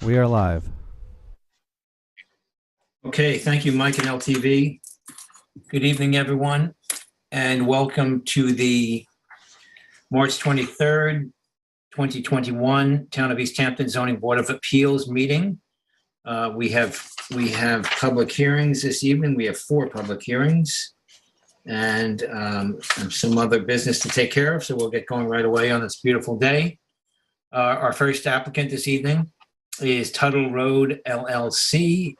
We are live. Okay, thank you, Mike and LTV. Good evening, everyone, and welcome to the March 23rd, 2021 Town of East Hampton Zoning Board of Appeals meeting. We have public hearings this evening. We have 4 public hearings and some other business to take care of, so we'll get going right away on this beautiful day. Our first applicant this evening is Tuttle Road LLC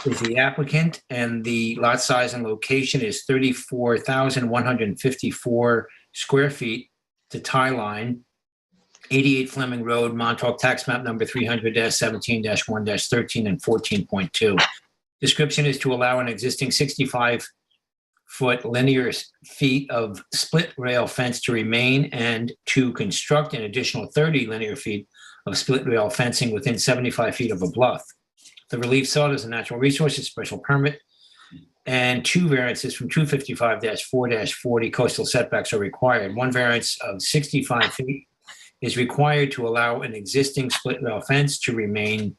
is the applicant, and the lot size and location is 34,154 square feet to tie line, 88 Fleming Road, Montauk, tax map number 300-17-1-13 and 14.2. Description is to allow an existing 65-foot linear feet of split rail fence to remain and to construct an additional 30 linear feet of split rail fencing within 75 feet of a bluff. The relief sought is a natural resources special permit, and 2 variances from 255-4-40 coastal setbacks are required. 1 variance of 65 feet is required to allow an existing split rail fence to remain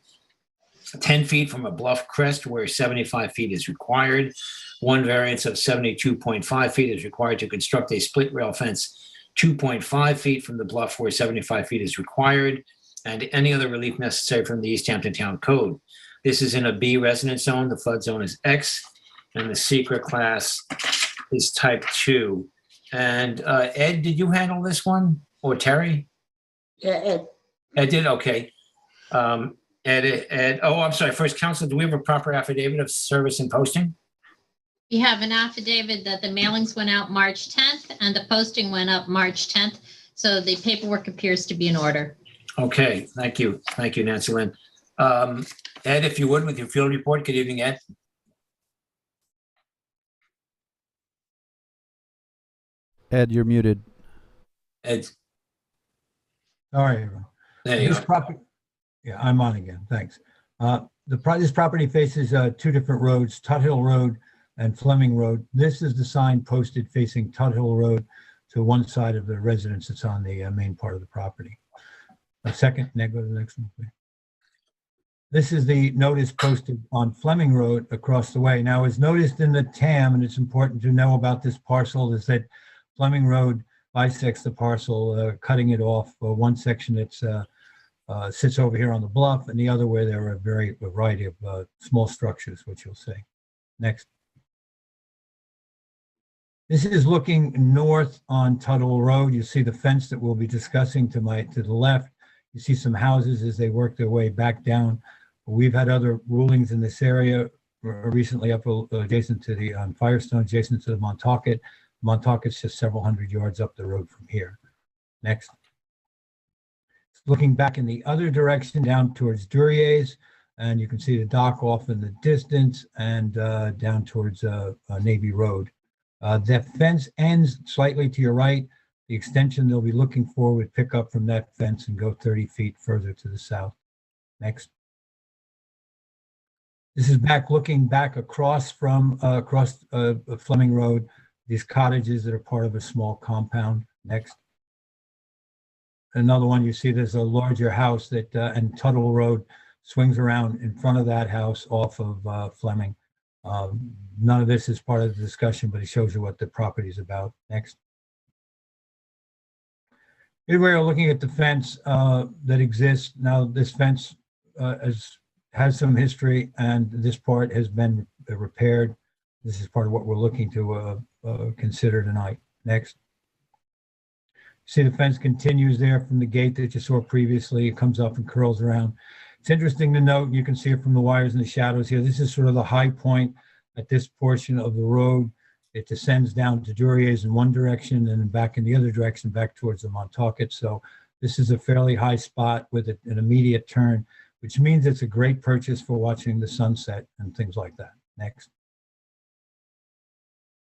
10 feet from a bluff crest where 75 feet is required. 1 variance of 72.5 feet is required to construct a split rail fence 2.5 feet from the bluff where 75 feet is required, and any other relief necessary from the East Hampton Town Code. This is in a B residence zone. The flood zone is X, and the secret class is type 2. And Ed, did you handle this one, or Terry? Yeah, Ed. Ed did, okay. Ed, oh, I'm sorry. First, counsel, do we have a proper affidavit of service and posting? We have an affidavit that the mailings went out March 10th and the posting went up March 10th. So the paperwork appears to be in order. Okay, thank you. Thank you, Nancy Lynn. Ed, if you would, with your field report. Good evening, Ed. Ed, you're muted. Ed, All right, everyone. there you This go. property, yeah, I'm on again, thanks. This property faces 2 different roads, Tuttle Road and Fleming Road. This is the sign posted facing Tuttle Road to one side of the residence that's on the main part of the property. A second, Ned, go to the next one, please. This is the notice posted on Fleming Road across the way. Now, as noticed in the TAM, and it's important to know about this parcel, is that Fleming Road bisects the parcel, cutting it off. One section that's sits over here on the bluff, and the other where there are a variety of small structures, which you'll see. Next. This is looking north on Tuttle Road. You see the fence that we'll be discussing to the left. You see some houses as they work their way back down. We've had other rulings in this area recently up adjacent to the Firestone, adjacent to the Montauk. Montauk's just several hundred yards up the road from here. Next. Looking back in the other direction down towards Duryea's, and you can see the dock off in the distance and down towards Navy Road. That fence ends slightly to your right. The extension they'll be looking for would pick up from that fence and go 30 feet further to the south. Next. This is looking back across from Fleming Road, these cottages that are part of a small compound. Next. Another one, you see there's a larger house that, and Tuttle Road swings around in front of that house off of Fleming. None of this is part of the discussion, but it shows you what the property is about. Next. Here we are looking at the fence that exists. Now, this fence has some history, and this part has been repaired. This is part of what we're looking to consider tonight. Next. See the fence continues there from the gate that you saw previously. It comes up and curls around. It's interesting to note, you can see it from the wires and the shadows here. This is sort of the high point at this portion of the road. It descends down to Duryea's in one direction and then back in the other direction, back towards the Montauk. So this is a fairly high spot with an immediate turn, which means it's a great purchase for watching the sunset and things like that. Next.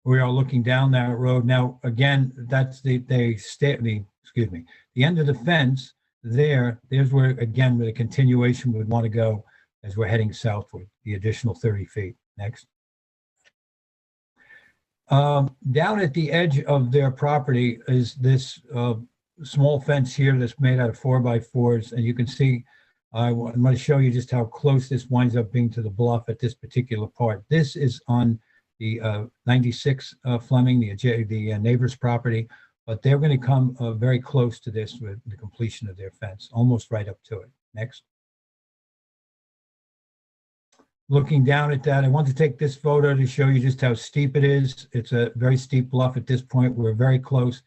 We are looking down that road. Now, again, that's the end of the fence there. There's where, again, where the continuation would want to go as we're heading southward, the additional 30 feet. Next. Down at the edge of their property is this small fence here that's made out of 4x4s, and you can see I'm going to show you just how close this winds up being to the bluff at this particular part. This is on the 96 Fleming, the neighbor's property, but they're going to come very close to this with the completion of their fence, almost right up to it. Next. Looking down at that, I want to take this photo to show you just how steep it is. It's a very steep bluff at this point. We're very close.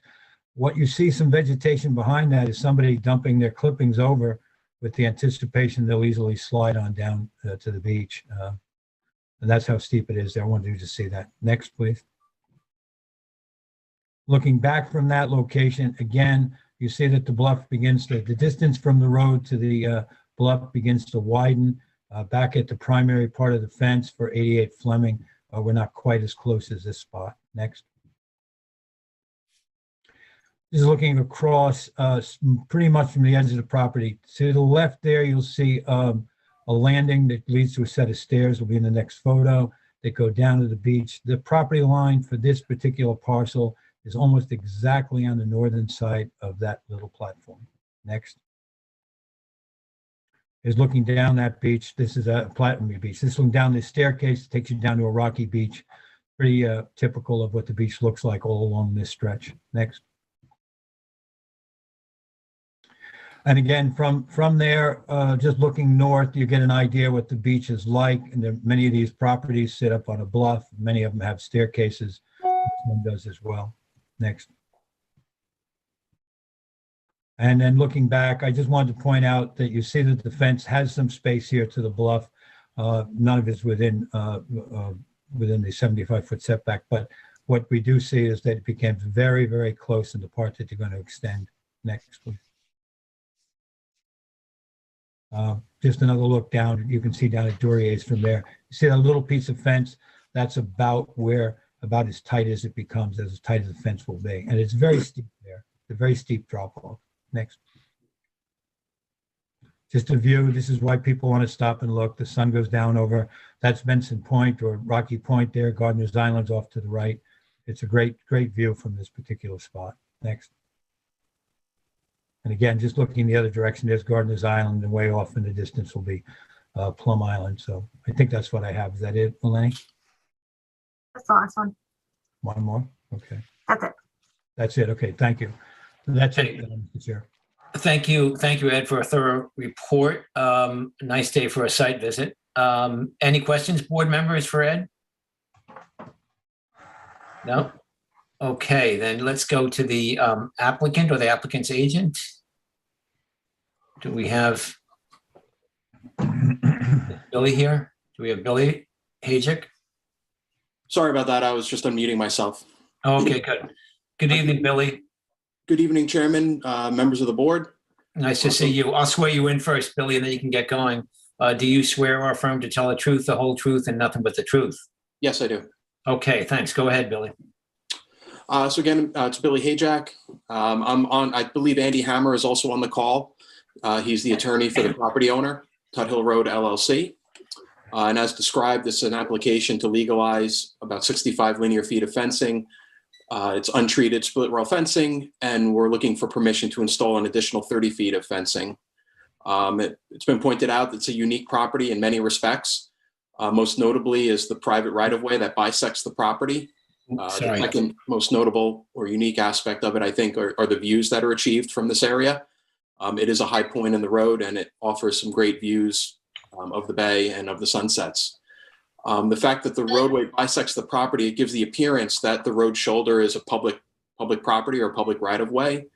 What you see some vegetation behind that is somebody dumping their clippings over with the anticipation they'll easily slide on down to the beach. And that's how steep it is there. I wanted you to see that. Next, please. Looking back from that location, again, you see that the bluff begins to, the distance from the road to the bluff begins to widen. Back at the primary part of the fence for 88 Fleming, we're not quite as close as this spot. Next. This is looking across pretty much from the edge of the property. To the left there, you'll see a landing that leads to a set of stairs. Will be in the next photo that go down to the beach. The property line for this particular parcel is almost exactly on the northern side of that little platform. Next. Is looking down that beach. This is a Platinum Beach. This one down this staircase takes you down to a rocky beach. Pretty typical of what the beach looks like all along this stretch. Next. And again, from there, just looking north, you get an idea what the beach is like. And many of these properties sit up on a bluff. Many of them have staircases. This one does as well. Next. And then looking back, I just wanted to point out that you see that the fence has some space here to the bluff. None of it's within the 75-foot setback. But what we do see is that it became very, very close in the part that you're going to extend. Next, please. Just another look down. You can see down at Dorier's from there. You see that little piece of fence? That's about as tight as it becomes, as tight as the fence will be. And it's very steep there. It's a very steep drop off. Next. Just a view. This is why people want to stop and look. The sun goes down over. That's Benson Point or Rocky Point there. Gardener's Island's off to the right. It's a great, great view from this particular spot. Next. And again, just looking the other direction, there's Gardener's Island, and way off in the distance will be Plum Island. So I think that's what I have. Is that it, Eleni? That's the last one. One more? Okay. That's it. That's it. Okay, thank you. That's it, Mr. Chair. Thank you, Ed, for a thorough report. Nice day for a site visit. Any questions, board members, for Ed? No? Okay, then let's go to the applicant or the applicant's agent. Do we have Billy here? Do we have Billy Hajek? Sorry about that. I was just unmuting myself. Oh, okay, good. Good evening, Billy. Good evening, Chairman, members of the board. Nice to see you. I'll swear you in first, Billy, and then you can get going. Do you swear or affirm to tell the truth, the whole truth, and nothing but the truth? Yes, I do. Okay, thanks. Go ahead, Billy. So again, it's Billy Hajek. I'm on, I believe Andy Hammer is also on the call. He's the attorney for the property owner, Tuttle Road Llc. And as described, this is an application to legalize about 65 linear feet of fencing. It's untreated split rail fencing, and we're looking for permission to install an additional 30 feet of fencing. It's been pointed out that it's a unique property in many respects. Most notably is the private right-of-way that bisects the property. The second most notable or unique aspect of it, I think, are the views that are achieved from this area. It is a high point in the road, and it offers some great views of the bay and of the sunsets. The fact that the roadway bisects the property, it gives the appearance that the road shoulder is a public property or public right-of-way.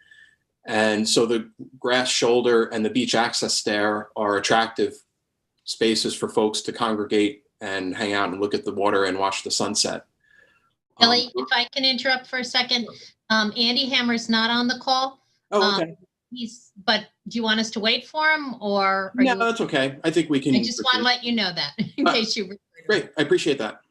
And so the grass shoulder and the beach access stair are attractive spaces for folks to congregate and hang out and look at the water and watch the sunset. Billy, if I can interrupt for a second, Andy Hammer's not on the call. Oh, okay. But do you want us to wait for him, or? No, that's okay. I think we can. I just want to let you know that in case you. Great, I appreciate that.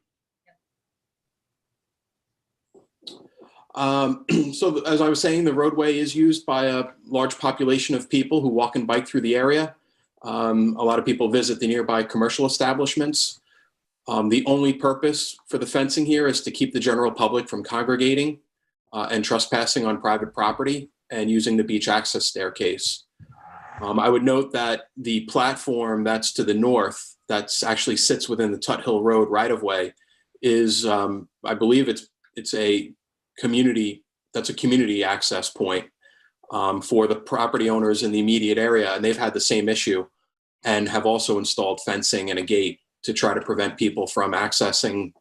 So as I was saying, the roadway is used by a large population of people who walk and bike through the area. A lot of people visit the nearby commercial establishments. The only purpose for the fencing here is to keep the general public from congregating and trespassing on private property and using the beach access staircase. I would note that the platform that's to the north, that's actually sits within the Tuttle Road right-of-way, is, I believe it's a community, that's a community access point for the property owners in the immediate area, and they've had the same issue and have also installed fencing and a gate to try to prevent people from accessing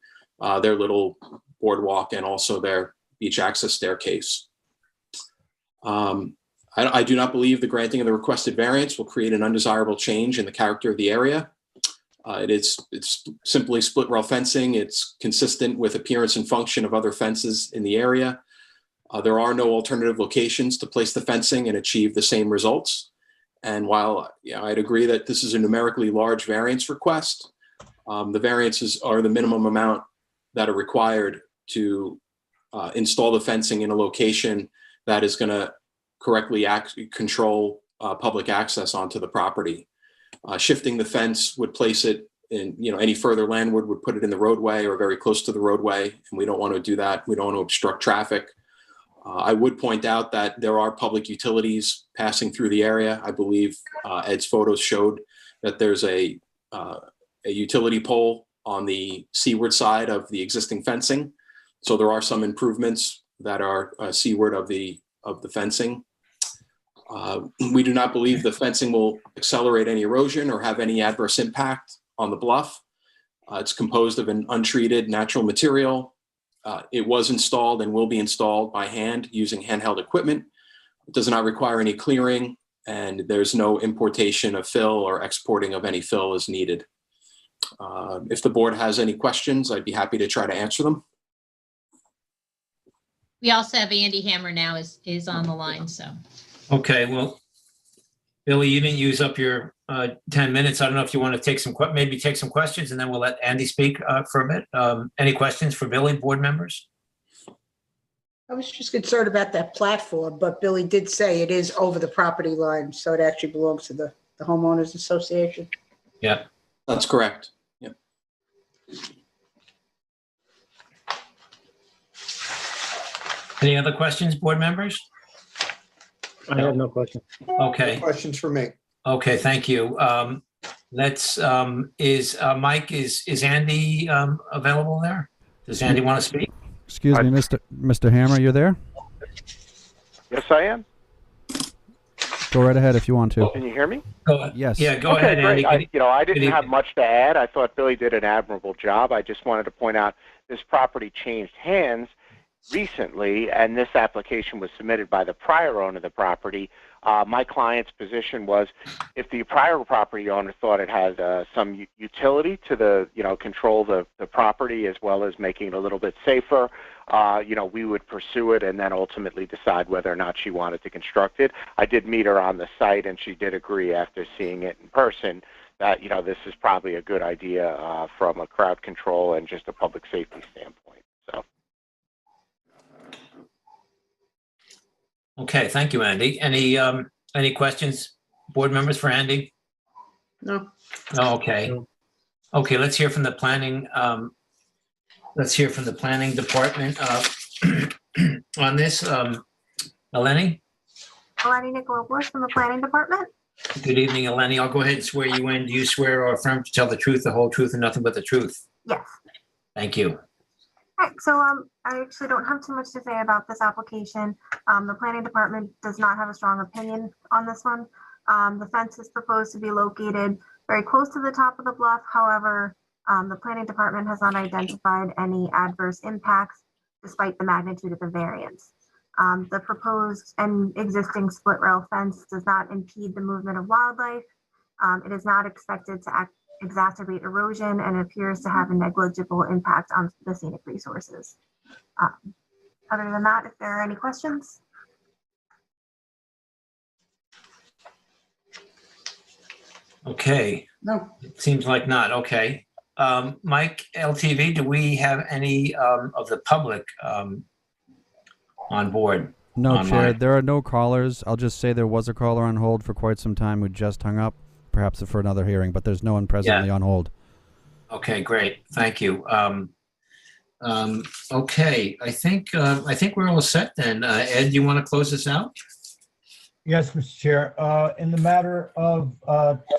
their little boardwalk and also their beach access staircase. I do not believe the granting of the requested variance will create an undesirable change in the character of the area. It's simply split rail fencing. It's consistent with appearance and function of other fences in the area. There are no alternative locations to place the fencing and achieve the same results. And while I'd agree that this is a numerically large variance request, the variances are the minimum amount that are required to install the fencing in a location that is going to correctly control public access onto the property. Shifting the fence would place it in, any further landward would put it in the roadway or very close to the roadway, and we don't want to do that. We don't want to obstruct traffic. I would point out that there are public utilities passing through the area. I believe Ed's photos showed that there's a utility pole on the seaward side of the existing fencing. So there are some improvements that are seaward of the fencing. We do not believe the fencing will accelerate any erosion or have any adverse impact on the bluff. It's composed of an untreated natural material. It was installed and will be installed by hand using handheld equipment. It does not require any clearing, and there's no importation of fill or exporting of any fill as needed. If the board has any questions, I'd be happy to try to answer them. We also have Andy Hammer now is on the line, so. Okay, well, Billy, you didn't use up your 10 minutes. I don't know if you want to maybe take some questions, and then we'll let Andy speak for a bit. Any questions for Billy, board members? I was just concerned about that platform, but Billy did say it is over the property line, so it actually belongs to the homeowners association. Yeah. That's correct. Yep. Any other questions, board members? I have no question. Okay. Questions for me? Okay, thank you. Let's, Mike, is Andy available there? Does Andy want to speak? Excuse me, Mr. Hammer, you're there? Yes, I am. Go right ahead if you want to. Can you hear me? Yes. Yeah, go Okay, ahead, great. Andy. I didn't good have evening. much to add. I thought Billy did an admirable job. I just wanted to point out this property changed hands recently, and this application was submitted by the prior owner of the property. My client's position was, if the prior property owner thought it had some utility to the, control the property as well as making it a little bit safer, we would pursue it and then ultimately decide whether or not she wanted to construct it. I did meet her on the site, and she did agree after seeing it in person that, this is probably a good idea from a crowd control and just a public safety standpoint. So. Okay, thank you, Andy. Any questions, board members, for Andy? No. Oh, okay. Okay, let's hear from the planning. Let's hear from the planning department on this. Eleni? Eleni Nicolopoulos from the planning department. Good evening, Eleni. I'll go ahead and swear you in. Do you swear or affirm to tell the truth, the whole truth, and nothing but the truth? Yes. Thank you. All right, so I actually don't have too much to say about this application. The planning department does not have a strong opinion on this one. The fence is proposed to be located very close to the top of the bluff. However, the planning department has not identified any adverse impacts despite the magnitude of the variance. The proposed and existing split rail fence does not impede the movement of wildlife. It is not expected to exacerbate erosion and appears to have a negligible impact on the scenic resources. Other than that, if there are any questions. Okay. No. It seems like not. Okay. Mike, LTV, do we have any of the public on board? No, Online. Chair, there are no callers. I'll just say there was a caller on hold for quite some time who just hung up, perhaps for another hearing, but there's no one presently on hold. Okay, great. Thank you. Okay, I think we're all set then. Ed, you want to close this out? Yes, Mr. Chair. In the matter of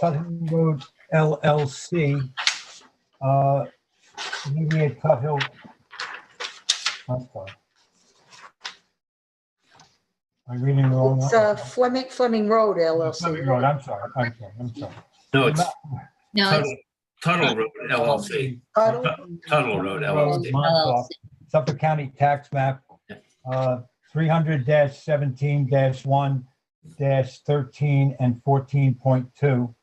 Tuttle Road LLC, immediate Tuttle. I'm sorry. I'm reading the wrong It's one. Fleming Road LLC. Fleming Road. I'm sorry. No, it's No, it's Tuttle Road LLC. Tuttle? Tuttle Road LLC. Montauk, Suffolk County Tax Map 300-17-1-13 and 14.2.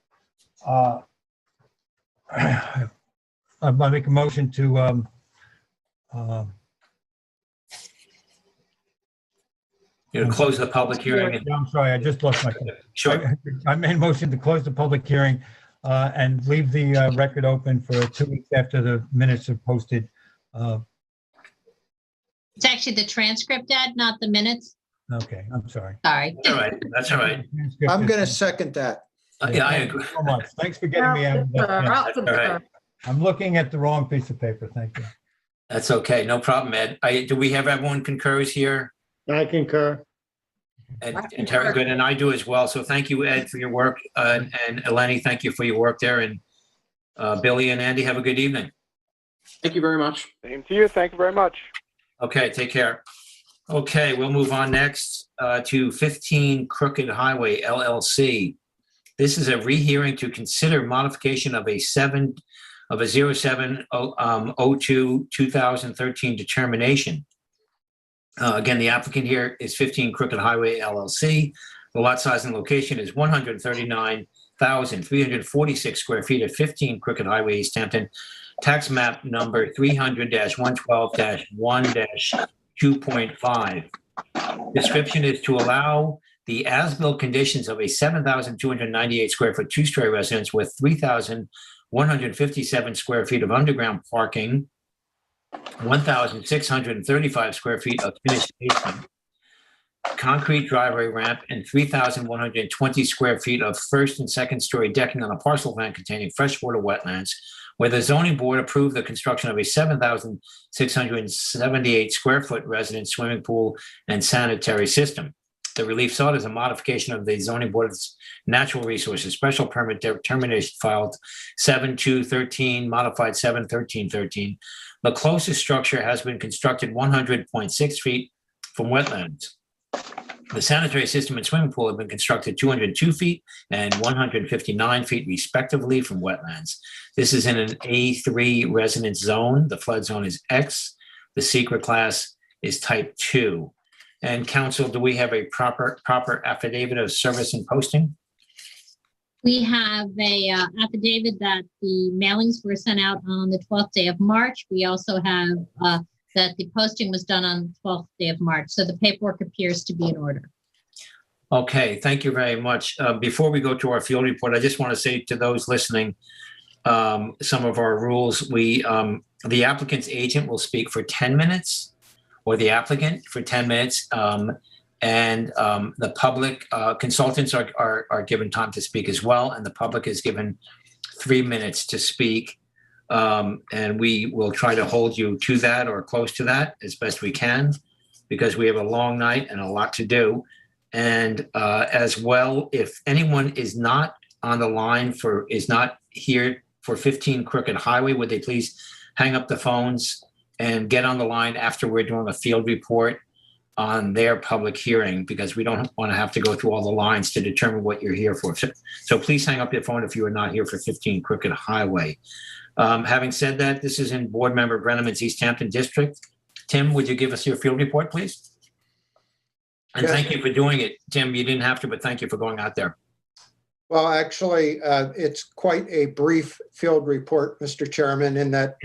I make a motion to You know, close the public hearing. I'm sorry, I just lost my. Sure. I made a motion to close the public hearing and leave the record open for 2 weeks after the minutes are posted. it's actually the transcript, Ed, not the minutes. Okay, I'm sorry. Sorry. All right. That's all right. I'm going to second that. Yeah, I Thank you agree. so much. Thanks for getting me out of that. I'll concur. All right. I'm looking at the wrong piece of paper. Thank you. That's okay. No problem, Ed. Do we have everyone concurs here? I concur. And Terry, good, and I do as well. So thank you, Ed, for your work. And Eleni, thank you for your work there. And Billy and Andy, have a good evening. Thank you very much. Same to you. Thank you very much. Okay, take care. Okay, we'll move on next to 15 Crooked Highway LLC. This is a rehearing to consider modification of a 07/02/2013 determination. Again, the applicant here is 15 Crooked Highway LLC. The lot size and location is 139,346 square feet at 15 Crooked Highway, East Hampton. Tax map number 300-112-1-2.5. Description is to allow the as-built conditions of a 7,298 square foot two-story residence with 3,157 square feet of underground parking, 1,635 square feet of finished basement, concrete driveway ramp, and 3,120 square feet of first and second story decking on a parcel of land containing freshwater wetlands, where the zoning board approved the construction of a 7,678 square foot residence swimming pool and sanitary system. The relief sought is a modification of the zoning board's natural resources special permit determination filed 7/2/13, modified 7/13/13. The closest structure has been constructed 100.6 feet from wetlands. The sanitary system and swimming pool have been constructed 202 feet and 159 feet respectively from wetlands. This is in an A3 residence zone. The flood zone is X. The secret class is type 2. And council, do we have a proper affidavit of service and posting? We have a affidavit that the mailings were sent out on the 12th day of March. We also have that the posting was done on the 12th day of March. So the paperwork appears to be in order. Okay, thank you very much. Before we go to our field report, I just want to say to those listening, some of our rules. The applicant's agent will speak for 10 minutes, or the applicant for 10 minutes, and the public consultants are given time to speak as well, and the public is given 3 minutes to speak. And we will try to hold you to that or close to that as best we can, because we have a long night and a lot to do. And as well, if anyone is not on the line is not here for 15 Crooked Highway, would they please hang up the phones and get on the line after we're doing a field report on their public hearing, because we don't want to have to go through all the lines to determine what you're here for. So please hang up your phone if you are not here for 15 Crooked Highway. Having said that, this is in Board Member Brenneman's East Hampton District. Tim, would you give us your field report, please? And Yes. Thank you for doing it. Tim, you didn't have to, but thank you for going out there. Well, actually, it's quite a brief field report, Mr. Chairman, in that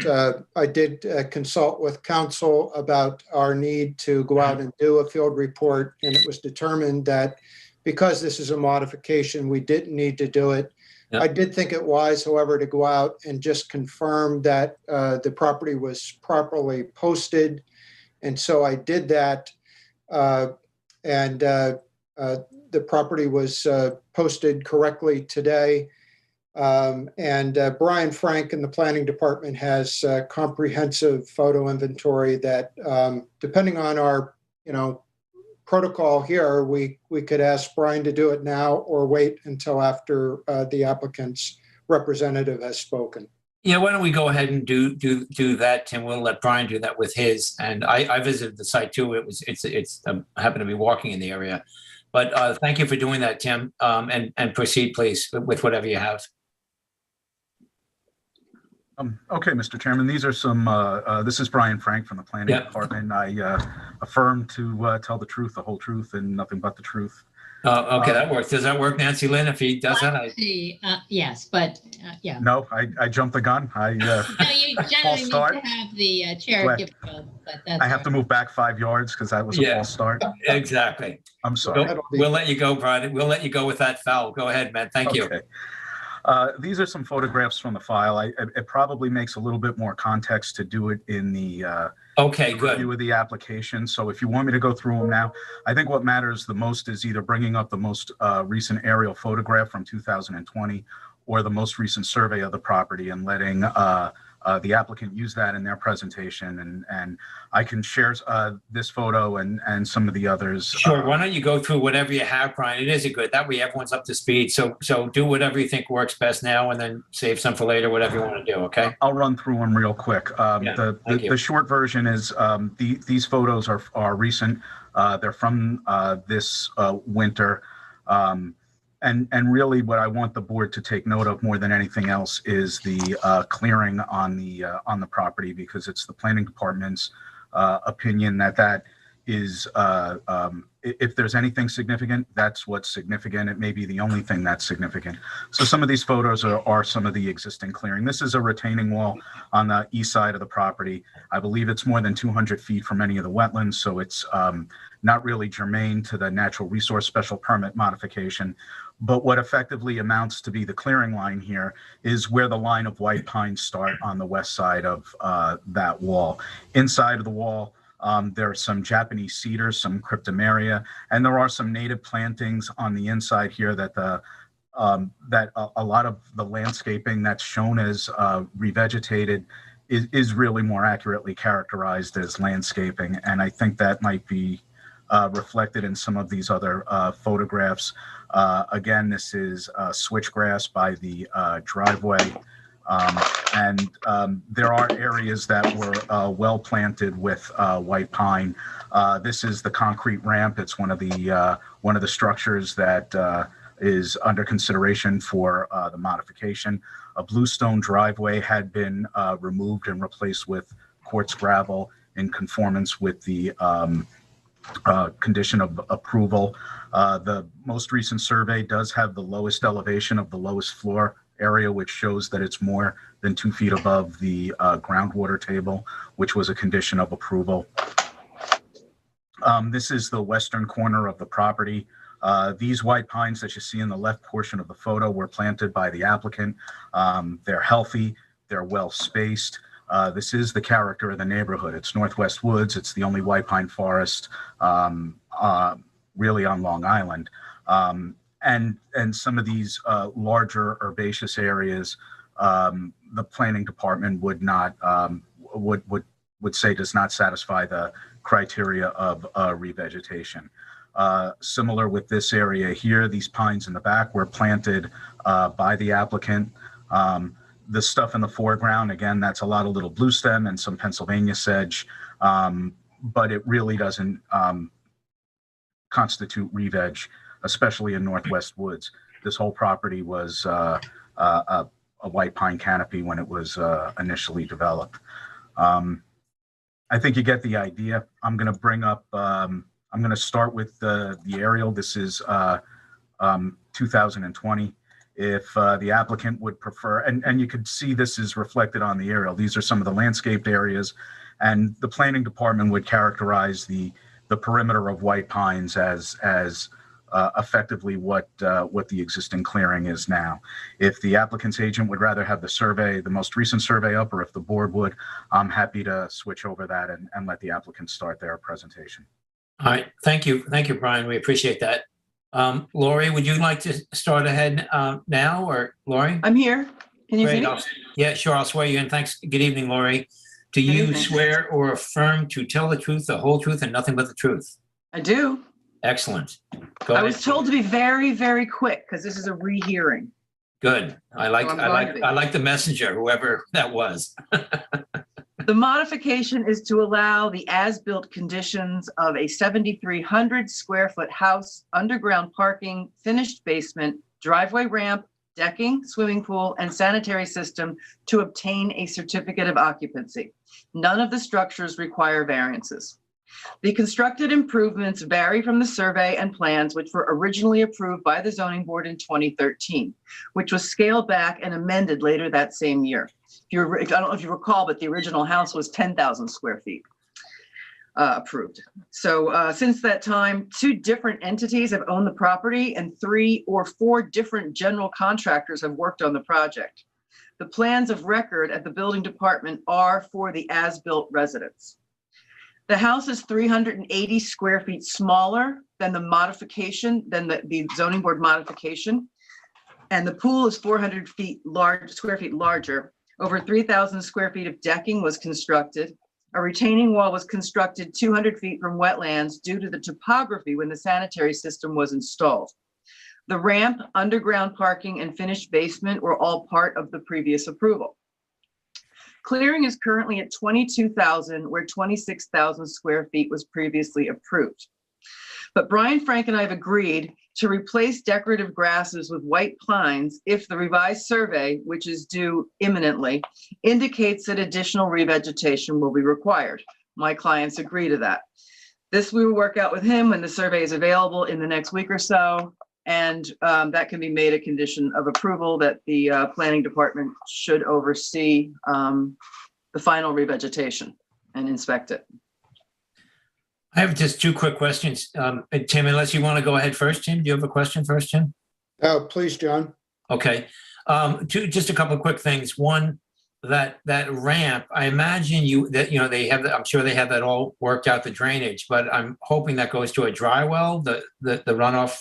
I did consult with council about our need to go out and do a field report, and it was determined that because this is a modification, we didn't need to do it. Yep. I did think it wise, however, to go out and just confirm that the property was properly posted. And so I did that. The property was posted correctly today. Brian Frank in the planning department has comprehensive photo inventory that, depending on our, protocol here, we could ask Brian to do it now or wait until after the applicant's representative has spoken. Yeah, why don't we go ahead and do that, Tim? We'll let Brian do that with his. And I visited the site too. It's I happen to be walking in the area, but thank you for doing that, Tim. And proceed, please, with whatever you have. Okay, Mr. Chairman, these are some, this is Brian Frank from the Planning Department. I affirm to tell the truth, the whole truth, and nothing but the truth. Okay, that works. Does that work, Nancy Lynn? If he does that, yes, but yeah. No, I jumped the gun. No, you generally need to have the chair give a vote, but that's I have to move back 5 yards because that was a false start. Exactly. I'm sorry. We'll let you go, Brian. We'll let you go with that foul. Go ahead, man. Thank you. These are some photographs from the file. It probably makes a little bit more context to do it in the review of the application. So if you want me to go through them now, I think what matters the most is either bringing up the most recent aerial photograph from 2020 or the most recent survey of the property and letting the applicant use that in their presentation. And I can share this photo and some of the others. Sure. Why don't you go through whatever you have, Brian? It is a good, that way everyone's up to speed. So do whatever you think works best now and then save some for later, whatever you want to do. Okay. I'll run through them real quick. The short version is these photos are recent. They're from this winter. And really what I want the board to take note of more than anything else is the clearing on the property, because it's the planning department's opinion that is, if there's anything significant, that's what's significant. It may be the only thing that's significant. So some of these photos are some of the existing clearing. This is a retaining wall on the east side of the property. I believe it's more than 200 feet from any of the wetlands, so it's not really germane to the natural resource special permit modification. But what effectively amounts to be the clearing line here is where the line of white pines start on the west side of that wall. Inside of the wall, there are some Japanese cedars, some cryptomeria, and there are some native plantings on the inside here that a lot of the landscaping that's shown as revegetated is really more accurately characterized as landscaping. And I think that might be reflected in some of these other photographs. Again, this is switchgrass by the driveway. And there are areas that were well planted with white pine. This is the concrete ramp. It's one of the structures that is under consideration for the modification. A bluestone driveway had been removed and replaced with quartz gravel in conformance with the condition of approval. The most recent survey does have the lowest elevation of the lowest floor area, which shows that it's more than 2 feet above the groundwater table, which was a condition of approval. This is the western corner of the property. These white pines that you see in the left portion of the photo were planted by the applicant. They're healthy, they're well spaced. This is the character of the neighborhood. It's Northwest Woods. It's the only white pine forest really on Long Island. And some of these larger herbaceous areas, the planning department would not would say does not satisfy the criteria of revegetation. Similar with this area here, these pines in the back were planted by the applicant. The stuff in the foreground, again, that's a lot of little blue stem and some Pennsylvania sedge, but it really doesn't constitute re-veg, especially in Northwest Woods. This whole property was a white pine canopy when it was initially developed. I think you get the idea. I'm going to bring up, I'm going to start with the aerial. This is 2020. If the applicant would prefer, and you could see this is reflected on the aerial. These are some of the landscaped areas, and the planning department would characterize the perimeter of white pines as effectively what the existing clearing is now. If the applicant's agent would rather have the survey, the most recent survey up, or if the board would, I'm happy to switch over that and let the applicant start their presentation. All right, thank you, Brian. We appreciate that. Lori, would you like to start ahead now, or Lori? I'm here. Can you see me? Yeah, sure. I'll swear you in. Thanks. Good evening, Lori. Do you swear or affirm to tell the truth, the whole truth, and nothing but the truth? I do. Excellent. Go I ahead. was told to be very, very quick because this is a rehearing. Good. I like the messenger, whoever that was. The modification is to allow the as-built conditions of a 7,300 square foot house, underground parking, finished basement, driveway ramp, decking, swimming pool, and sanitary system to obtain a certificate of occupancy. None of the structures require variances. The constructed improvements vary from the survey and plans which were originally approved by the zoning board in 2013, which was scaled back and amended later that same year. I don't know if you recall, but the original house was 10,000 square feet approved. So since that time, 2 different entities have owned the property and 3 or 4 different general contractors have worked on the project. The plans of record at the building department are for the as-built residence. The house is 380 square feet smaller than the modification, than the zoning board modification. And the pool is 400 square feet larger. Over 3,000 square feet of decking was constructed. A retaining wall was constructed 200 feet from wetlands due to the topography when the sanitary system was installed. The ramp, underground parking, and finished basement were all part of the previous approval. Clearing is currently at 22,000, where 26,000 square feet was previously approved. But Brian, Frank, and I have agreed to replace decorative grasses with white pines if the revised survey, which is due imminently, indicates that additional revegetation will be required. My clients agree to that. This we will work out with him when the survey is available in the next week or so. And that can be made a condition of approval that the planning department should oversee the final revegetation and inspect it. I have just 2 quick questions. Tim, unless you want to go ahead first, Tim, do you have a question first, Tim? Oh, please, John. Okay. Just a couple of quick things. One, that ramp, I imagine they have, I'm sure they have that all worked out, the drainage, but I'm hoping that goes to a dry well, the runoff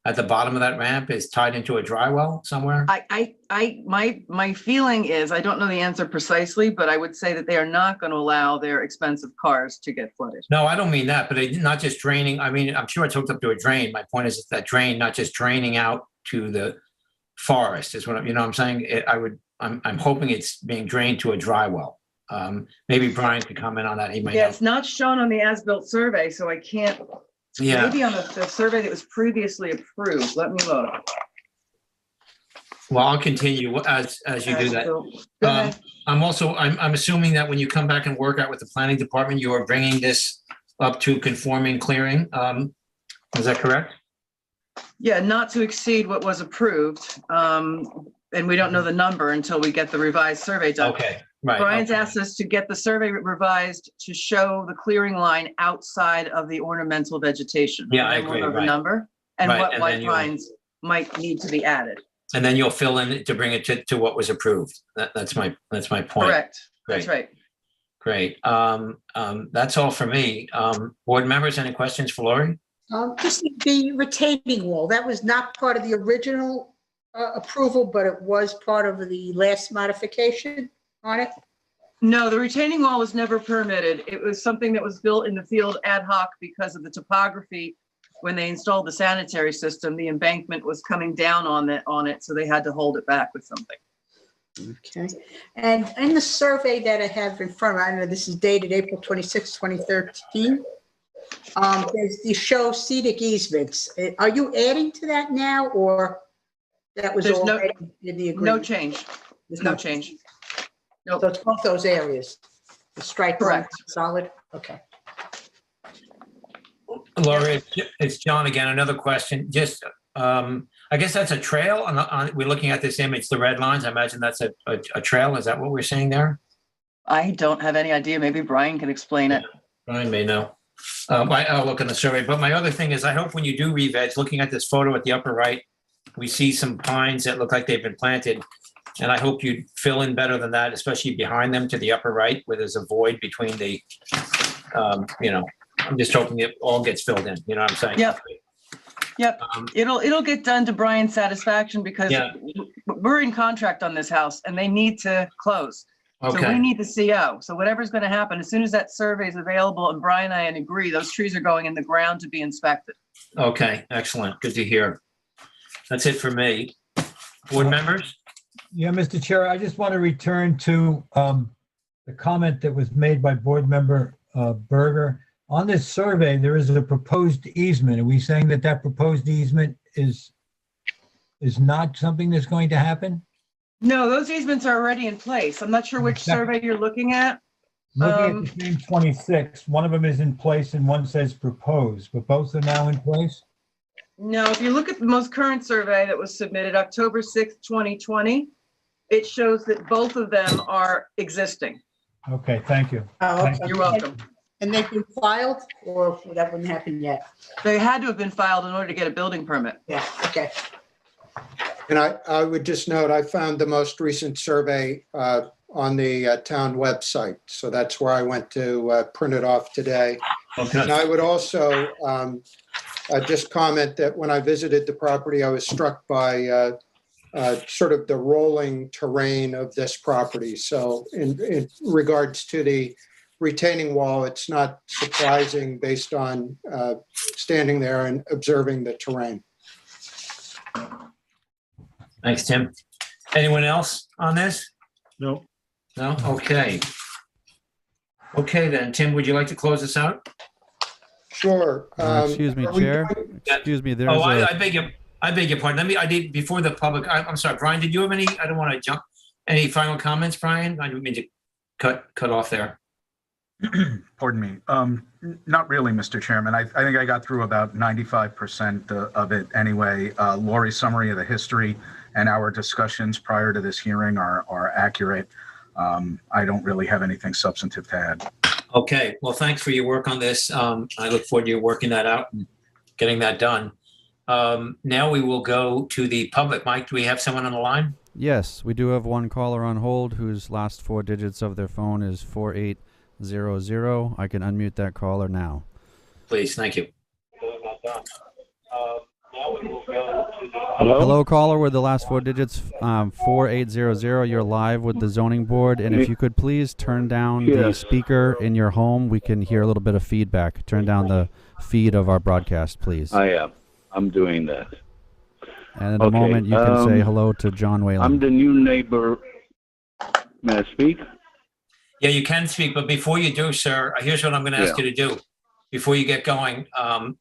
at the bottom of that ramp is tied into a dry well somewhere? My feeling is, I don't know the answer precisely, but I would say that they are not going to allow their expensive cars to get flooded. No, I don't mean that, but not just draining. I mean, I'm sure it's hooked up to a drain. My point is it's that drain, not just draining out to the forest is what you know what I'm saying? I'm hoping it's being drained to a dry well. Maybe Brian could comment on that. He might know. It's not shown on the as-built survey, so I can't. Yeah. Maybe on the survey that was previously approved. Let me look. Well, I'll continue as you do that. I'm assuming that when you come back and work out with the planning department, you are bringing this up to conforming clearing. Is that correct? Yeah, not to exceed what was approved. And we don't know the number until we get the revised survey done. Okay. Right. Brian's asked us to get the survey revised to show the clearing line outside of the ornamental vegetation. Yeah, I agree. The number and what white pines might need to be added. And then you'll fill in to bring it to what was approved. That's my point. Correct. Great. That's right. Great. That's all for me. Board members, any questions for Lori? Just the retaining wall, that was not part of the original approval, but it was part of the last modification on it? No, the retaining wall was never permitted. It was something that was built in the field ad hoc because of the topography. When they installed the sanitary system, the embankment was coming down on it, so they had to hold it back with something. Okay. And in the survey that I have in front of me, I know this is dated April 26, 2013. You show scenic easements. Are you adding to that now, or that was already in the agreement? No change. There's no change. Nope. So it's both those areas. The strike line, solid. Okay. Laura, it's John again. Another question. Just, I guess that's a trail. We're looking at this image, the red lines. I imagine that's a trail. Is that what we're seeing there? I don't have any idea. Maybe Brian can explain it. Brian may know. I'll look in the survey. But my other thing is, I hope when you do re-veg, looking at this photo at the upper right, we see some pines that look like they've been planted. And I hope you fill in better than that, especially behind them to the upper right, where there's a void between the, I'm just hoping it all gets filled in. You know what I'm saying? Yep. Yep. It'll get done to Brian's satisfaction because we're in contract on this house and they need to close. So we Okay, need the CO. So whatever's going to happen, as soon as that survey is available and Brian and I agree, those trees are going in the ground to be inspected. okay, excellent. Good to hear. That's it for me. Board members? Yeah, Mr. Chair, I just want to return to the comment that was made by Board Member Berger. On this survey, there is a proposed easement. Are we saying that that proposed easement is not something that's going to happen? No, those easements are already in place. I'm not sure which survey you're looking at. Looking at the same 26, one of them is in place and one says proposed, but both are now in place? No, if you look at the most current survey that was submitted October 6th, 2020, it shows that both of them are existing. Okay, thank you. Oh, okay. You're welcome. And they've been filed, or that wouldn't happen yet? They had to have been filed in order to get a building permit. Yeah, okay. And I would just note, I found the most recent survey on the town website. So that's where I went to print it off today. Okay. And I would also just comment that when I visited the property, I was struck by sort of the rolling terrain of this property. So in regards to the retaining wall, it's not surprising based on standing there and observing the terrain. Thanks, Tim. Anyone else on this? No. No? Okay. Okay, then, Tim, would you like to close this out? Sure. Excuse me, are we Chair. doing- Excuse me, there's Oh, a... I beg your pardon. I did, before the public, I'm sorry, Brian, did you have any, I don't want to jump, any final comments, Brian? I didn't mean to cut off there. Pardon me. Not really, Mr. Chairman. I think I got through about 95% of it anyway. Lori's summary of the history and our discussions prior to this hearing are accurate. I don't really have anything substantive to add. Okay, well, thanks for your work on this. I look forward to you working that out and getting that done. Now we will go to the public. Mike, do we have someone on the line? Yes, we do have one caller on hold whose last four digits of their phone is 4800. I can unmute that caller now. Please, thank you. Hello, caller with the last four digits, 4800. You're live with the zoning board. And if you could please turn down the speaker in your home, we can hear a little bit of feedback. Turn down the feed of our broadcast, please. I am. I'm doing that. And in a moment, you can say hello to John Whalen. I'm the new neighbor. May I speak? Yeah, you can speak, but before you do, sir, here's what I'm going to ask you to do. Before you get going, I'm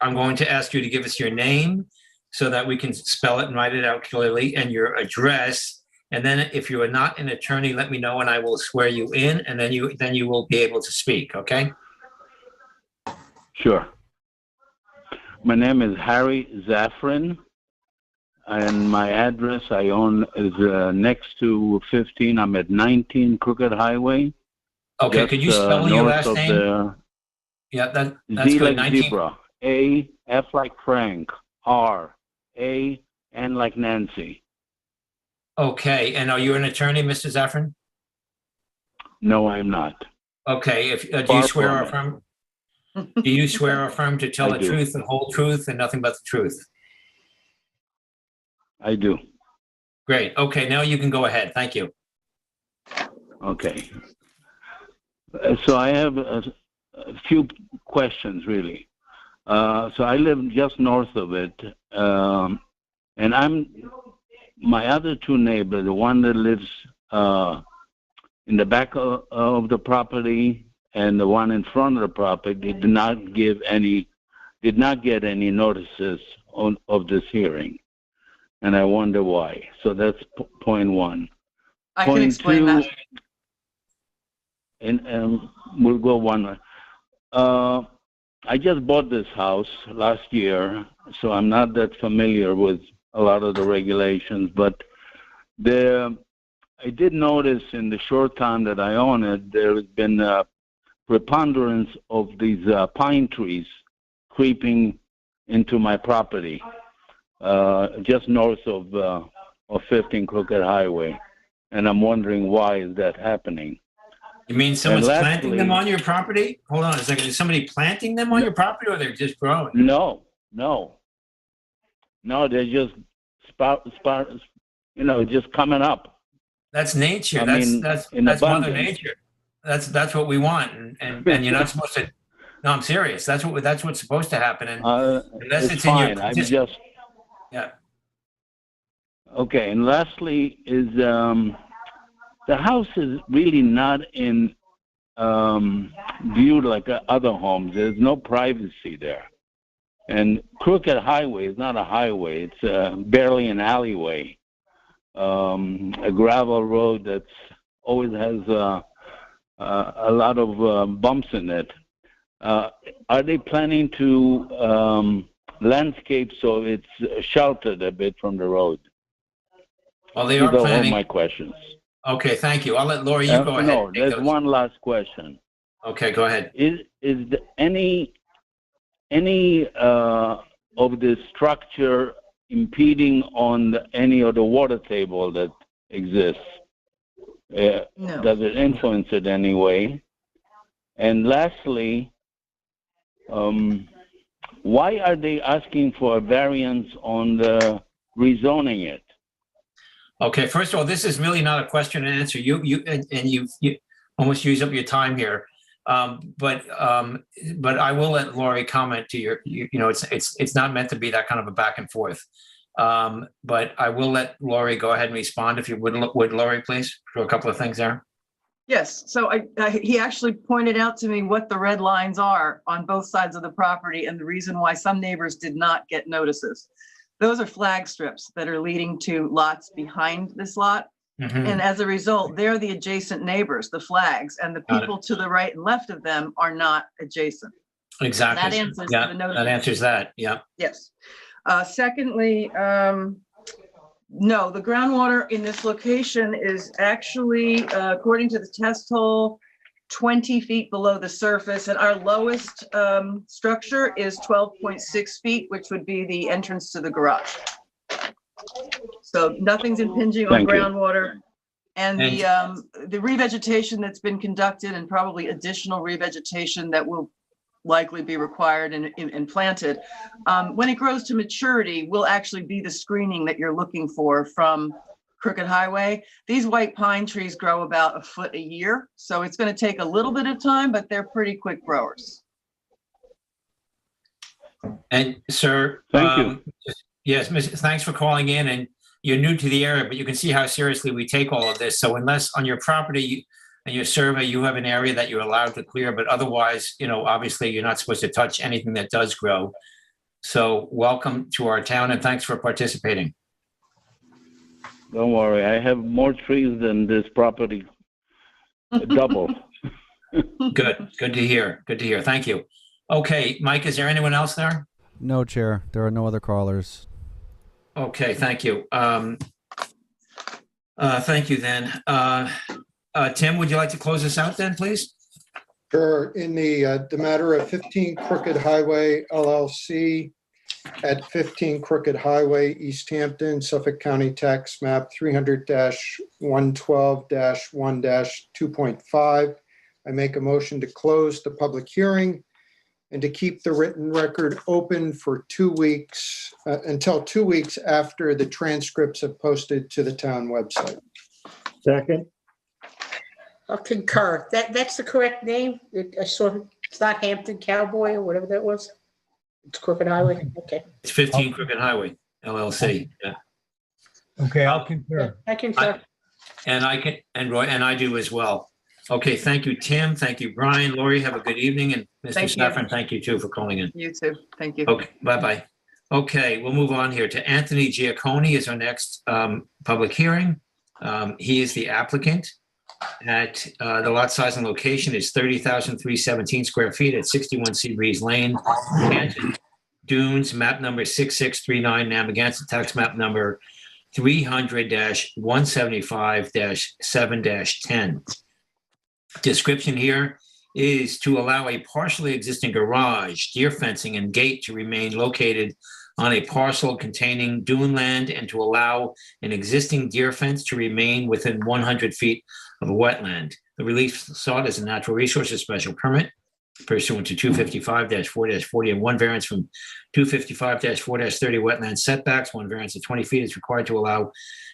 going to ask you to give us your name so that we can spell it and write it out clearly, and your address. And then if you are not an attorney, let me know and I will swear you in, and then you will be able to speak, okay? Sure. My name is Harry Zaffrin, and my address I own is next to 15. I'm at 19 Crooked Highway. Okay, just, could you spell your last name? Yeah, that's Z good. like zebra, A, F like Frank, R, A, N like Nancy. Okay, and are you an attorney, Mr. Zaffrin? No, I'm not. Okay, if do Far you swear from or it. affirm? Do you swear or affirm to tell I the do. truth, the whole truth, and nothing but the truth? I do. Great. Okay, now you can go ahead. Thank you. Okay. So I have a few questions, really. So I live just north of it, and my other two neighbors, the one that lives in the back of the property and the one in front of the property, did not get any notices of this hearing, and I wonder why. So that's point one. I can explain that. And we'll go one. I just bought this house last year, so I'm not that familiar with a lot of the regulations, but I did notice in the short time that I own it, there has been a preponderance of these pine trees creeping into my property, just north of 15 Crooked Highway, and I'm wondering why is that happening. You mean someone's lastly, planting them on your property? Hold on a second. Is somebody planting them on your property, or they're just growing? No, they're just spout, just coming up. That's nature. I That's mean, that's in that's Mother abundance. Nature. That's what we want, and you're not supposed to. No, I'm serious. That's what's supposed to happen, and unless It's it's in fine. your I'm just yeah. okay. And lastly, is the house is really not in viewed like other homes. There's no privacy there. And Crooked Highway is not a highway. It's barely an alleyway, a gravel road that's always has a lot of bumps in it. Are they planning to landscape so it's sheltered a bit from the road? Well, they These are are all planning. my questions. Okay, thank you. I'll let Lori, you go ahead. No, and take there's those. one last question. Okay, go ahead. Is any of the structure impeding on any of the water table that exists? No. Does it influence it anyway? And lastly, why are they asking for a variance on the rezoning it? Okay, first of all, this is really not a question and answer. You almost used up your time here. But I will let Lori comment to your, it's not meant to be that kind of a back and forth. But I will let Lori go ahead and respond if you would Lori, please, for a couple of things there. Yes, so he actually pointed out to me what the red lines are on both sides of the property and the reason why some neighbors did not get notices. Those are flag strips that are leading to lots behind this lot. Mhm. And as a result, they're the adjacent neighbors, the flags, and the people to the right and left of them are not adjacent. Exactly. That answers Yeah, the notice. that answers that. Yeah. Yes. Secondly, no, the groundwater in this location is actually, according to the test hole, 20 feet below the surface, and our lowest structure is 12.6 feet, which would be the entrance to the garage. So nothing's impinging on Thank you. groundwater. And the revegetation that's been conducted and probably additional revegetation that will likely be required and planted, when it grows to maturity, will actually be the screening that you're looking for from Crooked Highway. These white pine trees grow about a foot a year, so it's going to take a little bit of time, but they're pretty quick growers. And sir, Thank you. Yes, thanks for calling in, and you're new to the area, but you can see how seriously we take all of this. So unless on your property and your survey, you have an area that you're allowed to clear, but otherwise, obviously you're not supposed to touch anything that does grow. So welcome to our town and thanks for participating. Don't worry, I have more trees than this property, double. Good to hear. Good to hear. Thank you. Okay, Mike, is there anyone else there? No, Chair. There are no other callers. Okay, thank you. Thank you then. Tim, would you like to close us out then, please? Sure. In the matter of 15 Crooked Highway LLC at 15 Crooked Highway, East Hampton, Suffolk County Tax Map 300-112-1-2.5. I make a motion to close the public hearing and to keep the written record open for 2 weeks, until 2 weeks after the transcripts have posted to the town website. Second. I'll concur. That's the correct name? I saw it's not Hampton Cowboy or whatever that was? It's Crooked Highway? Okay. It's 15 Crooked Highway, LLC. Yeah. Okay, I'll concur. I concur. And I can, and Roy, and I do as well. Okay, thank you, Tim. Thank you, Brian. Lori, have a good evening. And Mr. Thank you. Saffron, thank you too for calling in. You too. Thank you. Okay, bye-bye. Okay, we'll move on here to Anthony Giacconi is our next public hearing. He is the applicant. At the lot size and location is 30,317 square feet at 61 Seabreeze Lane, Hampton Dunes, map number 6639, Narragansett, tax map number 300-175-7-10. Description here is to allow a partially existing garage, deer fencing, and gate to remain located on a parcel containing dune land and to allow an existing deer fence to remain within 100 feet of a wetland. The relief sought is a natural resources special permit. pursuant to 255-4-40, and one variance from 255-4-30 wetland setbacks. One variance of 20 feet is required to allow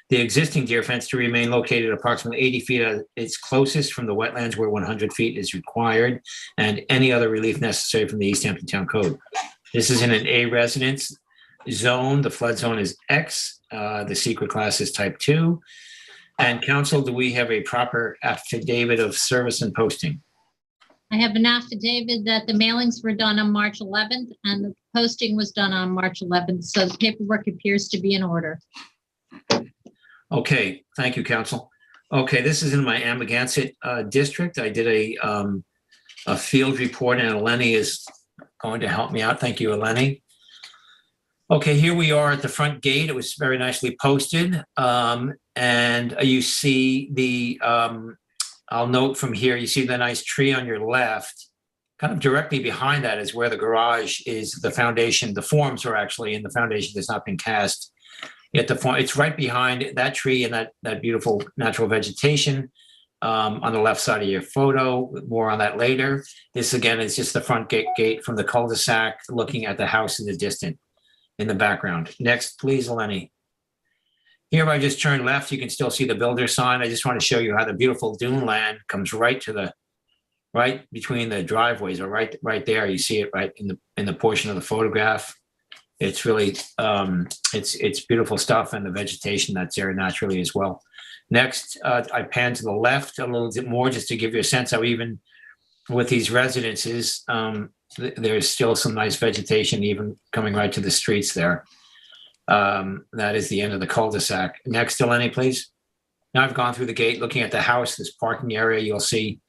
the existing deer fence to remain located approximately 80 feet at its closest from the wetlands where 100 feet is required, and any other relief necessary from the East Hampton Town Code. This is in an A residence zone. The flood zone is X. The secret class is type 2. And council, do we have a proper affidavit of service and posting? I have an affidavit that the mailings were done on March 11th and the posting was done on March 11th. So the paperwork appears to be in order. Okay, thank you, council. Okay, this is in my Amagansett district. I did a field report, and Eleni is going to help me out. Thank you, Eleni. Okay, here we are at the front gate. It was very nicely posted. And you see the, I'll note from here, you see the nice tree on your left. Kind of directly behind that is where the garage is, the foundation. The forms are actually in the foundation that's not been cast. Yet it's right behind that tree and that beautiful natural vegetation on the left side of your photo. More on that later. This again is just the front gate from the cul-de-sac, looking at the house in the distance in the background. Next, please, Eleni. Here, if I just turn left, you can still see the builder sign. I just want to show you how the beautiful dune land comes right between the driveways, or right there. You see it right in the portion of the photograph. It's really, it's beautiful stuff, and the vegetation that's there naturally as well. Next, I pan to the left a little bit more just to give you a sense how even with these residences, there's still some nice vegetation even coming right to the streets there. That is the end of the cul-de-sac. Next, Eleni, please. Now I've gone through the gate, looking at the house, this parking area. You'll see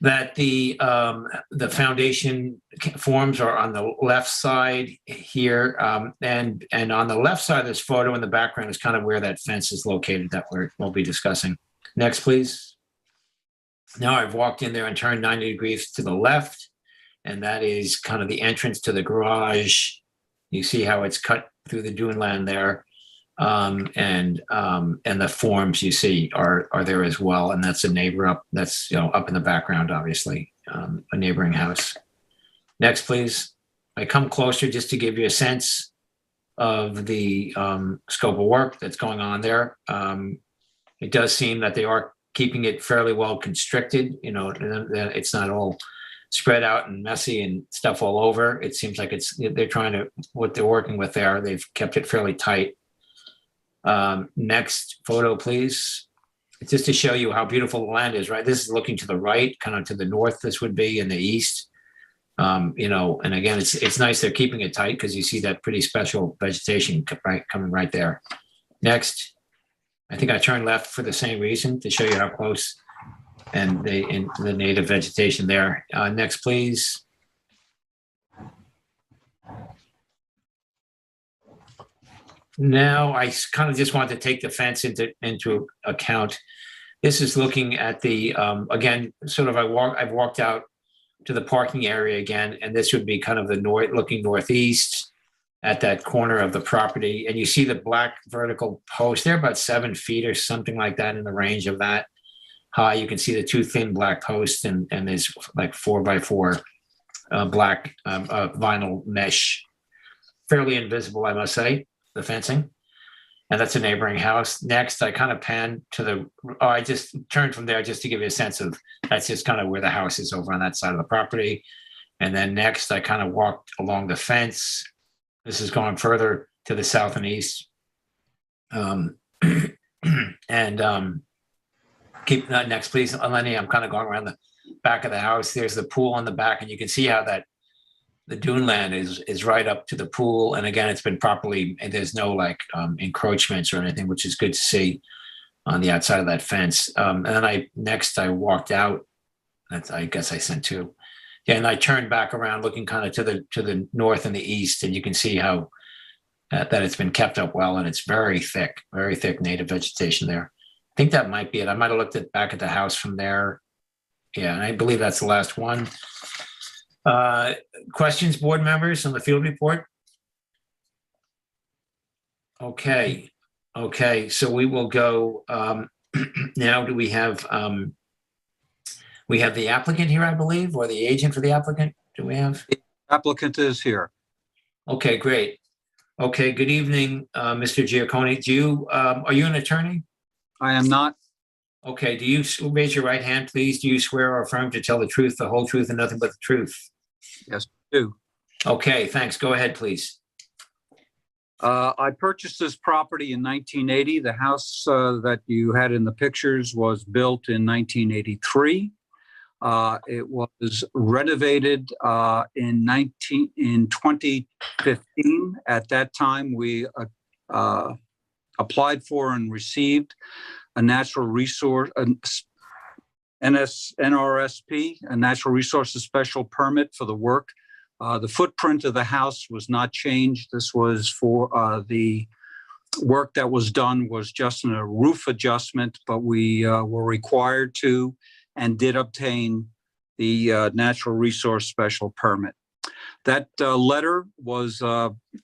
that the foundation forms are on the left side here, and on the left side of this photo in the background is kind of where that fence is located that we'll be discussing. Next, please. Now I've walked in there and turned 90 degrees to the left, and that is kind of the entrance to the garage. You see how it's cut through the dune land there, and the forms you see are there as well. And that's a neighbor up. That's up in the background, obviously, a neighboring house. Next, please. I come closer just to give you a sense of the scope of work that's going on there. It does seem that they are keeping it fairly well constricted. It's not all spread out and messy and stuff all over. It seems like they're trying to, what they're working with there, they've kept it fairly tight. Next photo, please. It's just to show you how beautiful the land is, right? This is looking to the right, kind of to the north, this would be, in the east. And again, it's nice they're keeping it tight because you see that pretty special vegetation coming right there. Next. I think I turned left for the same reason, to show you how close and the native vegetation there. Next, please. Now, I kind of just want to take the fence into account. This is looking at the, again, sort of I've walked out to the parking area again, and this would be kind of the looking northeast at that corner of the property. And you see the black vertical post. They're about 7 feet or something like that, in the range of that high. You can see the two thin black posts, and there's like 4x4 black vinyl mesh. Fairly invisible, I must say, the fencing. And that's a neighboring house. Next, I kind of pan to I just turned from there just to give you a sense of, that's just kind of where the house is over on that side of the property. And then next, I kind of walked along the fence. This is going further to the south and east. Keep that next, please, Eleni. I'm kind of going around the back of the house. There's the pool on the back, and you can see how the dune land is right up to the pool. And again, it's been properly, and there's no encroachments or anything, which is good to see on the outside of that fence. And then I walked out. I guess I sent two. Yeah, and I turned back around, looking kind of to the north and the east, and you can see how that it's been kept up well, and it's very thick native vegetation there. I think that might be it. I might have looked back at the house from there. Yeah, and I believe that's the last one. Questions, board members, on the field report? Okay, so we will go now. Do we have We have the applicant here, I believe, or the agent for the applicant. Do we have? Applicant is here. Okay, great. Okay, good evening, Mr. Giacconi. Are you an attorney? I am not. Okay, raise your right hand, please? Do you swear or affirm to tell the truth, the whole truth, and nothing but the truth? Yes, I do. Okay, thanks. Go ahead, please. I purchased this property in 1980. The house that you had in the pictures was built in 1983. It was renovated in 2015. At that time, we applied for and received a natural resource, NRSP, a natural resources special permit for the work. The footprint of the house was not changed. This was for the work that was done was just a roof adjustment, but we were required to and did obtain the natural resource special permit. That letter was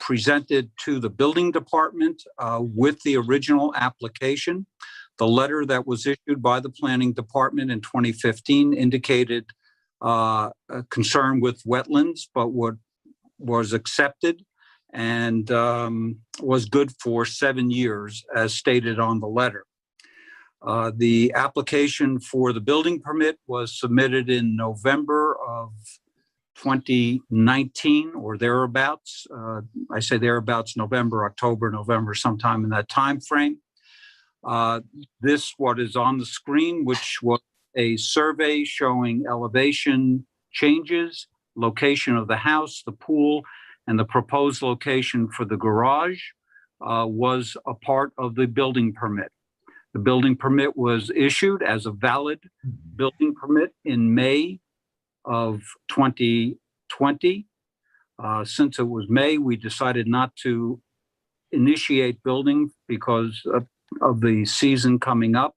presented to the building department with the original application. The letter that was issued by the planning department in 2015 indicated a concern with wetlands, but what was accepted and was good for 7 years, as stated on the letter. The application for the building permit was submitted in November of 2019 or thereabouts. I say thereabouts, November, October, November, sometime in that time frame. This, what is on the screen, which was a survey showing elevation changes, location of the house, the pool, and the proposed location for the garage, was a part of the building permit. The building permit was issued as a valid building permit in May of 2020. Since it was May, we decided not to initiate building because of the season coming up.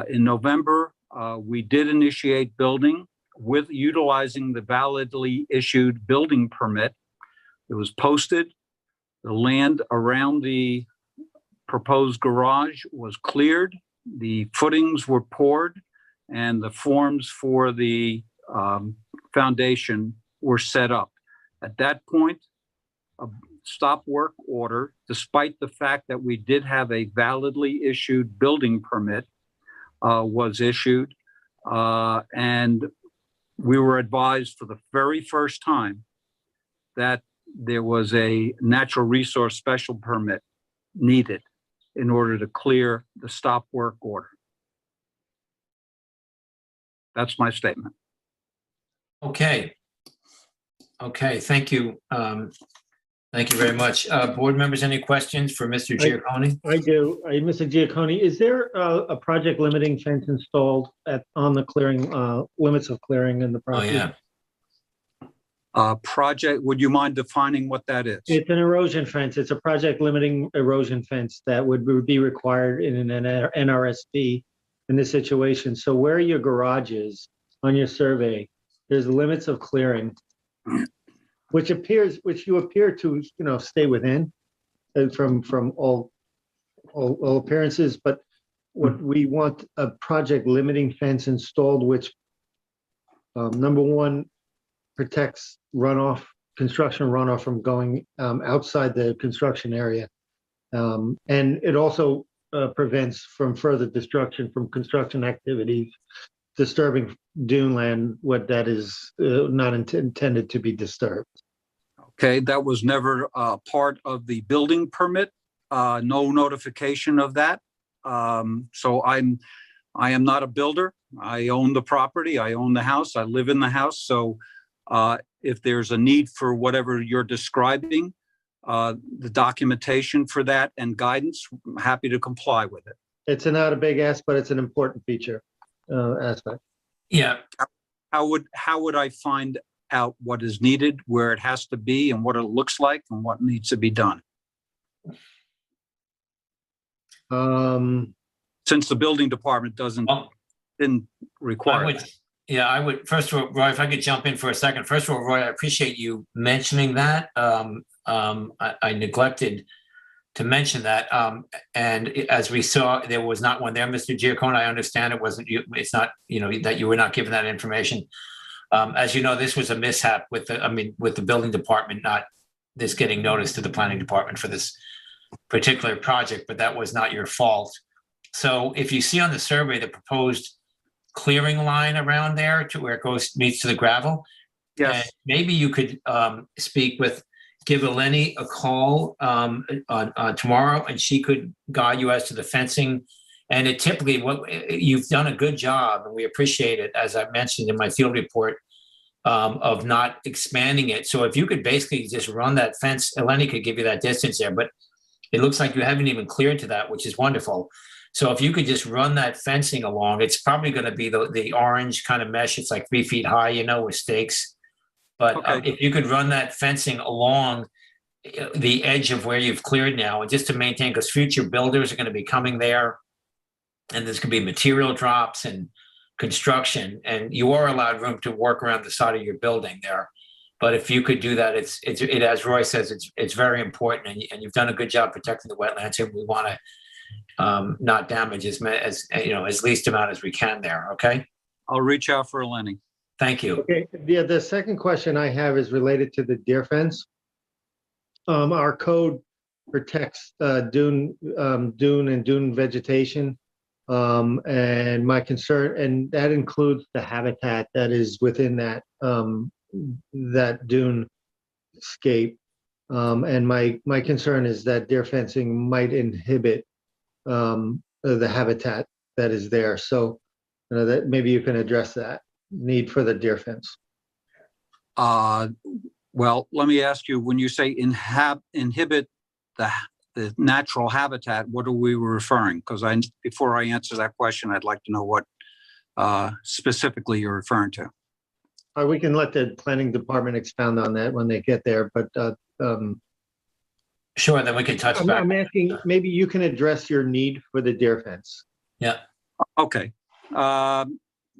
In November, we did initiate building with utilizing the validly issued building permit. It was posted. The land around the proposed garage was cleared. The footings were poured and the forms for the foundation were set up. At that point, a stop work order, despite the fact that we did have a validly issued building permit, was issued. And we were advised for the very first time that there was a natural resource special permit needed in order to clear the stop work order. That's my statement. Okay. Okay, thank you. Thank you very much. Board members, any questions for Mr. Giacconi? I do. Mr. Giacconi, is there a project limiting fence installed on the clearing, limits of clearing in the property? Oh, yeah. Project, would you mind defining what that is? It's an erosion fence. It's a project limiting erosion fence that would be required in an NRSP in this situation. So where your garage is on your survey, there's limits of clearing, which you appear to, stay within from all appearances. But what we want a project limiting fence installed, which number one, protects runoff, construction runoff from going outside the construction area. And it also prevents from further destruction from construction activities, disturbing dune land, what that is not intended to be disturbed. Okay, that was never part of the building permit. No notification of that. So I am not a builder. I own the property. I own the house. I live in the house. So if there's a need for whatever you're describing, the documentation for that and guidance, I'm happy to comply with it. It's not a big ask, but it's an important feature aspect. Yeah. How would I find out what is needed, where it has to be, and what it looks like, and what needs to be done? Since the building department didn't require it. Yeah, I would, first of all, Roy, if I could jump in for a second. First of all, Roy, I appreciate you mentioning that. I neglected to mention that. And as we saw, there was not one there, Mr. Giacomo. I understand it wasn't you. It's not, that you were not given that information. As you know, this was a mishap with the building department, not this getting notice to the planning department for this particular project, but that was not your fault. So if you see on the survey, the proposed clearing line around there to where it meets to the gravel, Yes. maybe you could give Eleni a call on tomorrow, and she could guide you as to the fencing. And it typically, you've done a good job, and we appreciate it, as I mentioned in my field report, of not expanding it. So if you could basically just run that fence, Eleni could give you that distance there, but it looks like you haven't even cleared to that, which is wonderful. So if you could just run that fencing along, it's probably going to be the orange kind of mesh. It's like 3 feet high, with stakes. But Okay. if you could run that fencing along the edge of where you've cleared now, and just to maintain, because future builders are going to be coming there, and there's going to be material drops and construction, and you are allowed room to work around the side of your building there. But if you could do that, it as Roy says, it's very important, and you've done a good job protecting the wetlands, and we want to not damage as least amount as we can there. Okay. I'll reach out for Eleni. Thank you. Okay, the second question I have is related to the deer fence. Our code protects dune and dune vegetation. And my concern, and that includes the habitat that is within that dune scape. And my concern is that deer fencing might inhibit the habitat that is there. So that maybe you can address that need for the deer fence. Well, let me ask you, when you say inhibit the natural habitat, what are we referring? Because before I answer that question, I'd like to know what specifically you're referring to. We can let the planning department expound on that when they get there, but sure, then we can touch back. I'm asking, maybe you can address your need for the deer fence. Yeah. Okay.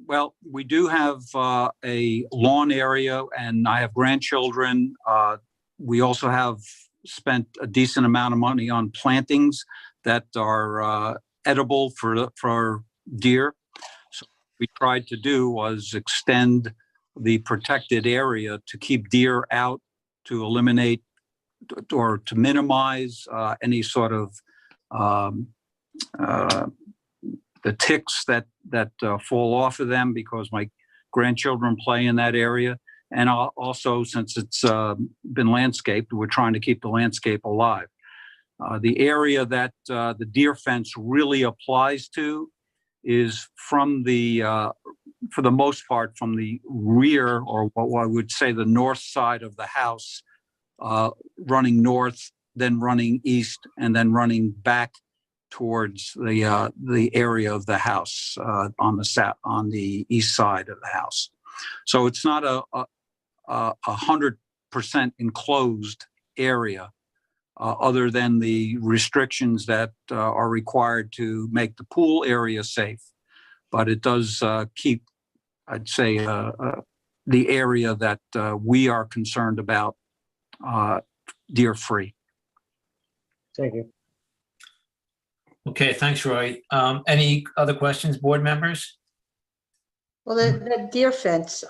Well, we do have a lawn area, and I have grandchildren. We also have spent a decent amount of money on plantings that are edible for deer. So what we tried to do was extend the protected area to keep deer out, to eliminate or to minimize any sort of the ticks that fall off of them, because my grandchildren play in that area. And also, since it's been landscaped, we're trying to keep the landscape alive. The area that the deer fence really applies to is from for the most part, from the rear, or what I would say the north side of the house, running north, then running east, and then running back towards the area of the house on the east side of the house. So it's not a 100% enclosed area, other than the restrictions that are required to make the pool area safe. But it does keep, I'd say, the area that we are concerned about deer-free. Thank you. Okay, thanks, Roy. Any other questions, board members? Well, the deer fence,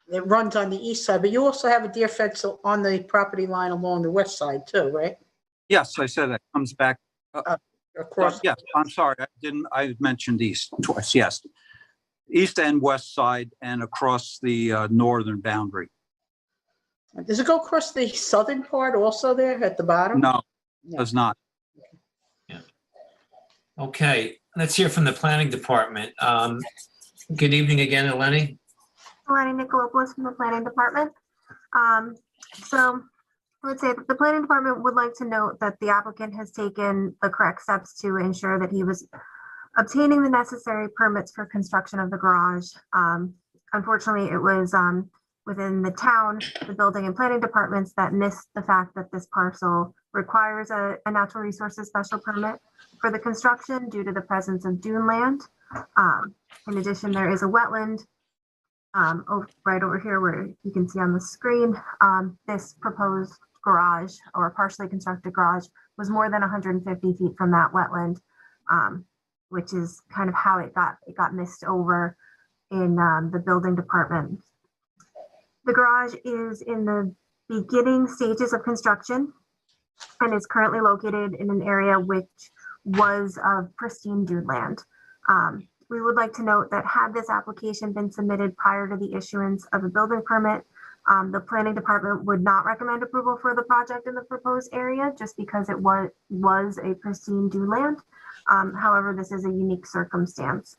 it runs on the east side, but you also have a deer fence on the property line along the west side too, right? Yes, I said that comes back. Across. Yes, I'm sorry, I mentioned east twice, yes. East and west side and across the northern boundary. Does it go across the southern part also there at the bottom? No, it does not. Yeah. Okay, let's hear from the planning department. Good evening again, Eleni. Eleni Nicolopoulos from the planning department. So I would say that the planning department would like to note that the applicant has taken the correct steps to ensure that he was obtaining the necessary permits for construction of the garage. Unfortunately, it was within the town, the building and planning departments that missed the fact that this parcel requires a natural resources special permit for the construction due to the presence of dune land. In addition, there is a wetland right over here where you can see on the screen. This proposed garage, or partially constructed garage, was more than 150 feet from that wetland, which is kind of how it got missed over in the building department. The garage is in the beginning stages of construction and is currently located in an area which was of pristine dune land. We would like to note that had this application been submitted prior to the issuance of a building permit, the planning department would not recommend approval for the project in the proposed area just because it was a pristine dune land. However, this is a unique circumstance.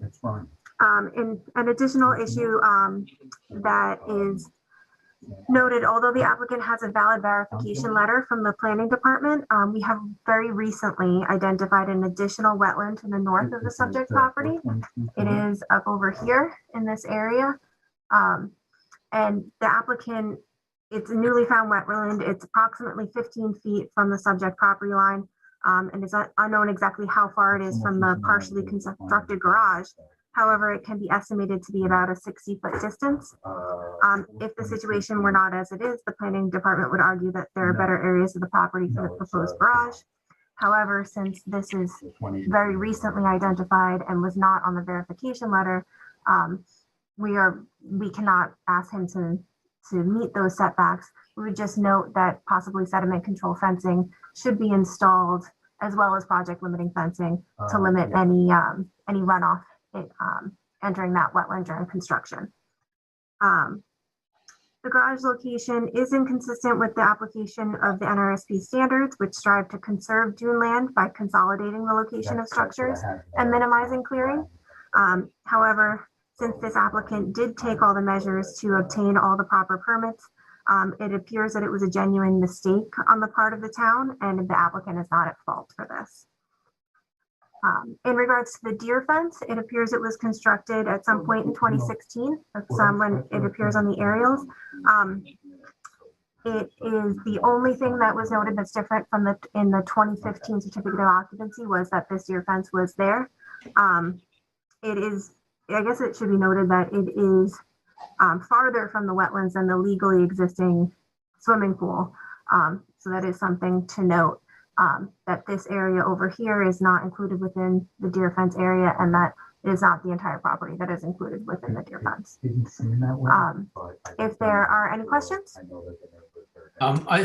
It's fine. In an additional issue that is noted, although the applicant has a valid verification letter from the planning department, we have very recently identified an additional wetland to the north of the subject property. It is up over here in this area. And the applicant, it's a newly found wetland. It's approximately 15 feet from the subject property line. And it's unknown exactly how far it is from the partially constructed garage. However, it can be estimated to be about a 60-foot distance. If the situation were not as it is, the planning department would argue that there are better areas of the property for the proposed garage. However, since this is very recently identified and was not on the verification letter, we cannot ask him to meet those setbacks. We would just note that possibly sediment control fencing should be installed, as well as project limiting fencing to limit any runoff entering that wetland during construction. The garage location is inconsistent with the application of the NRSP standards, which strive to conserve dune land by consolidating the location of structures and minimizing clearing. However, since this applicant did take all the measures to obtain all the proper permits, it appears that it was a genuine mistake on the part of the town, and the applicant is not at fault for this. In regards to the deer fence, it appears it was constructed at some point in 2016. That's when it appears on the aerials. It is the only thing that was noted that's different from in the 2015 certificate of occupancy was that this deer fence was there. It is, I guess it should be noted that it is farther from the wetlands than the legally existing swimming pool. So that is something to note. That this area over here is not included within the deer fence area, and that it is not the entire property that is included within the deer fence. If there are any questions?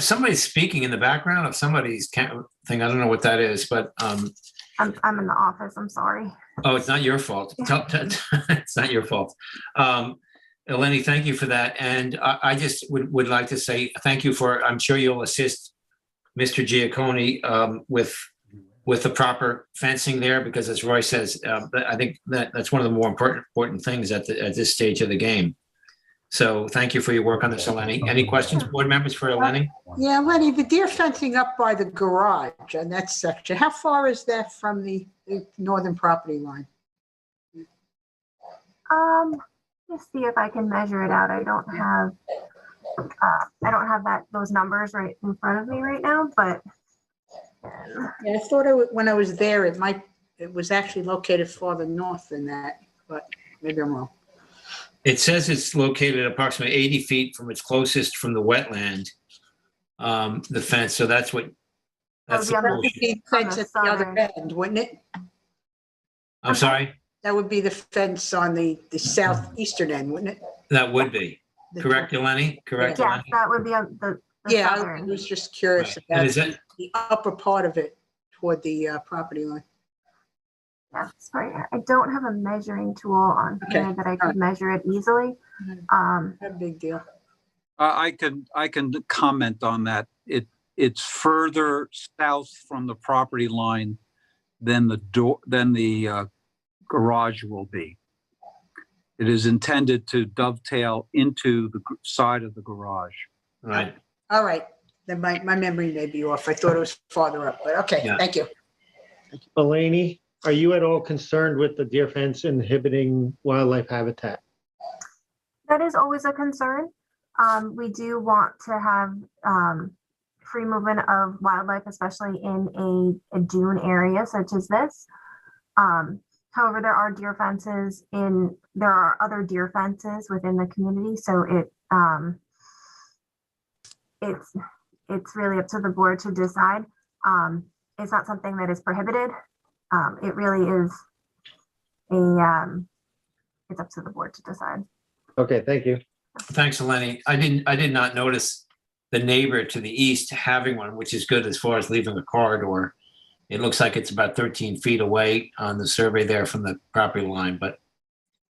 Somebody's speaking in the background of somebody's thing. I don't know what that is, but I'm in the office. I'm sorry. Oh, it's not your fault. It's not your fault. Eleni, thank you for that. And I just would like to say thank you for, I'm sure you'll assist Mr. Giacconi with the proper fencing there, because as Roy says, I think that's one of the more important things at this stage of the game. So thank you for your work on this, Eleni. Any questions, board members, for Eleni? Yeah, Lenny, the deer fencing up by the garage on that section, how far is that from the northern property line? Let's see if I can measure it out. I don't have those numbers right in front of me right now, but yeah, I thought when I was there, it was actually located farther north than that, but maybe I'm wrong. It says it's located approximately 80 feet from its closest from the wetland, the fence. So that's what. That's that would be the fence at the other end, wouldn't it? I'm sorry? That would be the fence on the southeastern end, wouldn't it? That would be. Correct, Eleni? Correct, yes, Eleni? that would be on the yeah, southern. I was just curious about the upper part of it toward the property line. Yeah, sorry, I don't have a measuring tool on here that I could measure it easily. Not a big deal. I can comment on that. It's further south from the property line than the garage will be. It is intended to dovetail into the side of the garage. Right. All right. Then my memory may be off. I thought it was farther up, but okay. Yeah. Thank you. Eleni, are you at all concerned with the deer fence inhibiting wildlife habitat? That is always a concern. We do want to have free movement of wildlife, especially in a dune area such as this. However, there are other deer it's really up to the board to decide. It's not something that is prohibited. It really is it's up to the board to decide. Okay, thank you. Thanks, Eleni. I did not notice the neighbor to the east having one, which is good as far as leaving a corridor. It looks like it's about 13 feet away on the survey there from the property line. But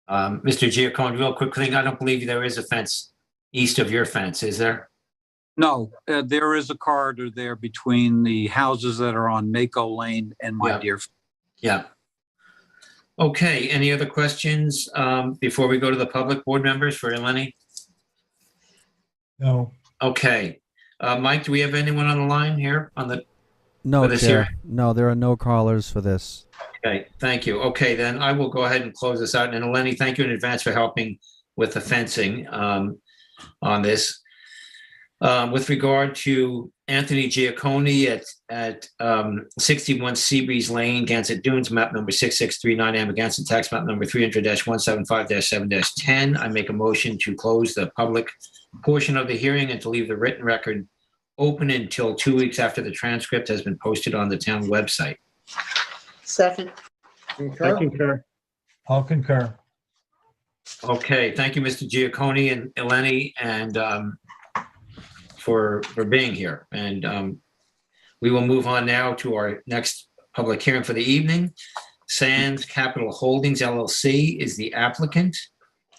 Mr. Giaccone, real quick thing, I don't believe there is a fence east of your fence, is there? No, there is a corridor there between the houses that are on Mako Lane and my dear. Yeah. Okay, any other questions before we go to the public board members for Eleni? No. Okay. Mike, do we have anyone on the line here on the? No, this Chair. hearing? No, there are no callers for this. Okay, thank you. Okay, then I will go ahead and close this out. And Eleni, thank you in advance for helping with the fencing on this. With regard to Anthony Giaccone at 61 Seabreeze Lane, Gansett Dunes, map number 6639, Amagansett, tax map number 300-175-7-10. I make a motion to close the public portion of the hearing and to leave the written record open until 2 weeks after the transcript has been posted on the town website. Second. I concur. I'll concur. Okay, thank you, Mr. Giaccone and Eleni, and for being here. And we will move on now to our next public hearing for the evening. Sands Capital Holdings LLC is the applicant.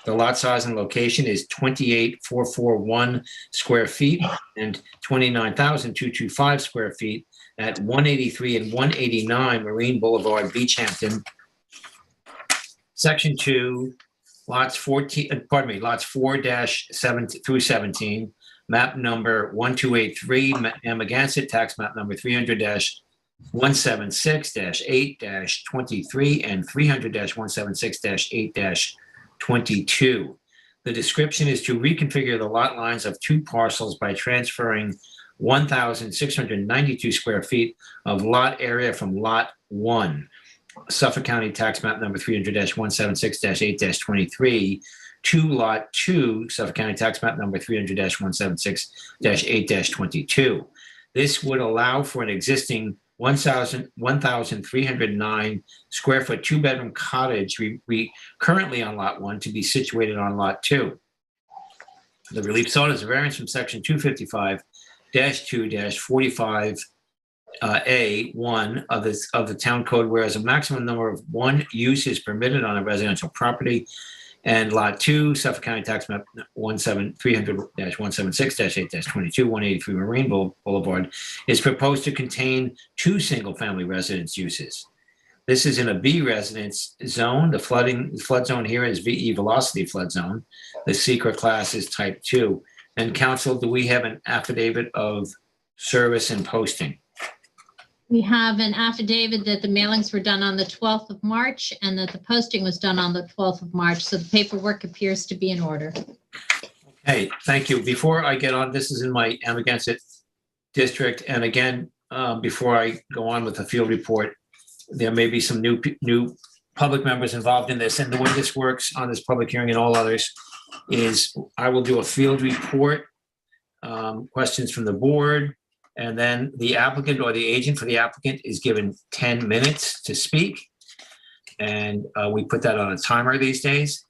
The lot size and location is 28,441 square feet and 29,225 square feet at 183 and 189 Marine Boulevard, Beach Hampton. Section 2, lots 4-7 through 17. Map number 1283, Amagansett, tax map number 300-176-8-23 and 300-176-8-22. The description is to reconfigure the lot lines of two parcels by transferring 1,692 square feet of lot area from Lot 1, Suffolk County tax map number 300-176-8-23, to Lot 2, Suffolk County tax map number 300-176-8-22. This would allow for an existing 1,309 square foot two-bedroom cottage we currently on Lot 1 to be situated on Lot 2. The relief sought is a variance from section 255-2-45A1 of the town code, whereas a maximum number of one use is permitted on a residential property. And Lot 2, Suffolk County tax map 300-176-8-22, 183 Marine Boulevard, is proposed to contain two single-family residence uses. This is in a B residence zone. The flood zone here is VE velocity flood zone. The secret class is type 2. And council, do we have an affidavit of service and posting? We have an affidavit that the mailings were done on the 12th of March and that the posting was done on the 12th of March. So the paperwork appears to be in order. Okay, thank you. Before I get on, this is in my Amagansett district. And again, before I go on with the field report, there may be some new public members involved in this. And the way this works on this public hearing and all others is I will do a field report, questions from the board, and then the applicant or the agent for the applicant is given 10 minutes to speak. And we put that on a timer these days.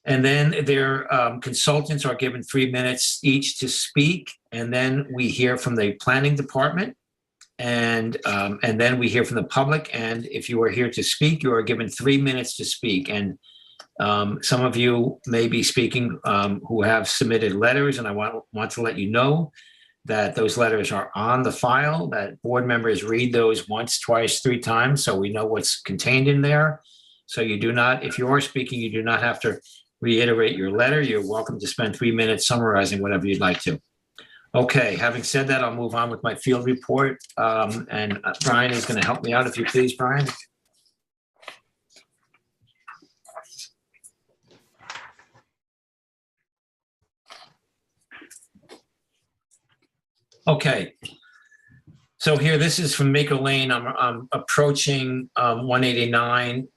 And then their consultants are given 3 minutes each to speak. And then we hear from the planning department. And then we hear from the public. And if you are here to speak, you are given 3 minutes to speak. And some of you may be speaking who have submitted letters. And I want to let you know that those letters are on the file, that board members read those once, twice, 3 times, so we know what's contained in there. So you do not, if you are speaking, you do not have to reiterate your letter. You're welcome to spend 3 minutes summarizing whatever you'd like to. Okay, having said that, I'll move on with my field report. And Brian is going to help me out, if you please, Brian. Okay, so here, this is from Mako Lane. I'm approaching 189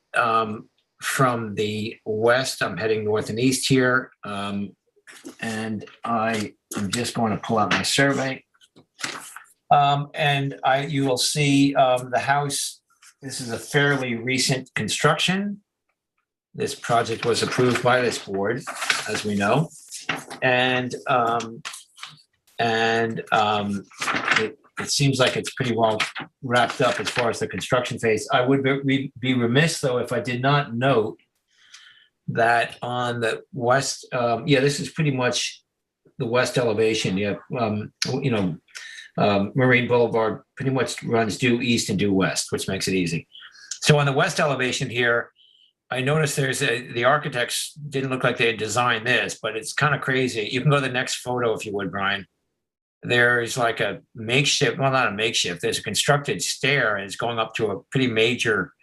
from the west. I'm heading north and east here. And I am just going to pull out my survey. And you will see the house. This is a fairly recent construction. This project was approved by this board, as we know. And it seems like it's pretty well wrapped up as far as the construction phase. I would be remiss, though, if I did not note that on the west, this is pretty much the west elevation. Marine Boulevard pretty much runs due east and due west, which makes it easy. So on the west elevation here, I noticed the architects didn't look like they had designed this, but it's kind of crazy. You can go to the next photo if you would, Brian. There's like a makeshift, well, not a makeshift, there's a constructed stair and it's going up to a pretty major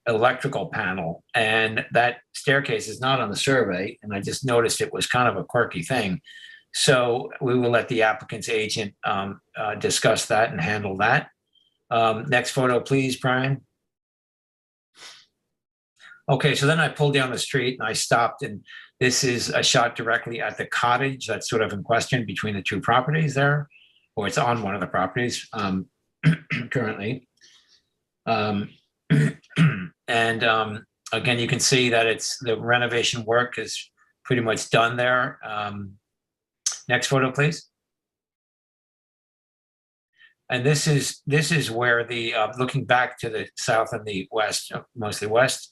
electrical panel. And that staircase is not on the survey. And I just noticed it was kind of a quirky thing. So we will let the applicant's agent discuss that and handle that. Next photo, please, Brian. Okay, so then I pulled down the street and I stopped, and this is a shot directly at the cottage that's sort of in question between the two properties there, or it's on one of the properties currently. Again, you can see that the renovation work is pretty much done there. Next photo, please. And this is where the looking back to the south and the west, mostly west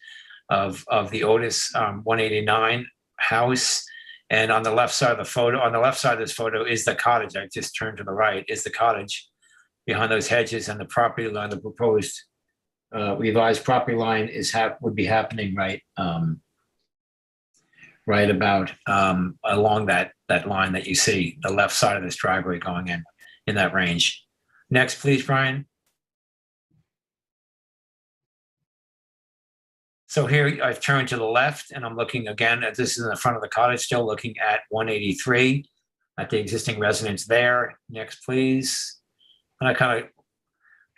of the Otis 189 house, and on the left side of the photo, on the left side of this photo is the cottage. I just turned to the right is the cottage behind those hedges, and the property line, the proposed revised property line would be happening right about along that line that you see, the left side of this driveway going in that range. Next, please, Brian. So here I've turned to the left and I'm looking again at this is in the front of the cottage, still looking at 183 at the existing residence there. Next, please. And I kind of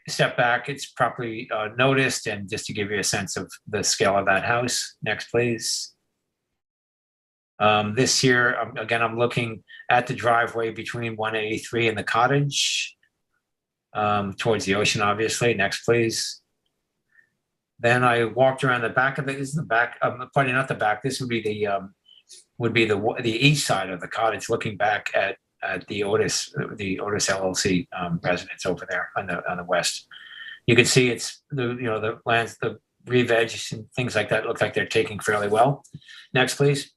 step back. It's properly noticed, and just to give you a sense of the scale of that house. Next, please. This here, again, I'm looking at the driveway between 183 and the cottage, towards the ocean, obviously. Next, please. Then I walked around the back of it. This is the back. Probably not the back. This would be the east side of the cottage, looking back at the Otis LLC residence over there on the west. You can see it's the lands, the re-veg and things like that look like they're taking fairly well. Next, please.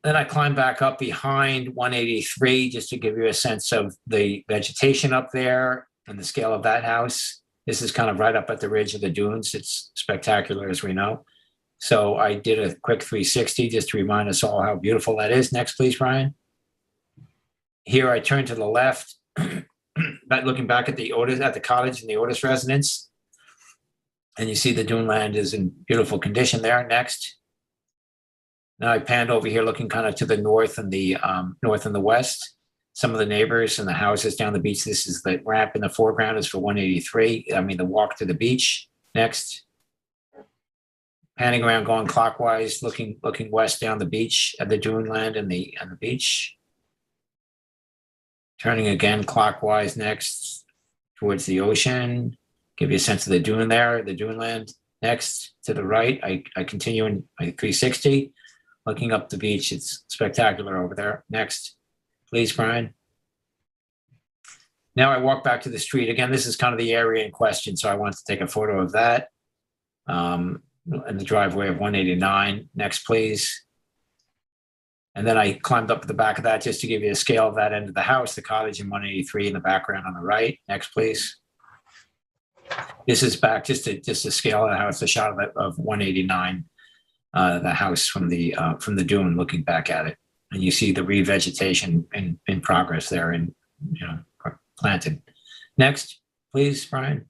Then I climbed back up behind 183 just to give you a sense of the vegetation up there and the scale of that house. This is kind of right up at the ridge of the dunes. It's spectacular, as we know. So I did a quick 360 just to remind us all how beautiful that is. Next, please, Brian. Here I turn to the left, looking back at the cottage and the Otis residence. And you see the dune land is in beautiful condition there. Next. Now I panned over here looking kind of to the north and the west. Some of the neighbors and the houses down the beach. This is the ramp in the foreground is for 183. I mean, the walk to the beach. Next. Panning around, going clockwise, looking west down the beach at the dune land and the beach. Turning again clockwise next towards the ocean. Give you a sense of the dune there, the dune land. Next to the right, I continue in my 360, looking up the beach. It's spectacular over there. Next. Please, Brian. Now I walk back to the street. Again, this is kind of the area in question, so I want to take a photo of that. In the driveway of 189. Next, please. And then I climbed up to the back of that just to give you a scale of that end of the house, the cottage in 183 in the background on the right. Next, please. This is back just to scale of the house, a shot of 189, the house from the dune looking back at it. And you see the revegetation in progress there and planted. Next, please, Brian.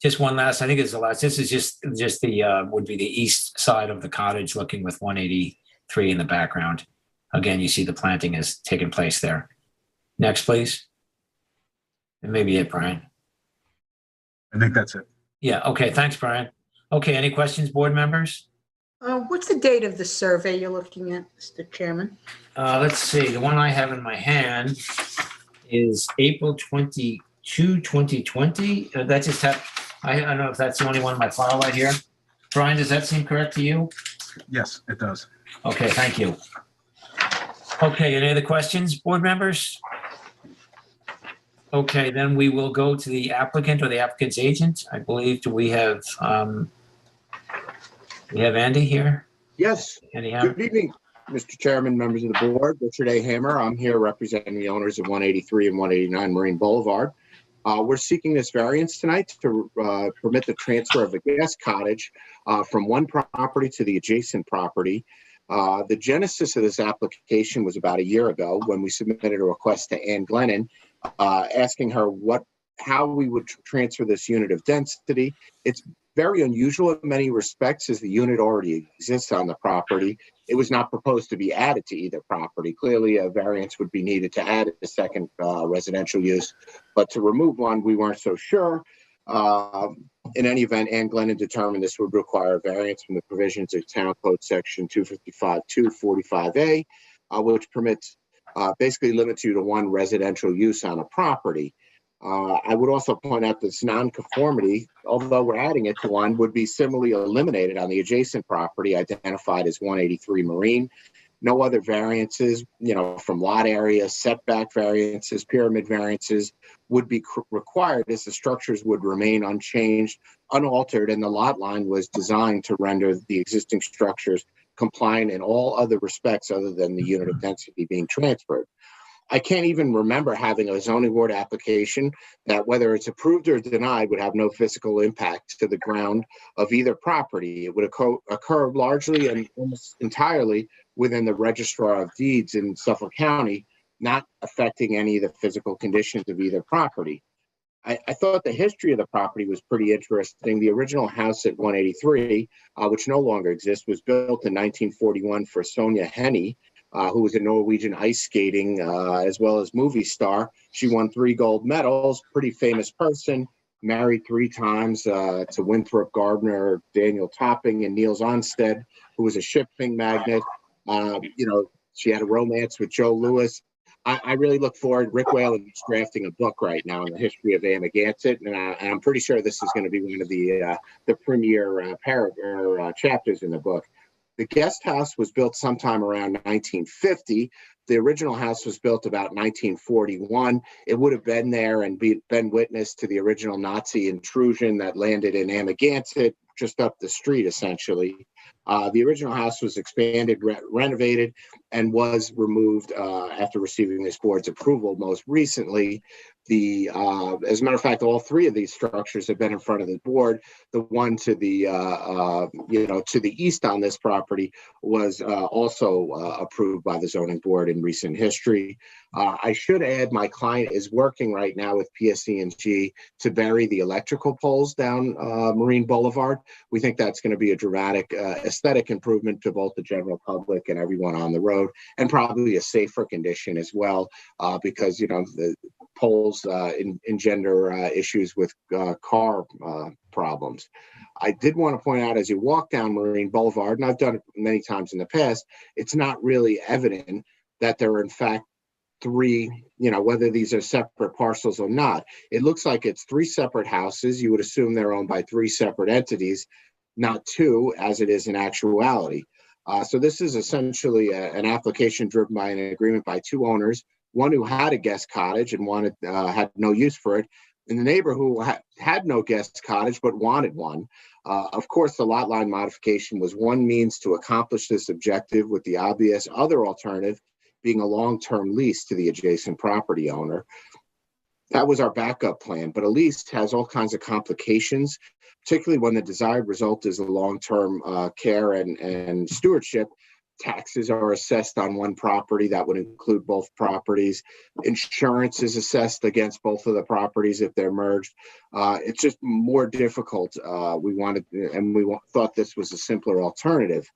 Just one last, I think it's the last. This is just the would be the east side of the cottage looking with 183 in the background. Again, you see the planting has taken place there. Next, please. And maybe it, Brian. I think that's it. Yeah, okay, thanks, Brian. Okay, any questions, board members? What's the date of the survey you're looking at, Mr. Chairman? Let's see, the one I have in my hand is April 22, 2020. That just have, I don't know if that's the only one in my file right here. Brian, does that seem correct to you? Yes, it does. Okay, thank you. Okay, any other questions, board members? Okay, then we will go to the applicant or the applicant's agent. I believe, do we have Andy here? Yes. Andy Hammer? Good evening, Mr. Chairman, members of the board. Richard A. Hammer. I'm here representing the owners of 183 and 189 Marine Boulevard. We're seeking this variance tonight to permit the transfer of a guest cottage from one property to the adjacent property. The genesis of this application was about a year ago when we submitted a request to Ann Glennon asking her how we would transfer this unit of density. It's very unusual in many respects as the unit already exists on the property. It was not proposed to be added to either property. Clearly, a variance would be needed to add a second residential use, but to remove one, we weren't so sure. In any event, Ann Glennon determined this would require a variance from the provisions of Town Code Section 255-245A, which permits basically limits you to one residential use on a property. I would also point out this nonconformity, although we're adding it to one, would be similarly eliminated on the adjacent property identified as 183 Marine. No other variances, from lot area, setback variances, pyramid variances would be required as the structures would remain unchanged, unaltered, and the lot line was designed to render the existing structures compliant in all other respects other than the unit of density being transferred. I can't even remember having a zoning board application that, whether it's approved or denied, would have no physical impact to the ground of either property. It would occur largely and almost entirely within the Registrar of Deeds in Suffolk County, not affecting any of the physical conditions of either property. I thought the history of the property was pretty interesting. The original house at 183, which no longer exists, was built in 1941 for Sonja Henie, who was a Norwegian ice skating as well as movie star. She won 3 gold medals, pretty famous person, married 3 times to Winthrop Gardner, Daniel Topping, and Niels Onstead, who was a shipping magnate. She had a romance with Joe Louis. I really look forward. Rick Whalen is drafting a book right now on the history of Amagansett, and I'm pretty sure this is going to be one of the premier chapters in the book. The guest house was built sometime around 1950. The original house was built about 1941. It would have been there and been witness to the original Nazi intrusion that landed in Amagansett, just up the street, essentially. The original house was expanded, renovated, and was removed after receiving this board's approval most recently. As a matter of fact, all 3 of these structures have been in front of the board. The one to the to the east on this property was also approved by the zoning board in recent history. I should add, my client is working right now with PSE&G to bury the electrical poles down Marine Boulevard. We think that's going to be a dramatic aesthetic improvement to both the general public and everyone on the road, and probably a safer condition as well, because the poles engender issues with car problems. I did want to point out, as you walk down Marine Boulevard, and I've done it many times in the past, it's not really evident that there are in fact 3, whether these are separate parcels or not. It looks like it's 3 separate houses. You would assume they're owned by 3 separate entities, not 2, as it is in actuality. So this is essentially an application driven by an agreement by 2 owners, one who had a guest cottage and had no use for it, and the neighbor who had no guest cottage but wanted one. Of course, the lot line modification was one means to accomplish this objective, with the obvious other alternative being a long-term lease to the adjacent property owner. That was our backup plan, but a lease has all kinds of complications, particularly when the desired result is a long-term care and stewardship. Taxes are assessed on one property. That would include both properties. Insurance is assessed against both of the properties if they're merged. It's just more difficult. We thought this was a simpler alternative.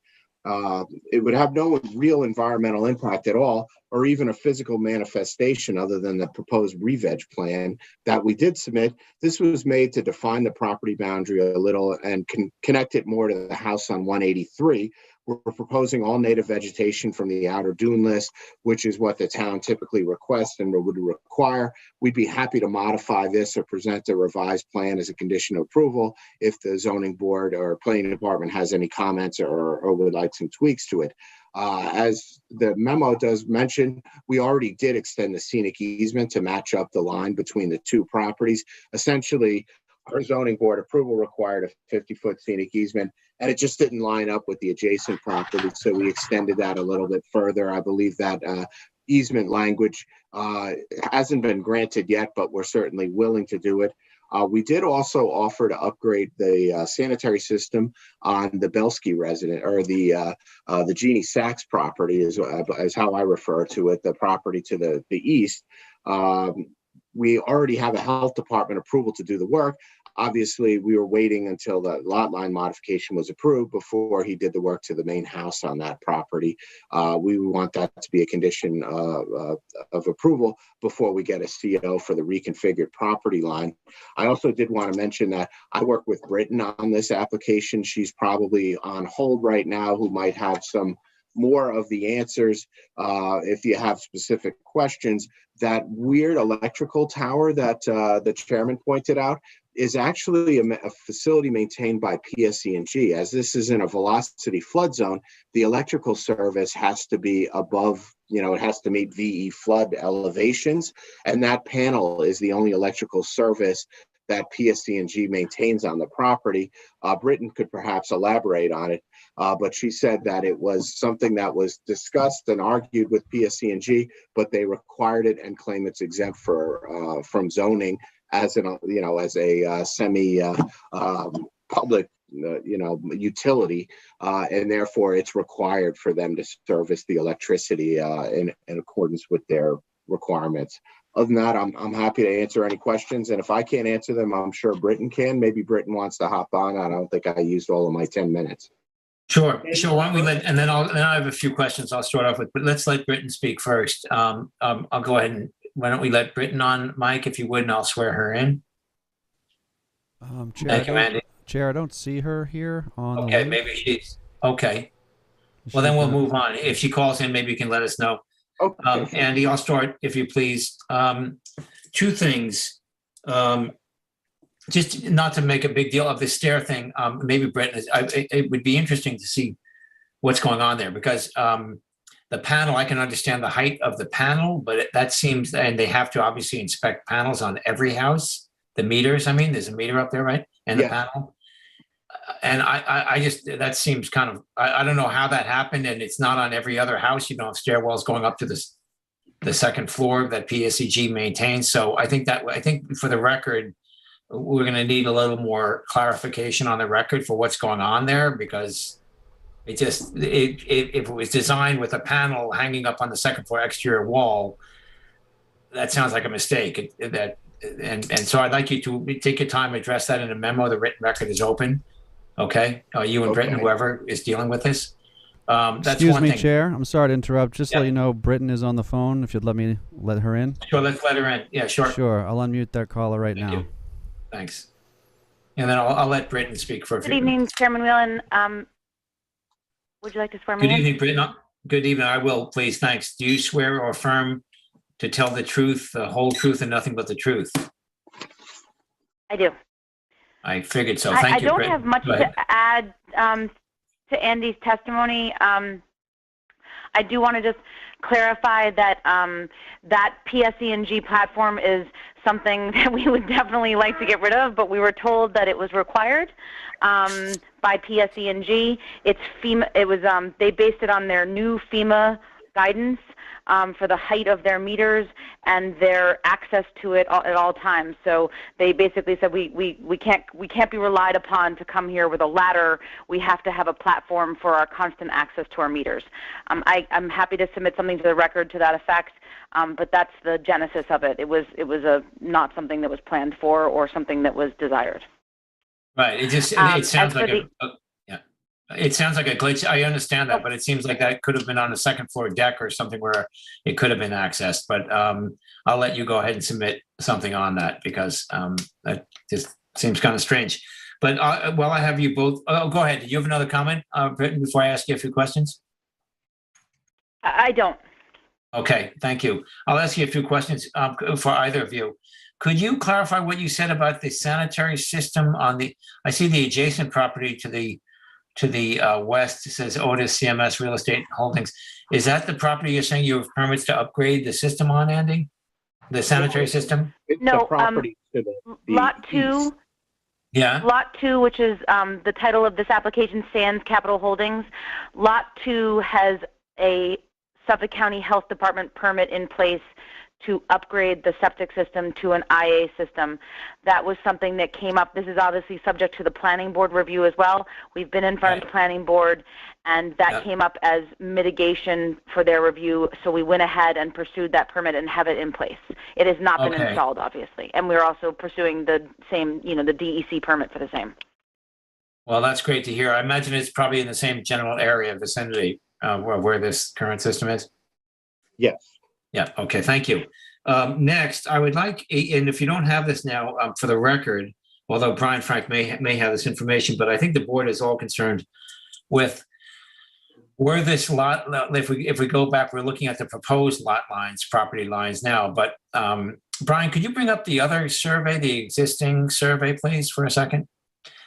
It would have no real environmental impact at all, or even a physical manifestation other than the proposed re-veg plan that we did submit. This was made to define the property boundary a little and connect it more to the house on 183. We're proposing all native vegetation from the outer dune list, which is what the town typically requests and would require. We'd be happy to modify this or present a revised plan as a condition of approval if the zoning board or planning department has any comments or would like some tweaks to it. As the memo does mention, we already did extend the scenic easement to match up the line between the two properties. Essentially, our zoning board approval required a 50-foot scenic easement, and it just didn't line up with the adjacent property, so we extended that a little bit further. I believe that easement language hasn't been granted yet, but we're certainly willing to do it. We did also offer to upgrade the sanitary system on the Belsky resident, or the Jeannie Sachs property is how I refer to it, the property to the east. We already have a health department approval to do the work. Obviously, we were waiting until the lot line modification was approved before he did the work to the main house on that property. We want that to be a condition of approval before we get a CO for the reconfigured property line. I also did want to mention that I work with Britton on this application. She's probably on hold right now, who might have some more of the answers if you have specific questions. That weird electrical tower that the chairman pointed out is actually a facility maintained by PSE&G. As this is in a velocity flood zone, the electrical service has to be above, it has to meet VE flood elevations, and that panel is the only electrical service that PSE&G maintains on the property. Britton could perhaps elaborate on it, but she said that it was something that was discussed and argued with PSE&G, but they required it and claim it's exempt from zoning as a semi public utility, and therefore it's required for them to service the electricity in accordance with their requirements. Other than that, I'm happy to answer any questions, and if I can't answer them, I'm sure Britton can. Maybe Britton wants to hop on. I don't think I used all of my 10 minutes. Sure. Why don't we and then I have a few questions I'll start off with, but let's let Britton speak first. I'll go ahead and why don't we let Britton on, Mike, if you would, and I'll swear her in. Thank you, Andy. Chair, I don't see her here on Okay, the maybe she's okay. Well, then we'll move on. If she calls in, maybe you can let us know. Okay. Andy, I'll start, if you please. Two things. Just not to make a big deal of the stair thing. Maybe Britton, it would be interesting to see what's going on there, because the panel, I can understand the height of the panel, but that seems, and they have to obviously inspect panels on every house. The meters, there's a meter up there, right? And the panel. And I just, that seems kind of, I don't know how that happened, and it's not on every other house. You don't have stairwells going up to the second floor that PSEG maintains. So I think for the record, we're going to need a little more clarification on the record for what's going on there, because if it was designed with a panel hanging up on the second floor exterior wall, that sounds like a mistake. And so I'd like you to take your time, address that in a memo. The written record is open. Okay. You and Britton, whoever is dealing with this. That's Excuse one me, thing. Chair. I'm sorry to interrupt. Just to let you know, Britton is on the phone. If you'd let me let her in. Sure, let's let her in. Yeah, sure. Sure. I'll unmute that caller right now. Thanks. And then I'll let Britton speak for a few minutes. Good evening, Chairman Whelan. Would you like to swear me in? Good evening, Britton. Good evening. I will, please. Thanks. Do you swear or affirm to tell the truth, the whole truth, and nothing but the truth? I do. I figured so. Thank you, I don't Britton. have much to add to Andy's testimony. I do want to just clarify that that PSE&G platform is something that we would definitely like to get rid of, but we were told that it was required by PSE&G. It's FEMA. It was they based it on their new FEMA guidance for the height of their meters and their access to it at all times. So they basically said we can't be relied upon to come here with a ladder. We have to have a platform for our constant access to our meters. I'm happy to submit something to the record to that effect, but that's the genesis of it. It was not something that was planned for or something that was desired. Right. It sounds like yeah. It sounds like a glitch. I understand that, but it seems like that could have been on a second floor deck or something where it could have been accessed. But I'll let you go ahead and submit something on that because that just seems kind of strange. But while I have you both, oh, go ahead. Do you have another comment, Britton, before I ask you a few questions? I don't. Okay, thank you. I'll ask you a few questions for either of you. Could you clarify what you said about the sanitary system on the, I see the adjacent property to the west, it says Otis CMS Real Estate Holdings. Is that the property you're saying you have permits to upgrade the system on, Andy? The sanitary system? No, The property to the Lot 2. east. Yeah. Lot 2, which is the title of this application, Sands Capital Holdings. Lot 2 has a Suffolk County Health Department permit in place to upgrade the septic system to an IA system. That was something that came up. This is obviously subject to the planning board review as well. We've been in front of the planning board, and that came up as mitigation for their review. So we went ahead and pursued that permit and have it in place. It has not been installed, obviously. And we're also pursuing the same, the DEC permit for the same. Well, that's great to hear. I imagine it's probably in the same general area vicinity where this current system is. Yes. Yeah, okay, thank you. Next, I would like, and if you don't have this now, for the record, although Brian Frank may have this information, but I think the board is all concerned with where this lot, if we go back, we're looking at the proposed lot lines, property lines now, but Brian, could you bring up the other survey, the existing survey, please, for a second?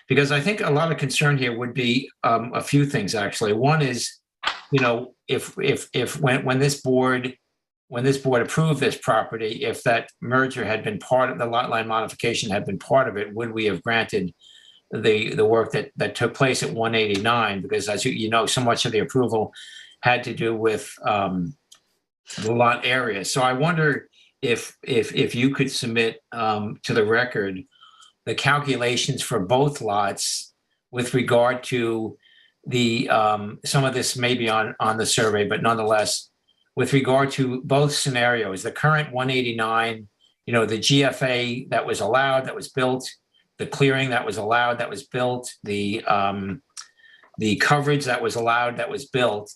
Because I think a lot of concern here would be a few things, actually. One is, if when this board approved this property, if that merger had been part of the lot line modification had been part of it, would we have granted the work that took place at 189? Because as you know, so much of the approval had to do with the lot area. So I wonder if you could submit to the record the calculations for both lots with regard to the some of this may be on the survey, but nonetheless, with regard to both scenarios, the current 189, the GFA that was allowed, that was built, the clearing that was allowed, that was built, the coverage that was allowed, that was built,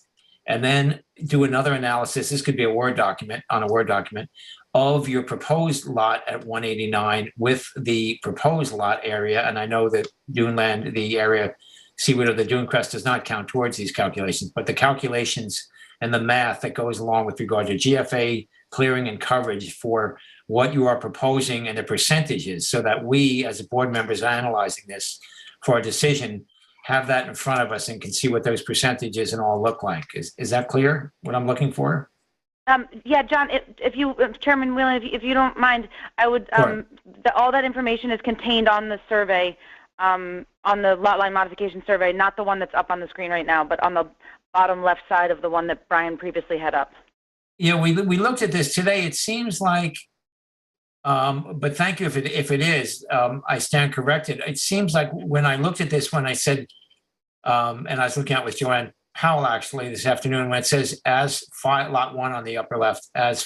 and then do another analysis. This could be a Word document, of your proposed lot at 189 with the proposed lot area. And I know that Duneland, the area seaward of the Dune Crest, does not count towards these calculations, but the calculations and the math that goes along with regard to GFA, clearing, and coverage for what you are proposing and the percentages, so that we, as board members analyzing this for a decision, have that in front of us and can see what those percentages and all look like. Is that clear, what I'm looking for? Yeah, John, if you, Chairman Whelan, if you don't mind, I would, Sure. All that information is contained on the survey, on the lot line modification survey, not the one that's up on the screen right now, but on the bottom left side of the one that Brian previously had up. Yeah, we looked at this today. It seems like, but thank you if it is, I stand corrected. It seems like when I looked at this, when I said, and I was looking at it with Joanne Powell actually this afternoon, when it says lot 1 on the upper left, as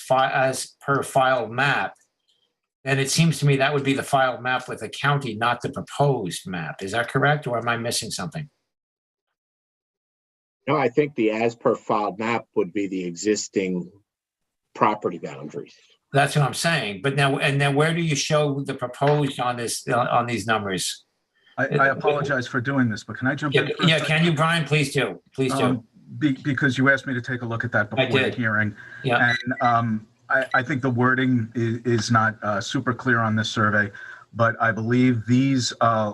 per file map, then it seems to me that would be the file map with the county, not the proposed map. Is that correct, or am I missing something? No, I think the as per file map would be the existing property boundaries. That's what I'm saying. But now, and then where do you show the proposed on this, on these numbers? I apologize for doing this, but can I jump in? Yeah, can you, Brian? Please do. Please do. Because you asked me to take a look at that before the hearing. Yeah. And I think the wording is not super clear on this survey, but I believe these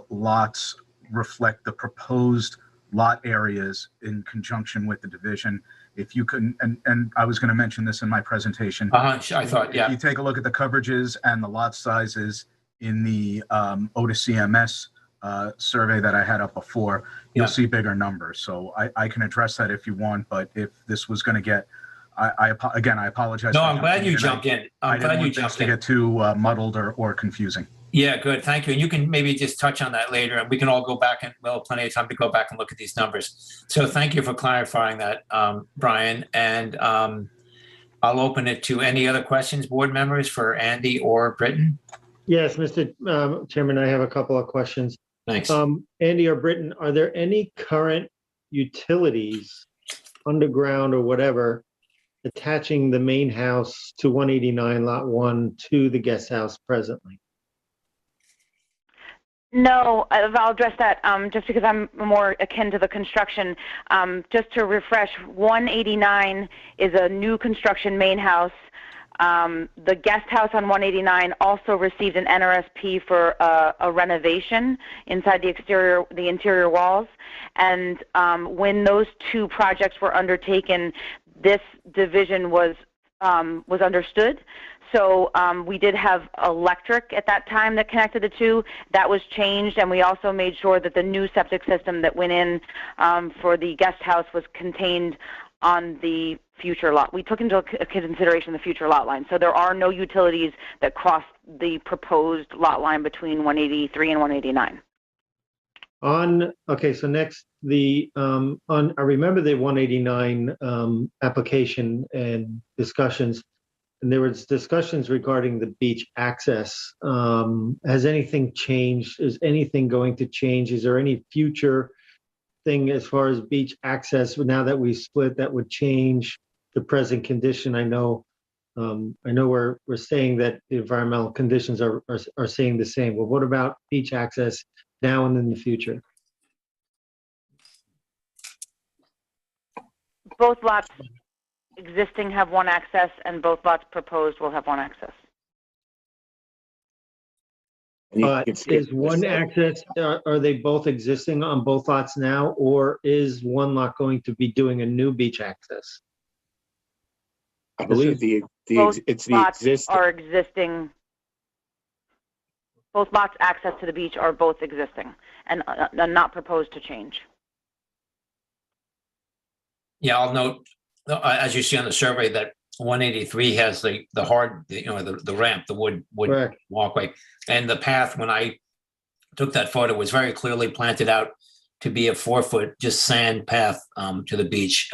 lots reflect the proposed lot areas in conjunction with the division. If you can, and I was going to mention this in my presentation. I thought, yeah. If you take a look at the coverages and the lot sizes in the Otis CMS survey that I had up before, you'll see bigger numbers. So I can address that if you want, but if this was going to get, again, I apologize. No, I'm glad you jumped in. I'm glad you jumped in. To get too muddled or confusing. Yeah, good. Thank you. And you can maybe just touch on that later, and we can all go back and we'll have plenty of time to go back and look at these numbers. So thank you for clarifying that, Brian. And I'll open it to any other questions, board members, for Andy or Britton. Yes, Mr. Chairman, I have a couple of questions. Thanks. Andy or Britton, are there any current utilities underground or whatever attaching the main house to 189 Lot 1 to the guest house presently? No, I'll address that just because I'm more akin to the construction. Just to refresh, 189 is a new construction main house. The guest house on 189 also received an NRSP for a renovation inside the interior walls. And when those two projects were undertaken, this division was understood. So we did have electric at that time that connected the two. That was changed, and we also made sure that the new septic system that went in for the guest house was contained on the future lot. We took into consideration the future lot line. So there are no utilities that cross the proposed lot line between 183 and 189. Okay, so next I remember the 189 application and discussions, and there was discussions regarding the beach access. Has anything changed? Is anything going to change? Is there any future thing as far as beach access now that we split that would change the present condition? I know we're saying that the environmental conditions are staying the same. Well, what about beach access now and in the future? Both lots existing have one access, and both lots proposed will have one access. Is one access, are they both existing on both lots now, or is one lot going to be doing a new beach access? I believe it's the lots existing. are existing. Both lots' access to the beach are both existing and not proposed to change. Yeah, I'll note, as you see on the survey, that 183 has the hard, the ramp, the wood Correct. walkway. And the path, when I took that photo, was very clearly planted out to be a 4-foot just sand path to the beach.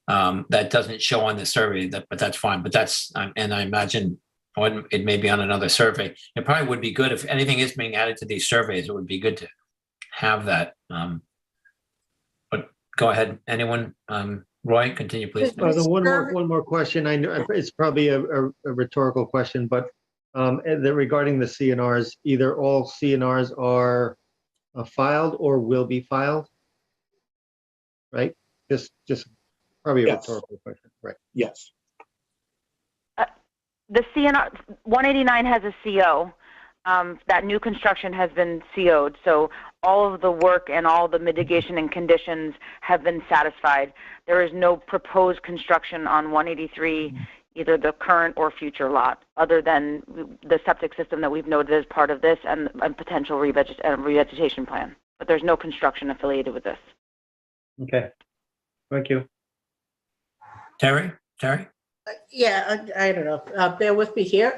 That doesn't show on the survey, but that's fine. But that's, and I imagine it may be on another survey. It probably would be good if anything is being added to these surveys, it would be good to have that. But go ahead, anyone? Roy, continue, please. One more question. I know it's probably a rhetorical question, but regarding the CNRs, either all CNRs are filed or will be filed, right? Just probably a rhetorical question, right? Yes. The CNR 189 has a CO. That new construction has been CO'd, so all of the work and all the mitigation and conditions have been satisfied. There is no proposed construction on 183, either the current or future lot, other than the septic system that we've noted as part of this and potential revegetation plan. But there's no construction affiliated with this. Okay, thank you. Terry? Yeah, I don't know. Bear with me here.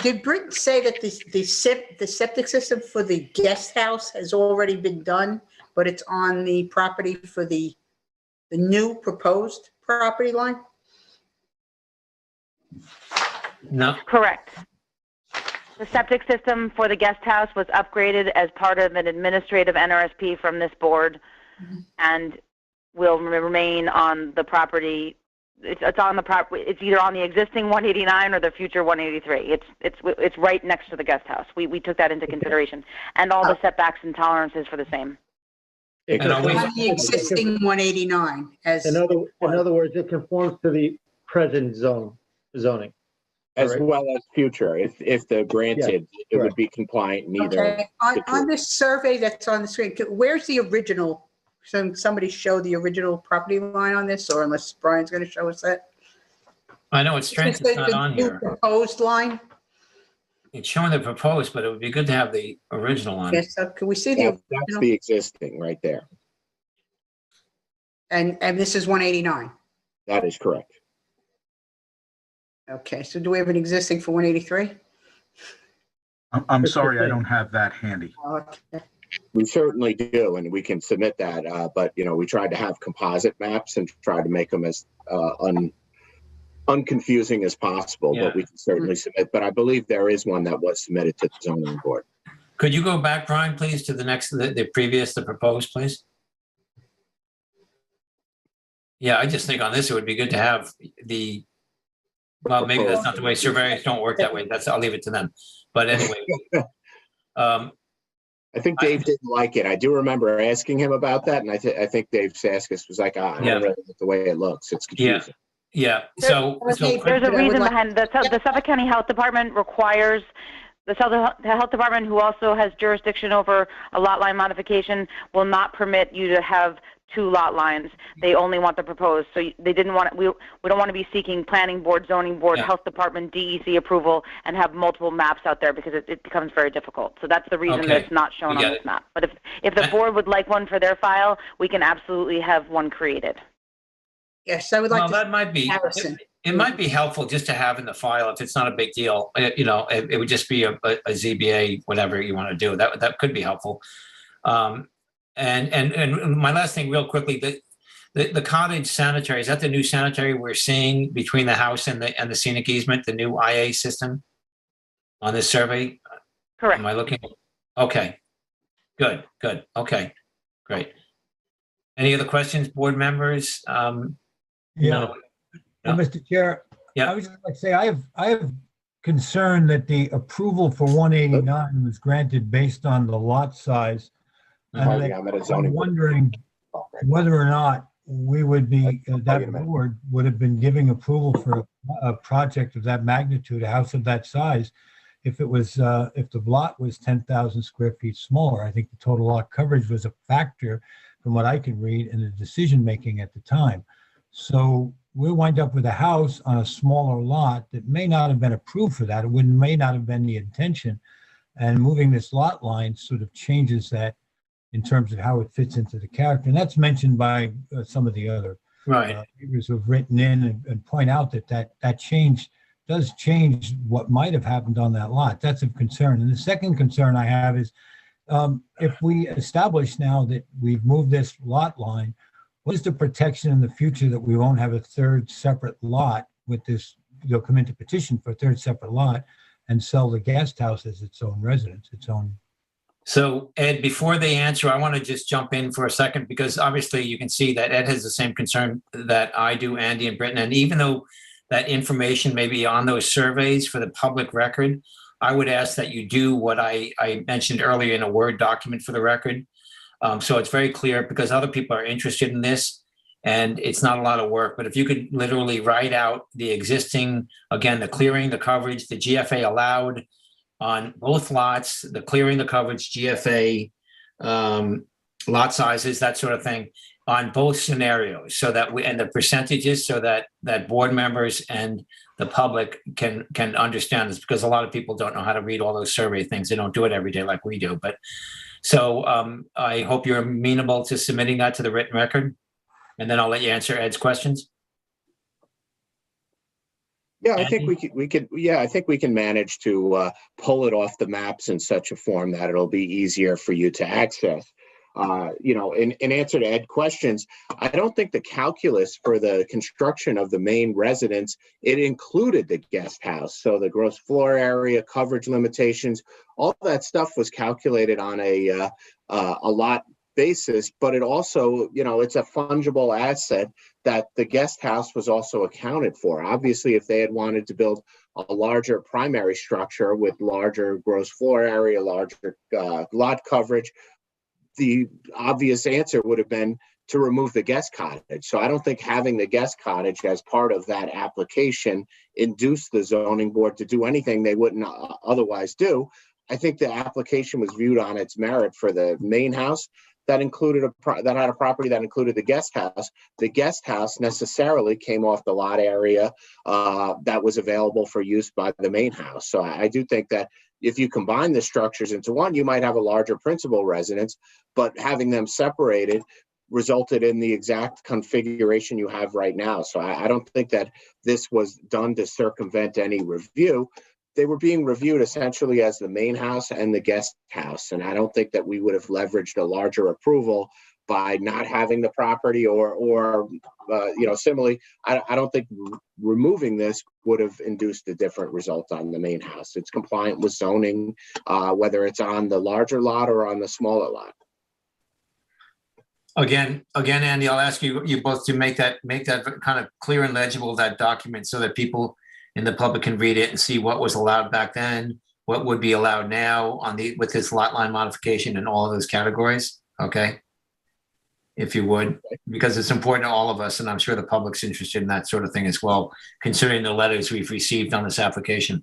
Did Britt say that the septic system for the guest house has already been done, but it's on the property for the new proposed property line? No. Correct. The septic system for the guest house was upgraded as part of an administrative NRSP from this board, and will remain on the property. It's on the property. It's either on the existing 189 or the future 183. It's right next to the guest house. We took that into consideration, and all the setbacks and tolerances for the same. On the existing 189 as in other words, it conforms to the present zoning. As well as future, if they're granted, it would be compliant in either. Okay. On this survey that's on the screen, where's the original? Somebody show the original property line on this, or unless Brian's going to show us that. I know it's strange it's not on here. Proposed line. It's showing the proposed, but it would be good to have the original on. Yes. So can we see the original? That's the existing right there. And this is 189. That is correct. Okay. So do we have an existing for 183? I'm sorry, I don't have that handy. Okay. We certainly do, and we can submit that. But we tried to have composite maps and try to make them as unconfusing as possible. Yeah. But we can certainly submit. But I believe there is one that was submitted to the zoning board. Could you go back, Brian, please, to the next, the proposed, please? Yeah, I just think on this, it would be good to have well, maybe that's not the way surveyors don't work that way. I'll leave it to them. But anyway. I think Dave didn't like it. I do remember asking him about that, and I think Dave Saskis was like, I don't really like the way it looks. It's confusing. Yeah. So there's a reason behind the Suffolk County Health Department requires the Health Department, who also has jurisdiction over a lot line modification, will not permit you to have 2 lot lines. They only want the proposed. So they didn't want we don't want to be seeking planning board, zoning board, health department, DEC approval and have multiple maps out there, because it becomes very difficult. So that's the reason that it's not shown on this map. But if the board would like one for their file, we can absolutely have one created. Yes, I would like to. That might be. It might be helpful just to have in the file if it's not a big deal. You know, it would just be a ZBA, whatever you want to do. That could be helpful. And my last thing, real quickly, the cottage sanitary, is that the new sanitary we're seeing between the house and the scenic easement, the new IA system on this survey? Correct. Am I looking? Okay. Good. Okay. Great. Any other questions, board members? No. Mr. Chair, I was just like to say, I have concern that the approval for 189 was granted based on the lot size. And I'm wondering whether or not we would be, that board would have been giving approval for a project of that magnitude, a house of that size, if it was, if the lot was 10,000 square feet smaller. I think the total lot coverage was a factor, from what I can read, in the decision making at the time. So we'll wind up with a house on a smaller lot that may not have been approved for that. It may not have been the intention. And moving this lot line sort of changes that in terms of how it fits into the character. And that's mentioned by some of the other neighbors who have written in and point out that change does change what might have happened on that lot. That's of concern. And the second concern I have is if we establish now that we've moved this lot line, what is the protection in the future that we won't have a third separate lot with this? They'll come into petition for a third separate lot and sell the guest house as its own residence, its own. So Ed, before they answer, I want to just jump in for a second, because obviously you can see that Ed has the same concern that I do, Andy and Britton. And even though that information may be on those surveys for the public record, I would ask that you do what I mentioned earlier in a Word document for the record. So it's very clear, because other people are interested in this and it's not a lot of work. But if you could literally write out the existing, again, the clearing, the coverage, the GFA allowed on both lots, the clearing, the coverage, GFA, lot sizes, that sort of thing, on both scenarios, so that and the percentages, so that board members and the public can understand this, because a lot of people don't know how to read all those survey things. They don't do it every day like we do. But so I hope you're amenable to submitting that to the written record, and then I'll let you answer Ed's questions. Yeah, I think we could. Yeah, I think we can manage to pull it off the maps in such a form that it'll be easier for you to access. You know, in answer to Ed questions, I don't think the calculus for the construction of the main residence, it included the guest house. So the gross floor area, coverage limitations, all that stuff was calculated on a lot basis, but it also, you know, it's a fungible asset that the guest house was also accounted for. Obviously, if they had wanted to build a larger primary structure with larger gross floor area, larger lot coverage, the obvious answer would have been to remove the guest cottage. So I don't think having the guest cottage as part of that application induced the zoning board to do anything they wouldn't otherwise do. I think the application was viewed on its merit for the main house that included that had a property that included the guest house. The guest house necessarily came off the lot area that was available for use by the main house. So I do think that if you combine the structures into one, you might have a larger principal residence, but having them separated resulted in the exact configuration you have right now. So I don't think that this was done to circumvent any review. They were being reviewed essentially as the main house and the guest house. And I don't think that we would have leveraged a larger approval by not having the property, or similarly, I don't think removing this would have induced a different result on the main house. It's compliant with zoning, whether it's on the larger lot or on the smaller lot. Again, Andy, I'll ask you both to make that kind of clear and legible, that document, so that people in the public can read it and see what was allowed back then, what would be allowed now with this lot line modification and all of those categories. Okay. If you would, because it's important to all of us, and I'm sure the public's interested in that sort of thing as well, considering the letters we've received on this application.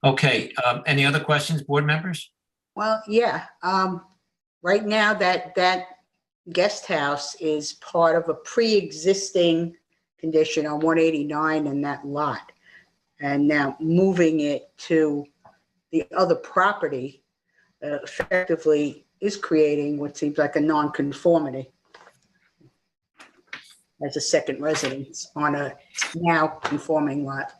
Okay, any other questions, board members? Well, yeah. Right now, that guest house is part of a pre-existing condition on 189 in that lot. And now moving it to the other property effectively is creating what seems like a non-conformity as a second residence on a now conforming lot.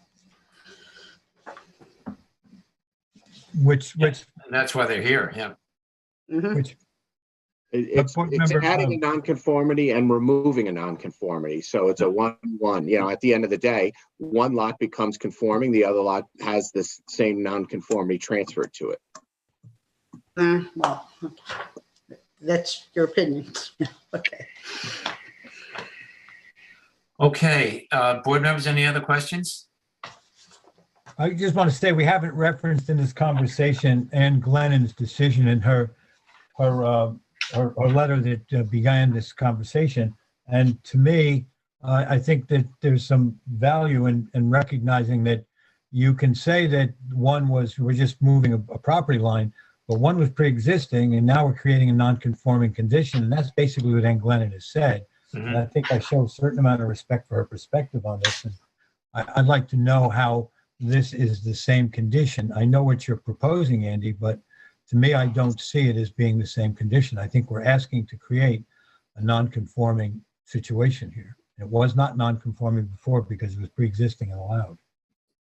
Which And that's why they're here, yeah. Mm-hmm. Which It's adding a nonconformity and removing a nonconformity. So it's a 1-1. At the end of the day, one lot becomes conforming, the other lot has this same nonconformity transferred to it. Well, that's your opinion. Okay. Okay, board members, any other questions? I just want to say, we haven't referenced in this conversation Ann Glennon's decision in her letter that began this conversation. And to me, I think that there's some value in recognizing that you can say that we're just moving a property line, but one was pre-existing, and now we're creating a non-conforming condition. And that's basically what Ann Glennon has said. Mm-hmm. And I think I show a certain amount of respect for her perspective on this. And I'd like to know how this is the same condition. I know what you're proposing, Andy, but to me, I don't see it as being the same condition. I think we're asking to create a non-conforming situation here. It was not non-conforming before because it was pre-existing and allowed.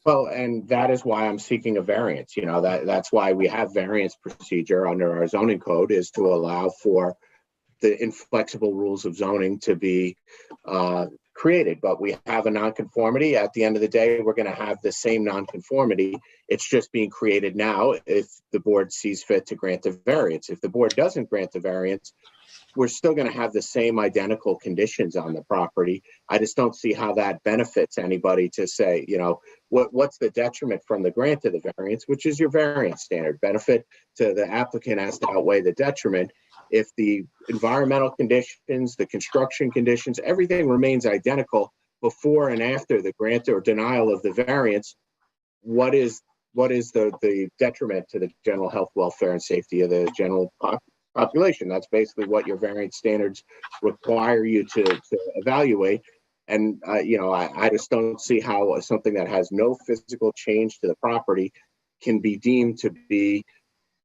Well, and that is why I'm seeking a variance. That's why we have variance procedure under our zoning code, is to allow for the inflexible rules of zoning to be created. But we have a nonconformity. At the end of the day, we're going to have the same nonconformity. It's just being created now if the board sees fit to grant the variance. If the board doesn't grant the variance, we're still going to have the same identical conditions on the property. I just don't see how that benefits anybody to say, what's the detriment from the grant of the variance, which is your variance standard. Benefit to the applicant has to outweigh the detriment. If the environmental conditions, the construction conditions, everything remains identical before and after the grant or denial of the variance, what is the detriment to the general health, welfare, and safety of the general population? That's basically what your variance standards require you to evaluate. And I just don't see how something that has no physical change to the property can be deemed to be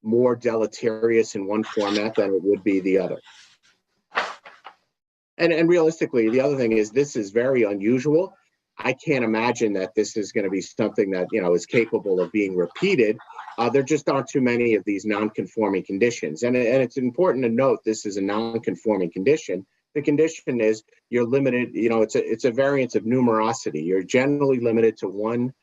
more deleterious in one format than it would be the other. And realistically, the other thing is, this is very unusual. I can't imagine that this is going to be something that is capable of being repeated. There just aren't too many of these non-conforming conditions, and it's important to note this is a non-conforming condition. The condition is you're limited. It's a variance of numerosity. You're generally limited to one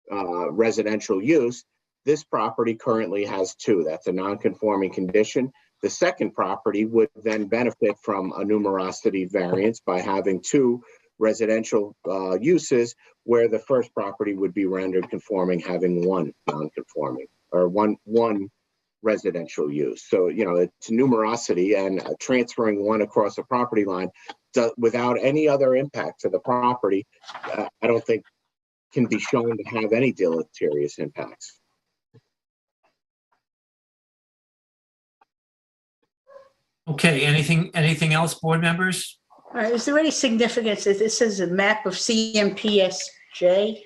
residential use. This property currently has two. That's a non-conforming condition. The second property would then benefit from a numerosity variance by having two residential uses, where the first property would be rendered conforming, having one non-conforming, or one residential use. So, it's numerosity, and transferring one across a property line without any other impact to the property, I don't think can be shown to have any deleterious impacts. Okay, anything else, board members? Is there any significance that this is a map of CMPSJ?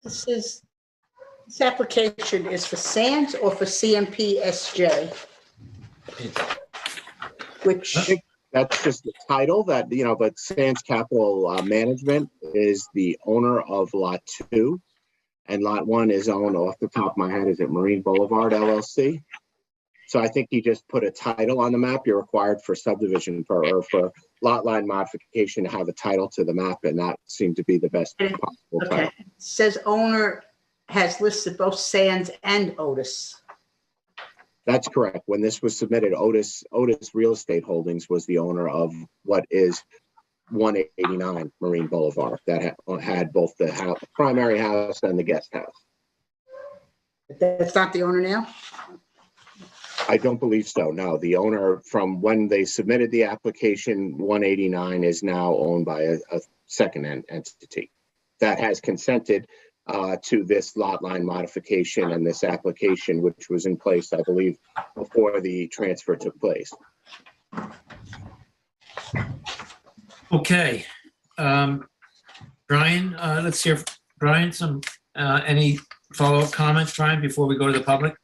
This application is for SANS or for CMPSJ? Which that's just the title that, but SANS Capital Management is the owner of Lot 2, and Lot 1 is owned, off the top of my head, is it Marine Boulevard LLC? So I think you just put a title on the map. You're required for subdivision or for lot line modification to have a title to the map, and that seemed to be the best possible title. Okay. It says owner has listed both Sands and Otis. That's correct. When this was submitted, Otis Real Estate Holdings was the owner of what is 189 Marine Boulevard that had both the primary house and the guest house. That's not the owner now? I don't believe so. No, the owner from when they submitted the application, 189 is now owned by a second entity that has consented to this lot line modification and this application, which was in place, I believe, before the transfer took place. Okay. Brian, let's hear, Brian, any follow-up comments, Brian, before we go to the public?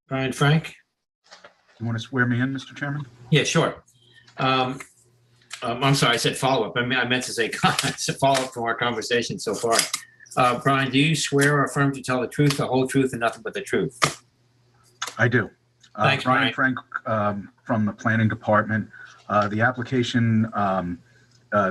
Brian Frank? You want to swear me in, Mr. Chairman? Yeah, sure. I'm sorry, I said follow-up. I meant to say comments, follow-up from our conversation so far. Brian, do you swear or affirm to tell the truth, the whole truth, and nothing but the truth? I do. Thanks, Brian Frank from the Planning Department. The application,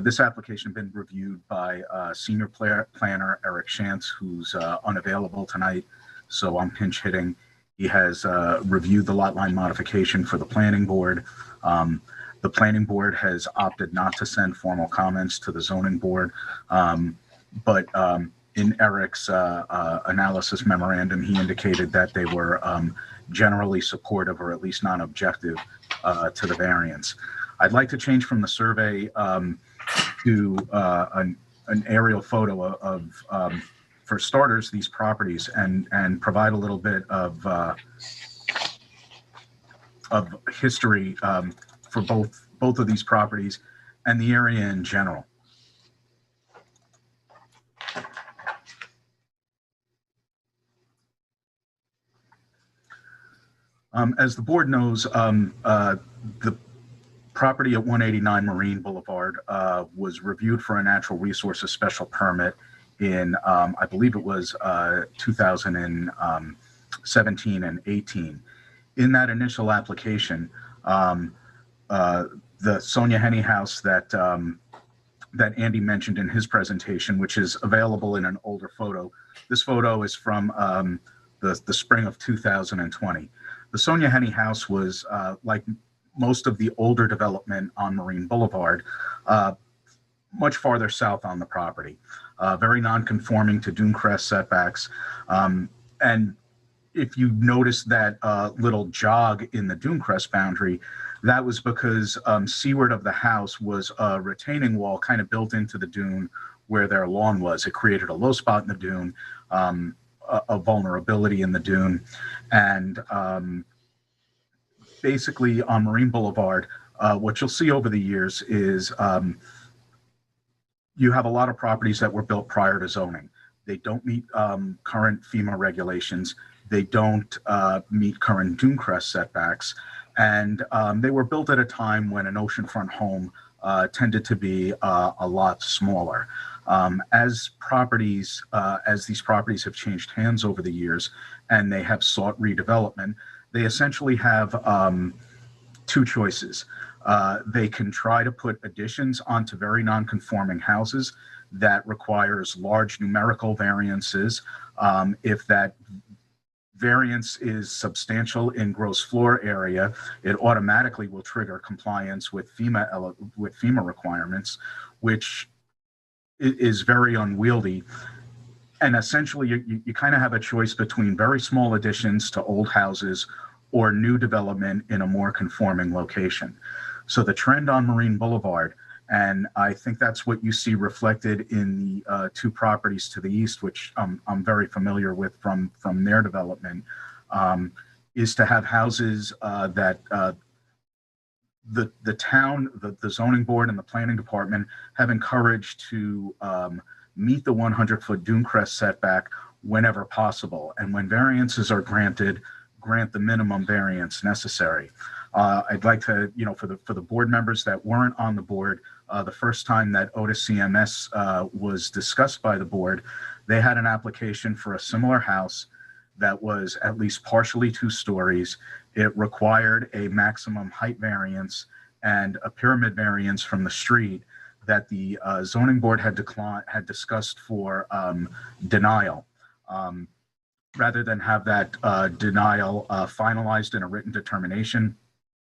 this application been reviewed by Senior Planner Eric Shantz, who's unavailable tonight, so I'm pinch hitting. He has reviewed the lot line modification for the planning board. The planning board has opted not to send formal comments to the zoning board, but in Eric's analysis memorandum, he indicated that they were generally supportive or at least non-objective to the variance. I'd like to change from the survey to an aerial photo of for starters, these properties and provide a little bit of history for both of these properties and the area in general. As the board knows, the property at 189 Marine Boulevard was reviewed for a natural resources special permit in, I believe it was 2017 and 18. In that initial application, the Sonia Henney house that Andy mentioned in his presentation, which is available in an older photo. This photo is from the spring of 2020. The Sonia Henney house was, like most of the older development on Marine Boulevard, much farther south on the property. Very non-conforming to dune crest setbacks. And if you notice that little jog in the dune crest boundary, that was because seaward of the house was a retaining wall kind of built into the dune where their lawn was. It created a low spot in the dune, a vulnerability in the dune. And basically on Marine Boulevard, what you'll see over the years is you have a lot of properties that were built prior to zoning. They don't meet current FEMA regulations. They don't meet current dune crest setbacks. And they were built at a time when an oceanfront home tended to be a lot smaller. As these properties have changed hands over the years and they have sought redevelopment, they essentially have two choices. They can try to put additions onto very non-conforming houses that requires large numerical variances. If that variance is substantial in gross floor area, it automatically will trigger compliance with FEMA requirements, which is very unwieldy. And essentially, you kind of have a choice between very small additions to old houses or new development in a more conforming location. So the trend on Marine Boulevard, and I think that's what you see reflected in the two properties to the east, which I'm very familiar with from their development, is to have houses that the town, the zoning board and the planning department have encouraged to meet the 100-foot dune crest setback whenever possible. And when variances are granted, grant the minimum variance necessary. I'd like to, for the board members that weren't on the board, the first time that Otis CMS was discussed by the board, they had an application for a similar house that was at least partially 2 stories. It required a maximum height variance and a pyramid variance from the street that the zoning board had discussed for denial. Rather than have that denial finalized in a written determination,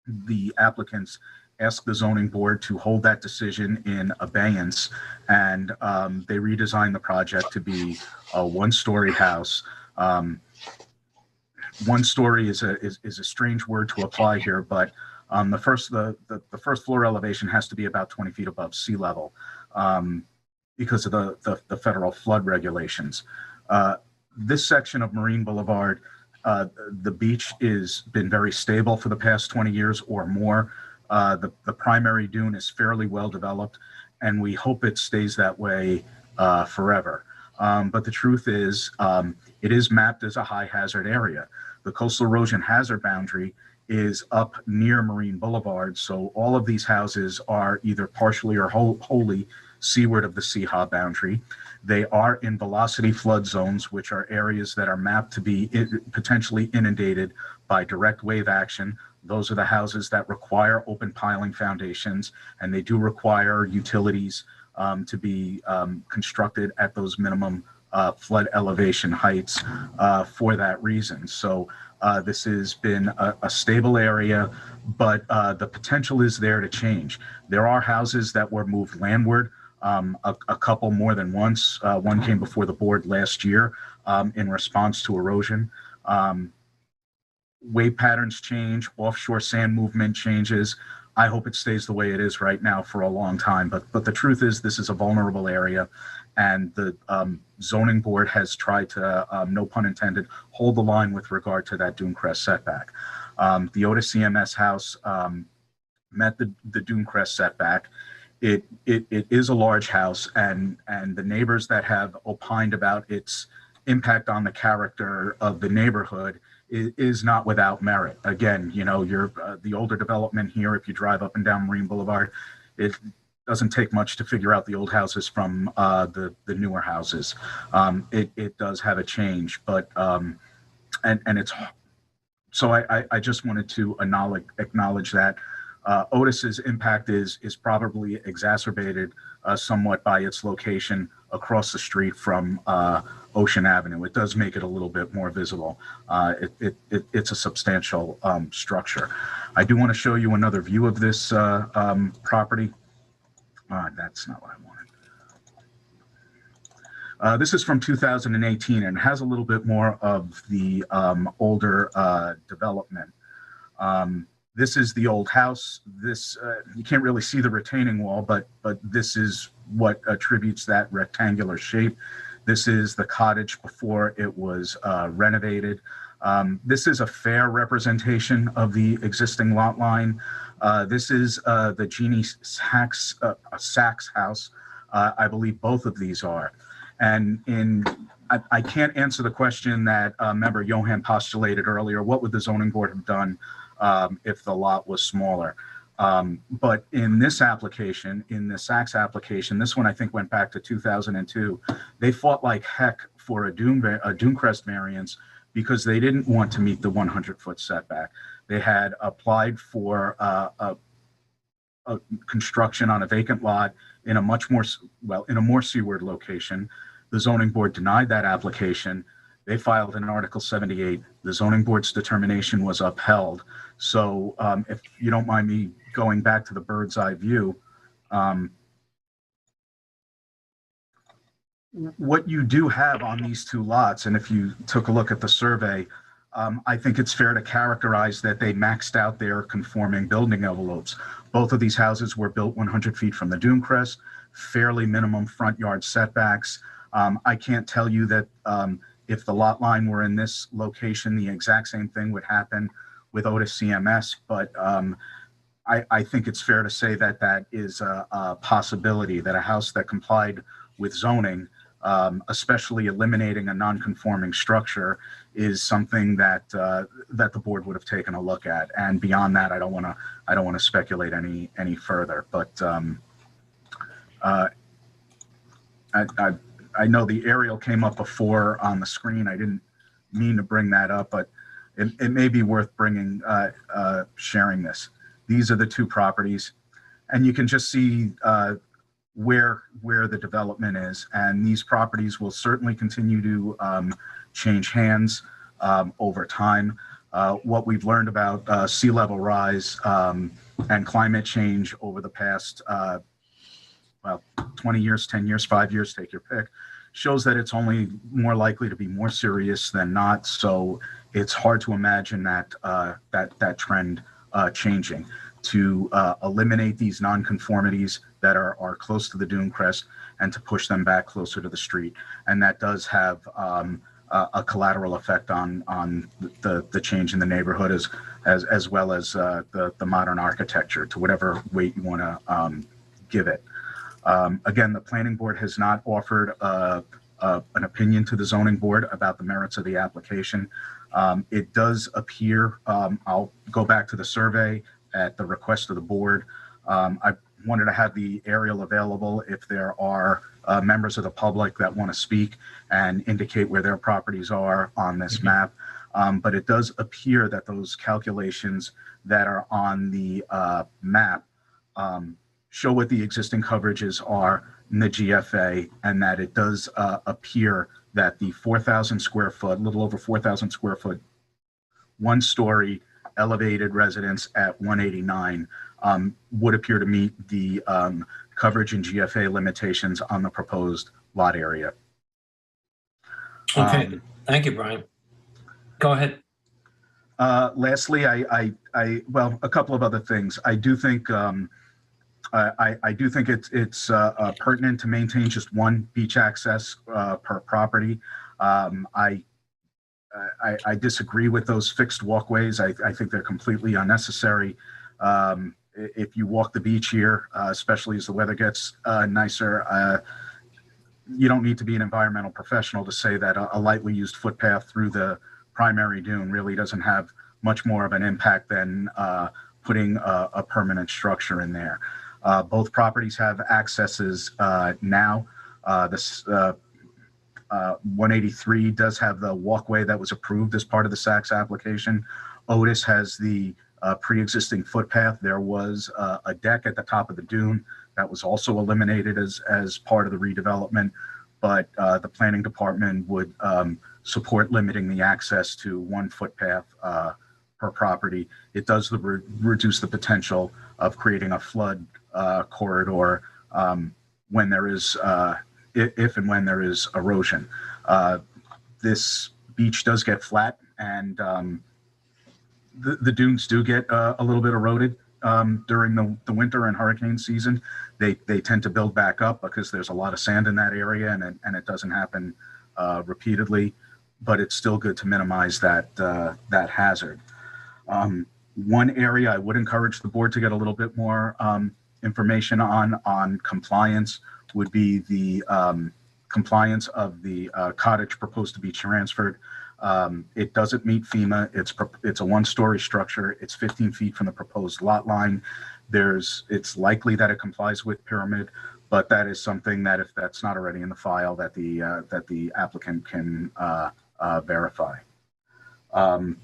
the applicants asked the zoning board to hold that decision in abeyance, and they redesigned the project to be a 1-story house. 1 story is a strange word to apply here, but the first floor elevation has to be about 20 feet above sea level because of the federal flood regulations. This section of Marine Boulevard, the beach has been very stable for the past 20 years or more. The primary dune is fairly well developed, and we hope it stays that way forever. But the truth is, it is mapped as a high hazard area. The coastal erosion hazard boundary is up near Marine Boulevard, so all of these houses are either partially or wholly seaward of the CHA boundary. They are in velocity flood zones, which are areas that are mapped to be potentially inundated by direct wave action. Those are the houses that require open piling foundations, and they do require utilities to be constructed at those minimum flood elevation heights for that reason. So this has been a stable area, but the potential is there to change. There are houses that were moved landward, a couple more than once. One came before the board last year in response to erosion. Wave patterns change, offshore sand movement changes. I hope it stays the way it is right now for a long time, but the truth is this is a vulnerable area, and the zoning board has tried to, no pun intended, hold the line with regard to that dune crest setback. The Otis CMS house met the dune crest setback. It is a large house, and the neighbors that have opined about its impact on the character of the neighborhood is not without merit. Again, you know, the older development here, if you drive up and down Marine Boulevard, it doesn't take much to figure out the old houses from the newer houses. It does have a change, but and it's so I just wanted to acknowledge that Otis's impact is probably exacerbated somewhat by its location across the street from Ocean Avenue. It does make it a little bit more visible. It's a substantial structure. I do want to show you another view of this property. That's not what I wanted. This is from 2018 and has a little bit more of the older development. This is the old house. This you can't really see the retaining wall, but this is what attributes that rectangular shape. This is the cottage before it was renovated. This is a fair representation of the existing lot line. This is the Jeannie Sachs house. I believe both of these are. And I can't answer the question that member Johan postulated earlier. What would the zoning board have done if the lot was smaller? But in this application, in the Sachs application, this one I think went back to 2002, they fought like heck for a dune crest variance because they didn't want to meet the 100-foot setback. They had applied for a construction on a vacant lot in a more seaward location. The zoning board denied that application. They filed an Article 78. The zoning board's determination was upheld. So if you don't mind me going back to the bird's eye view, what you do have on these two lots, and if you took a look at the survey, I think it's fair to characterize that they maxed out their conforming building envelopes. Both of these houses were built 100 feet from the dune crest, fairly minimum front yard setbacks. I can't tell you that if the lot line were in this location, the exact same thing would happen with Otis CMS, but I think it's fair to say that that is a possibility, that a house that complied with zoning, especially eliminating a non-conforming structure, is something that that the board would have taken a look at. And beyond that, I don't want to speculate any further. But I know the aerial came up before on the screen. I didn't mean to bring that up, but it may be worth sharing this. These are the two properties, and you can just see where the development is. And these properties will certainly continue to change hands over time. What we've learned about sea level rise and climate change over the past 20 years, 10 years, 5 years, take your pick, shows that it's only more likely to be more serious than not. So it's hard to imagine that trend changing. To eliminate these nonconformities that are close to the dune crest and to push them back closer to the street. And that does have a collateral effect on the change in the neighborhood as well as the modern architecture, to whatever weight you want to give it. Again, the planning board has not offered an opinion to the zoning board about the merits of the application. It does appear, I'll go back to the survey at the request of the board. I wanted to have the aerial available if there are members of the public that want to speak and indicate where their properties are on this map. But it does appear that those calculations that are on the map show what the existing coverages are in the GFA, and that it does appear that the 4,000 square foot, little over 4,000 square foot, one-story elevated residence at 189 would appear to meet the coverage and GFA limitations on the proposed lot area. Okay, thank you, Brian. Go ahead. Lastly, well, a couple of other things. I do think it's pertinent to maintain just one beach access per property. I disagree with those fixed walkways. I think they're completely unnecessary. If you walk the beach here, especially as the weather gets nicer, you don't need to be an environmental professional to say that a lightly used footpath through the primary dune really doesn't have much more of an impact than putting a permanent structure in there. Both properties have accesses now. This 183 does have the walkway that was approved as part of the Saks application. Otis has the pre-existing footpath. There was a deck at the top of the dune that was also eliminated as part of the redevelopment, but the planning department would support limiting the access to one footpath per property. It does reduce the potential of creating a flood corridor when there is if and when there is erosion. This beach does get flat, and the dunes do get a little bit eroded during the winter and hurricane season. They tend to build back up because there's a lot of sand in that area, and it doesn't happen repeatedly, but it's still good to minimize that hazard. One area I would encourage the board to get a little bit more information on compliance would be the compliance of the cottage proposed to be transferred. It doesn't meet FEMA. It's a one-story structure. It's 15 feet from the proposed lot line. It's likely that it complies with pyramid, but that is something that, if that's not already in the file, that the applicant can verify. I'm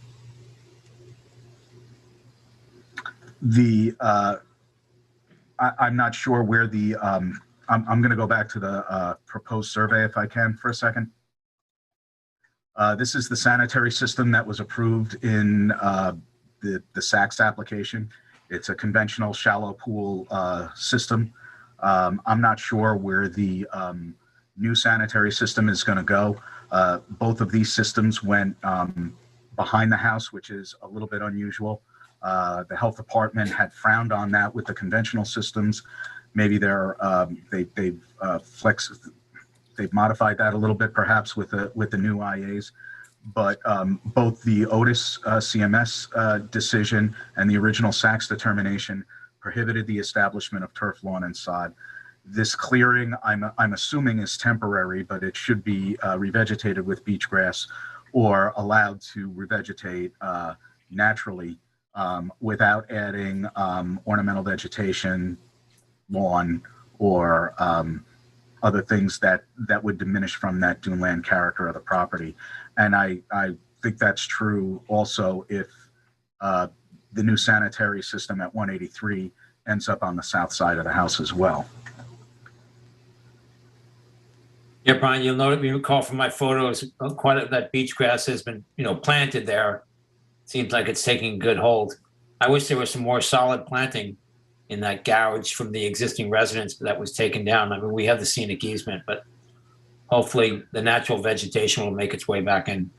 not sure where the I'm going to go back to the proposed survey if I can for a second. This is the sanitary system that was approved in the Saks application. It's a conventional shallow pool system. I'm not sure where the new sanitary system is going to go. Both of these systems went behind the house, which is a little bit unusual. The health department had frowned on that with the conventional systems. Maybe they've modified that a little bit, perhaps with the new IAs. But both the Otis CMS decision and the original Saks determination prohibited the establishment of turf lawn and sod. This clearing, I'm assuming, is temporary, but it should be revegetated with beach grass or allowed to revegetate naturally without adding ornamental vegetation, lawn, or other things that would diminish from that duneland character of the property. And I think that's true also if the new sanitary system at 183 ends up on the south side of the house as well. Yeah, Brian, you'll note, you recall from my photos, that beach grass has been, planted there. Seems like it's taking good hold. I wish there was some more solid planting in that garage from the existing residence that was taken down. I mean, we have the scenic easement, but hopefully the natural vegetation will make its way back in.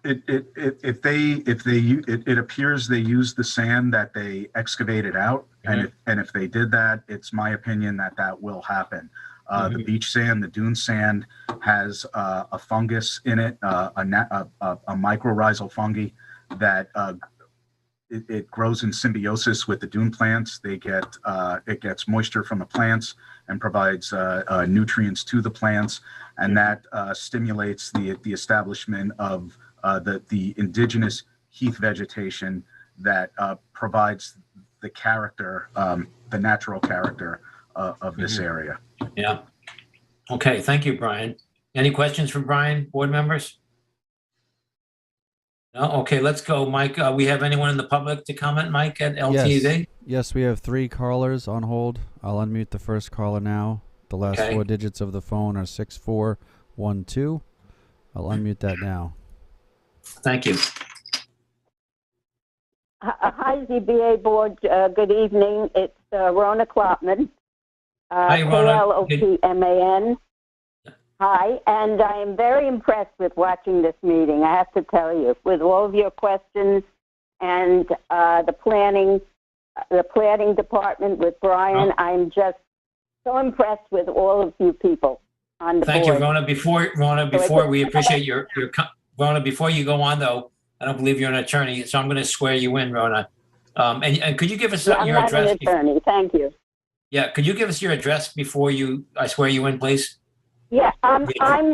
It appears they used the sand that they excavated out, and if they did that, it's my opinion that will happen. The beach sand, the dune sand, has a fungus in it, a mycorrhizal fungi that it grows in symbiosis with the dune plants. It gets moisture from the plants and provides nutrients to the plants, and that stimulates the establishment of the indigenous heath vegetation that provides the character, the natural character of this area. Yeah. Okay. Thank you, Brian. Any questions for Brian, board members? No? Okay, let's go, Mike. We have anyone in the public to comment, Mike, at LTV? Yes, we have 3 callers on hold. I'll unmute the first caller now. The last 4 digits of the phone are 6412. I'll unmute that now. Thank you. Hi, ZBA board. Good evening. It's Rona Klopman. Hi, Rona. Klopman. Hi, and I am very impressed with watching this meeting, I have to tell you, with all of your questions and the planning department with Brian. I'm just so impressed with all of you people on the board. Thank you, Rona. Before we appreciate your Rona, before you go on, though, I don't believe you're an attorney, so I'm going to swear you in, Rona. And could you give us your address? I'm not an attorney. Thank you. Yeah, could you give us your address before I swear you in, please? Yeah, I'm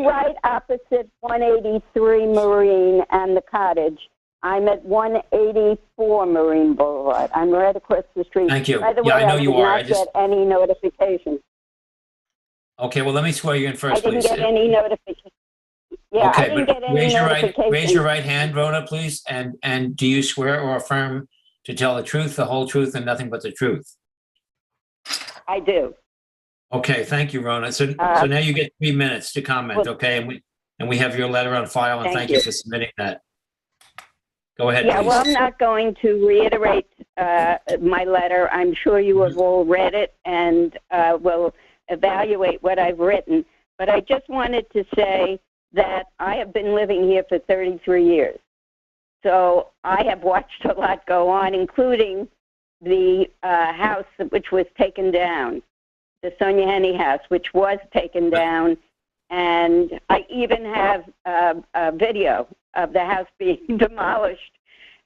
right opposite 183 Marine and the cottage. I'm at 184 Marine Boulevard. I'm right across the street. Thank you. By the way, I know you are. I did not get any notification. Okay, well, let me swear you in first, please. I didn't get any notification. Yeah, okay, I didn't get any notification. Raise your right hand, Rona, please. And do you swear or affirm to tell the truth, the whole truth, and nothing but the truth? I do. Okay, thank you, Rona. So now you get 3 minutes to comment, okay? And we have your letter on file, and thank you for submitting that. Go ahead, yeah, please. Well, I'm not going to reiterate my letter. I'm sure you have all read it and will evaluate what I've written. But I just wanted to say that I have been living here for 33 years. So I have watched a lot go on, including the house which was taken down. The Sonia Henney house, which was taken down, and I even have a video of the house being demolished,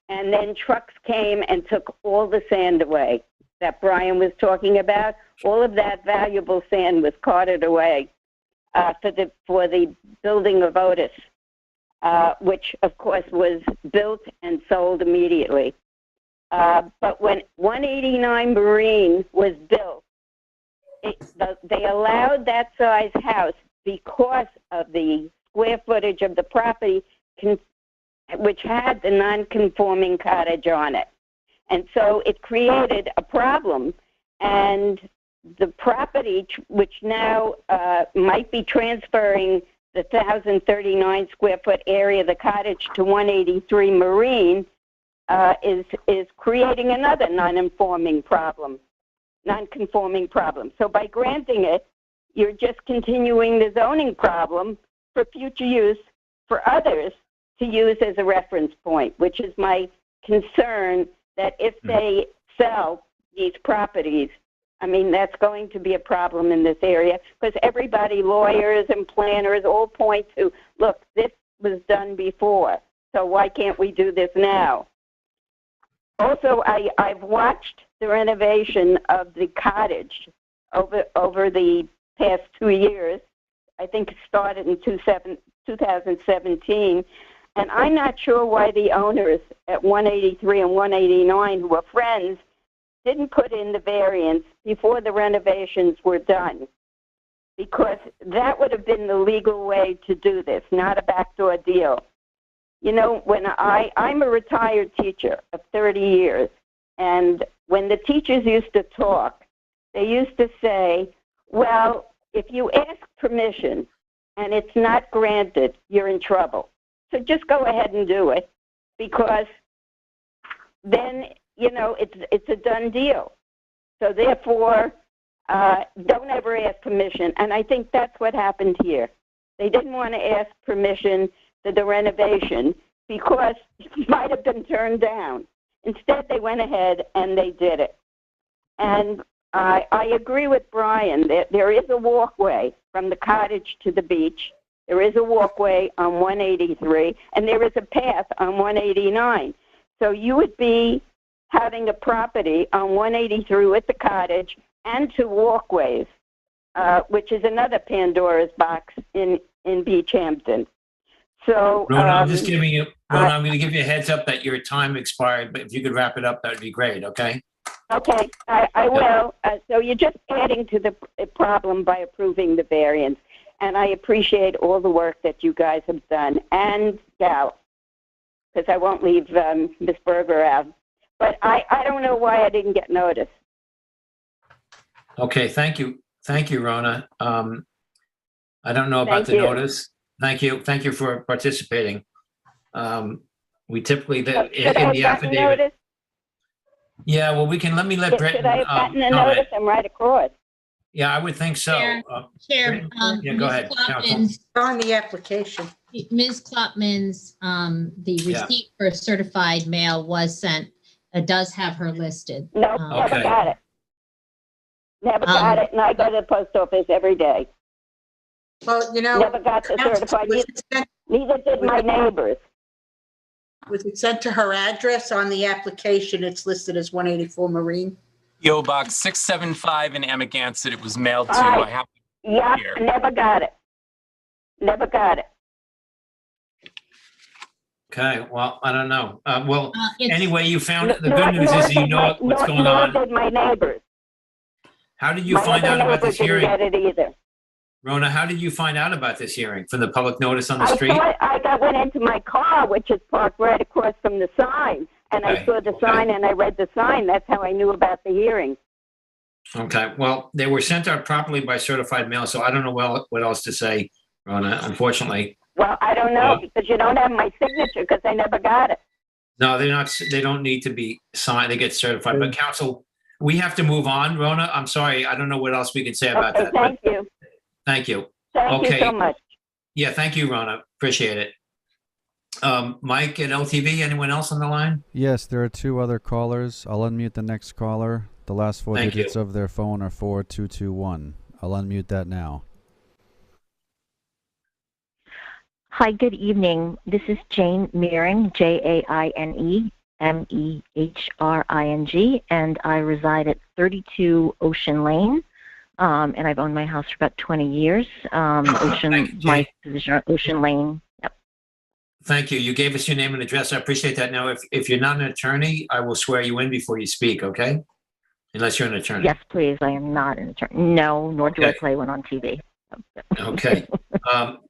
and then trucks came and took all the sand away that Brian was talking about. All of that valuable sand was carted away for the building of Otis, which of course was built and sold immediately. But when 189 Marine was built, they allowed that size house because of the square footage of the property, which had the non-conforming cottage on it. And so it created a problem, and the property, which now might be transferring the 1,039 square foot area of the cottage to 183 Marine, is creating another non-conforming problem. So by granting it, you're just continuing the zoning problem for future use for others to use as a reference point, which is my concern that if they sell these properties, I mean, that's going to be a problem in this area because everybody, lawyers and planners, all point to, look, this was done before, so why can't we do this now? Also, I've watched the renovation of the cottage over the past 2 years. I think it started in 2017. And I'm not sure why the owners at 183 and 189, who are friends, didn't put in the variance before the renovations were done. because that would have been the legal way to do this, not a backdoor deal. You know, when I'm a retired teacher of 30 years, and when the teachers used to talk, they used to say, well, if you ask permission and it's not granted, you're in trouble. So just go ahead and do it, because then, you know, it's a done deal. So therefore, don't ever ask permission. And I think that's what happened here. They didn't want to ask permission for the renovation because it might have been turned down. Instead, they went ahead and they did it. And I agree with Brian that there is a walkway from the cottage to the beach. There is a walkway on 183, and there is a path on 189. So you would be having a property on 183 with the cottage and 2 walkways, which is another Pandora's box in Beach Hampton. So, Rona, I'm just giving you, Rona, I'm going to give you a heads up that your time expired, but if you could wrap it up, that would be great, okay? Okay, I will. So you're just adding to the problem by approving the variance. And I appreciate all the work that you guys have done, and Gal, because I won't leave Ms. Berger out. But I don't know why I didn't get notice. Okay, thank you. Thank you, Rona. I don't know about Thank you. notice. Thank you. Thank you for participating. We typically, in the affidavit. Notice? Yeah, well, let me let Britton Should I have gotten a comment. notice? I'm right across. Yeah, I would think so. Chair, Yeah, go ahead, Counsel. On the application. Ms. Klopman's, the Yeah. receipt for certified mail was sent. It does have her listed. No, never got it. Never got it, and I go to the post office every day. Well, you know. Never got the certified, neither did my neighbors. Was it sent to her address on the application? It's listed as 184 Marine. PO Box 675 in Amagansett. It was mailed to. All right. I have Yeah, here. never got it. Never got it. Okay, well, I don't know. Well, it's- anyway, you found it. The good news is you know what's going on. Nor did my neighbors. How did you My find other out about neighbors this didn't hearing? get it either. Rona, how did you find out about this hearing? From the public notice on the I street? thought I went into my car, which is parked right across from the sign, and I Okay, saw the sign and I read the sign. That's how I knew about the hearing. Okay, well, they were sent out properly by certified mail, so I don't know what else to say, Rona, unfortunately. Well, I don't know because you don't have my signature because I never got it. No, they don't need to be signed, they get certified. But counsel, we have to move on, Rona. I'm sorry, I don't know what else we can say about Okay, that. thank you. Thank you. Thank Okay. you so much. Yeah, thank you, Rona. Appreciate it. Mike at LTV, anyone else on the line? Yes, there are 2 other callers. I'll unmute the next caller. The last 4 Thank digits you. of their phone are 4221. I'll unmute that now. Hi, good evening. This is Jane Meering, Jane Mehring, and I reside at 32 Ocean Lane. And I've owned my house for about 20 years. My position on Ocean Lane. Yep. Thank you. You gave us your name and address. I appreciate that. Now, if you're not an attorney, I will swear you in before you speak, okay? Unless you're an attorney. Yes, please. I am not an attorney. No, nor do I Okay. play one on TV. Okay.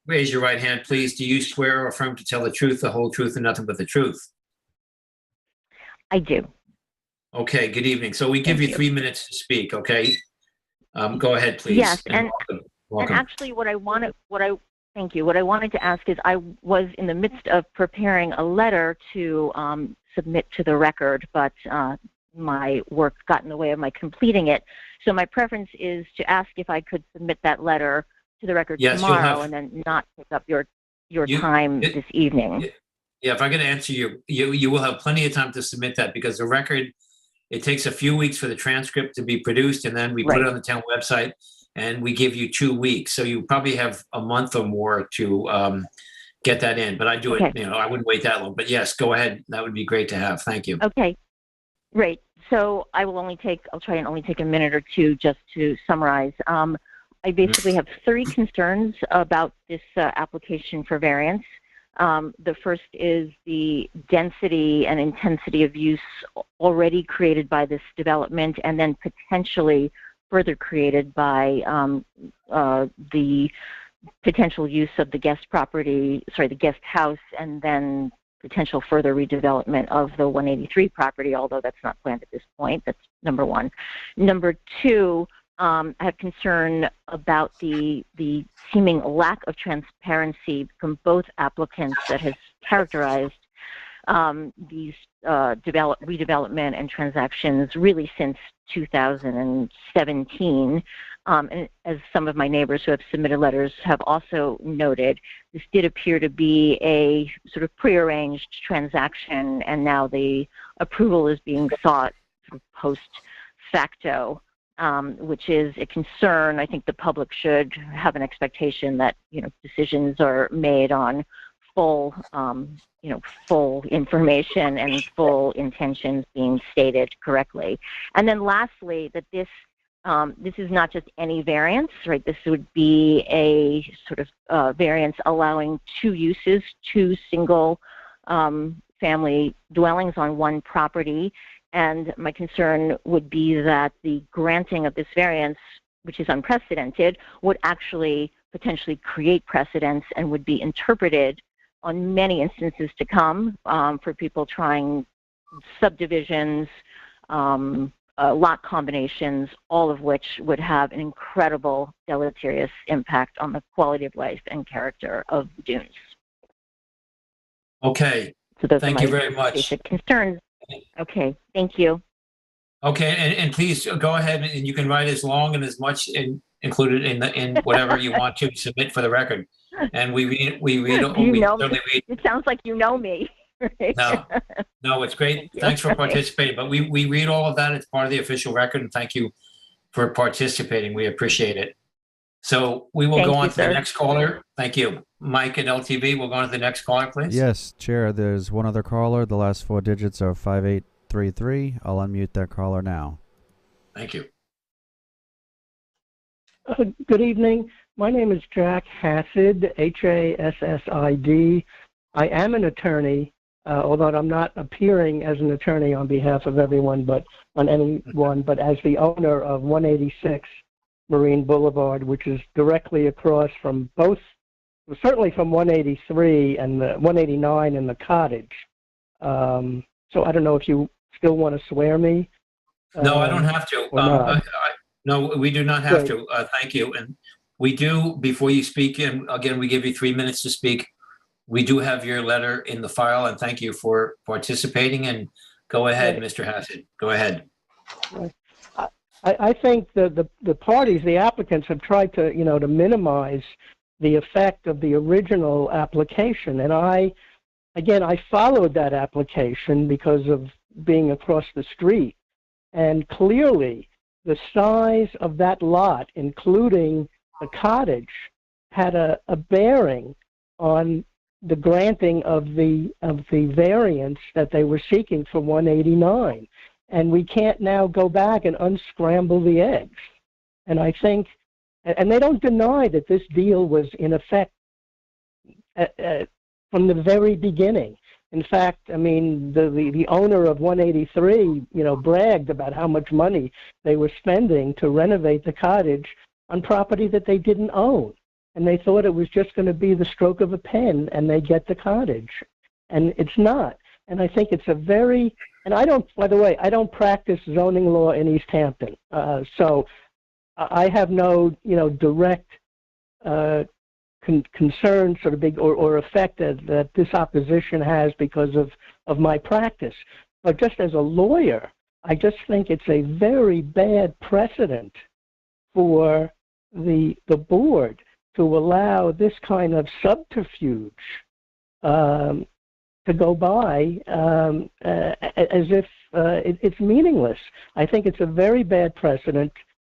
Raise your right hand, please. Do you swear or affirm to tell the truth, the whole truth, and nothing but the truth? I do. Okay, good evening. So we give Thank you you. 3 minutes to speak, okay? Go ahead, please. Yes, and welcome. actually, thank you. What I wanted to ask is, I was in the midst of preparing a letter to submit to the record, but my work got in the way of my completing it. So my preference is to ask if I could submit that letter to the record tomorrow, and then not pick up your time this evening. Yeah, if I could answer you will have plenty of time to submit that, because the record, it takes a few weeks for the transcript to be produced, and then we put it on the town website, and we give you 2 weeks. So you probably have a month or more to get that in. But I do it, Okay. I wouldn't wait that long. But yes, go ahead. That would be great to have. Thank you. Okay, great. So I'll try and only take a minute or 2 just to summarize. I basically have 3 concerns about this application for variance. The first is the density and intensity of use already created by this development, and then potentially further created by the potential use of the guest house, and then potential further redevelopment of the 183 property, although that's not planned at this point. That's number one. Number two, I have concern about the seeming lack of transparency from both applicants that has characterized these redevelopment and transactions really since 2017. And as some of my neighbors who have submitted letters have also noted, this did appear to be a sort of prearranged transaction, and now the approval is being sought sort of post facto, which is a concern. I think the public should have an expectation that, decisions are made on full information and full intentions being stated correctly. And then lastly, that this is not just any variance, right? This would be a sort of variance allowing two uses, two single family dwellings on one property. And my concern would be that the granting of this variance, which is unprecedented, would actually potentially create precedents and would be interpreted on many instances to come for people trying subdivisions, lot combinations, all of which would have an incredible deleterious impact on the quality of life and character of the dunes. Okay. So those Thank are you my very much. basic concerns. Okay, thank you. Okay, and please go ahead and you can write as long and as much included in whatever you want to submit for the record. And we read. It sounds like you know me. No, it's great. Thanks for participating. But we read all of that. It's part of the official record, and thank you for participating. We appreciate it. So we will go on to the next caller. Thank you. Mike at LTV, we'll go on to the next caller, please. Yes, Chair, there's one other caller. The last four digits are 5833. I'll unmute that caller now. Thank you. Good evening. My name is Jack Hassid, Hassid. I am an attorney, although I'm not appearing as an attorney on behalf of everyone, but on anyone, but as the owner of 186 Marine Boulevard, which is directly across from both, certainly from 183 and the 189 and the cottage. So I don't know if you still want to swear me. No, I don't have to. No, we do not have to. Thank you. And we do, before you speak, and again, we give you 3 minutes to speak. We do have your letter in the file, and thank you for participating. And go ahead, Mr. Hassid. Go ahead. I think the parties, the applicants, have tried to, to minimize the effect of the original application. And I followed that application because of being across the street. And clearly, the size of that lot, including the cottage, had a bearing on the granting of the variance that they were seeking for 189. And we can't now go back and unscramble the eggs. And I think, and they don't deny that this deal was in effect from the very beginning. In fact, I mean, the owner of 183, bragged about how much money they were spending to renovate the cottage on property that they didn't own. And they thought it was just going to be the stroke of a pen and they get the cottage. And it's not. And I think it's a very, and I don't, by the way, I don't practice zoning law in East Hampton. So I have no, direct concern, sort of big, or effect that this opposition has because of my practice. But just as a lawyer, I just think it's a very bad precedent for the board to allow this kind of subterfuge to go by as if it's meaningless. I think it's a very bad precedent,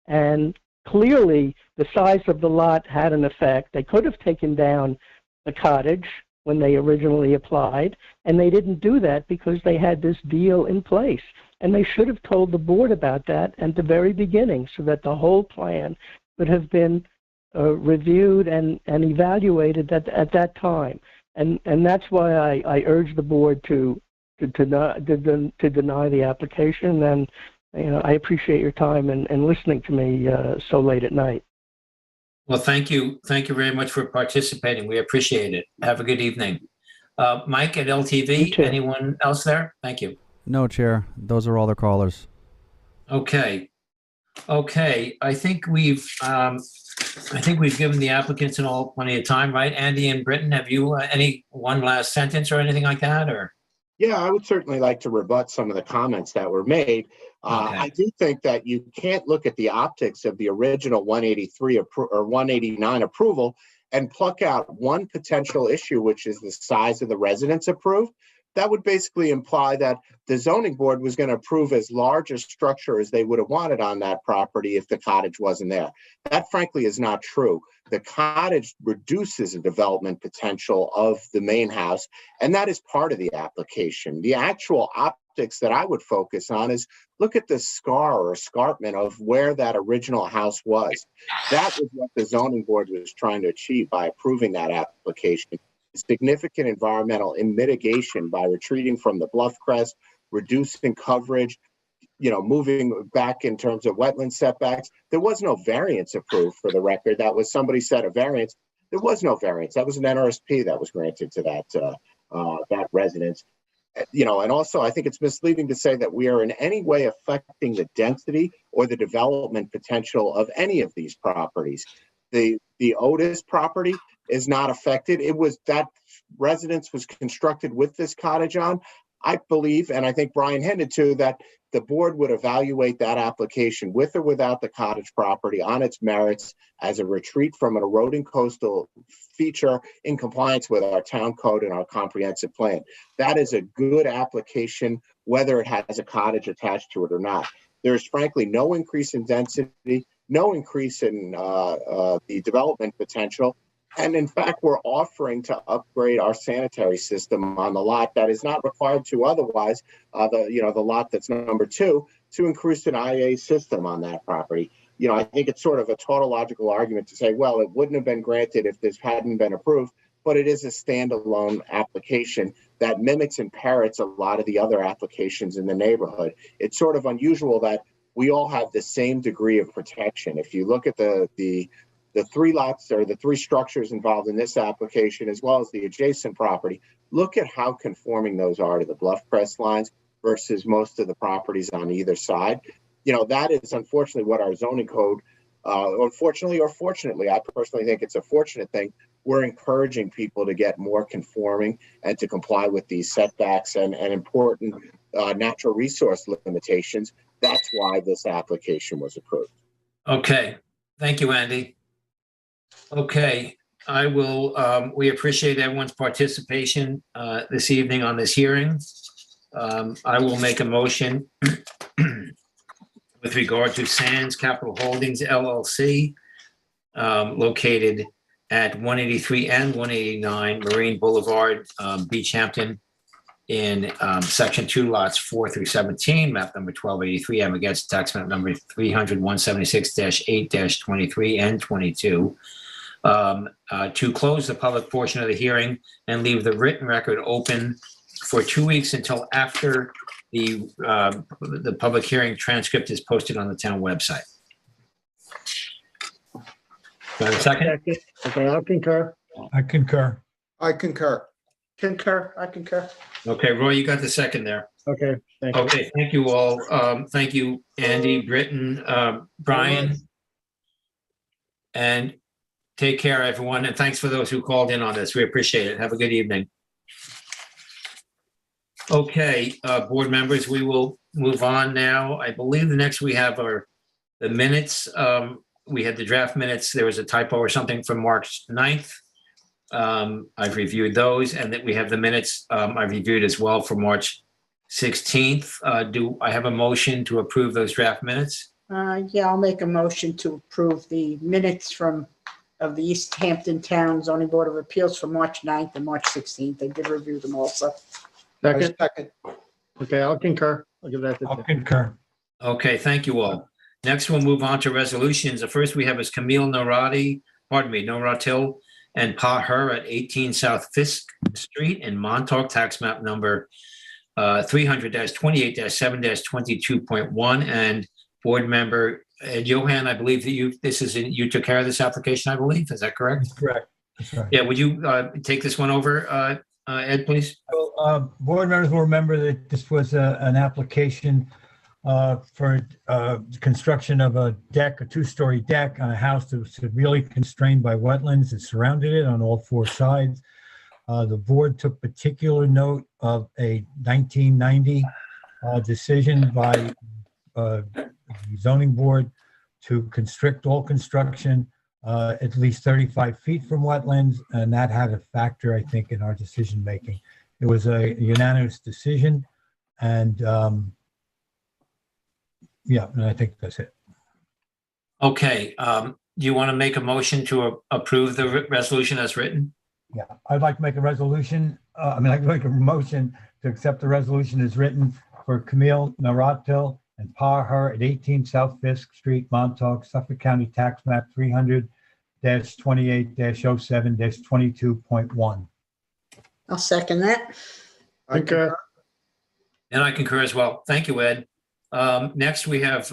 and clearly the size of the lot had an effect. They could have taken down the cottage when they originally applied, and they didn't do that because they had this deal in place. And they should have told the board about that at the very beginning so that the whole plan would have been reviewed and evaluated at that time. And that's why I urge the board to deny the application. And I appreciate your time and listening to me so late at night. Well, thank you. Thank you very much for participating. We appreciate it. Have a good evening. Mike at LTV, anyone else there? Thank you. No, Chair. Those are all the callers. Okay. Okay. I think we've given the applicants and all plenty of time, right? Andy and Britton, have you any one last sentence or anything like that, or? Yeah, I would certainly like to rebut some of the comments that were made. Okay. I do think that you can't look at the optics of the original 183 or 189 approval and pluck out one potential issue, which is the size of the residence approved. That would basically imply that the zoning board was going to approve as large a structure as they would have wanted on that property if the cottage wasn't there. That frankly is not true. The cottage reduces the development potential of the main house, and that is part of the application. The actual optics that I would focus on is look at the scar or escarpment of where that original house was. That is what the zoning board was trying to achieve by approving that application. Significant environmental mitigation by retreating from the bluff crest, reducing coverage, moving back in terms of wetland setbacks. There was no variance approved, for the record. That was somebody said a variance. There was no variance. That was an NRSP that was granted to that residence. And also I think it's misleading to say that we are in any way affecting the density or the development potential of any of these properties. The Otis property is not affected. That residence was constructed with this cottage on. I believe, and I think Brian hinted to, that the board would evaluate that application with or without the cottage property on its merits as a retreat from an eroding coastal feature in compliance with our town code and our comprehensive plan. That is a good application, whether it has a cottage attached to it or not. There's frankly no increase in density, no increase in the development potential. And in fact, we're offering to upgrade our sanitary system on the lot that is not required to otherwise, the lot that's number 2, to increase an IA system on that property. I think it's sort of a tautological argument to say, well, it wouldn't have been granted if this hadn't been approved, but it is a standalone application that mimics and parrots a lot of the other applications in the neighborhood. It's sort of unusual that we all have the same degree of protection. If you look at the 3 lots or the 3 structures involved in this application, as well as the adjacent property, look at how conforming those are to the bluff crest lines versus most of the properties on either side. That is unfortunately what our zoning code, unfortunately or fortunately, I personally think it's a fortunate thing. We're encouraging people to get more conforming and to comply with these setbacks and important natural resource limitations. That's why this application was approved. Okay. Thank you, Andy. Okay, I will, we appreciate everyone's participation this evening on this hearing. I will make a motion with regard to Sands Capital Holdings LLC, located at 183 and 189 Marine Boulevard, Beach Hampton, in section 2, lots 4 through 17, map number 1283, Amagansett tax map number 300-176-8-23 and 22. To close the public portion of the hearing and leave the written record open for 2 weeks until after the public hearing transcript is posted on the town website. Do I have a second? Okay, I'll concur. I concur. I concur. I concur. Okay, Roy, you got the second there. Okay, thank you. Okay, thank you all. Thank you, Andy, Britton, Brian. And take care, everyone. And thanks for those who called in on this. We appreciate it. Have a good evening. Okay, board members, we will move on now. I believe the next we have are the minutes. We had the draft minutes. There was a typo or something from March 9th. I've reviewed those, and that we have the minutes I've reviewed as well for March 16th. Do I have a motion to approve those draft minutes? Yeah, I'll make a motion to approve the minutes of the East Hampton Town Zoning Board of Appeals for March 9th and March 16th. I did review them also. Second. Second. Okay, I'll concur. I'll give that to I'll concur. Okay, thank you all. Next, we'll move on to resolutions. The first we have is Camille Noratil and Pa Her at 18 South Fisk Street in Montauk, tax map number 300-28-7-22.1. And board member Johan, I believe that you took care of this application, I believe. Is that correct? That's correct. That's right. Yeah, would you take this one over, Ed, please? Board members will remember that this was an application for construction of a deck, a two-story deck on a house that was severely constrained by wetlands that surrounded it on all four sides. The board took particular note of a 1990 decision by the zoning board to constrict all construction at least 35 feet from wetlands, and that had a factor, I think, in our decision-making. It was a unanimous decision, and yeah, and I think that's it. Okay, do you want to make a motion to approve the resolution as written? Yeah, I'd like to make a resolution, I'd like to make a motion to accept the resolution as written for Camille Naratil and Parher at 18 South Fisk Street, Montauk, Suffolk County Tax Map 300-28-07-22.1. I'll second that. I concur. And I concur as well. Thank you, Ed. Next, we have,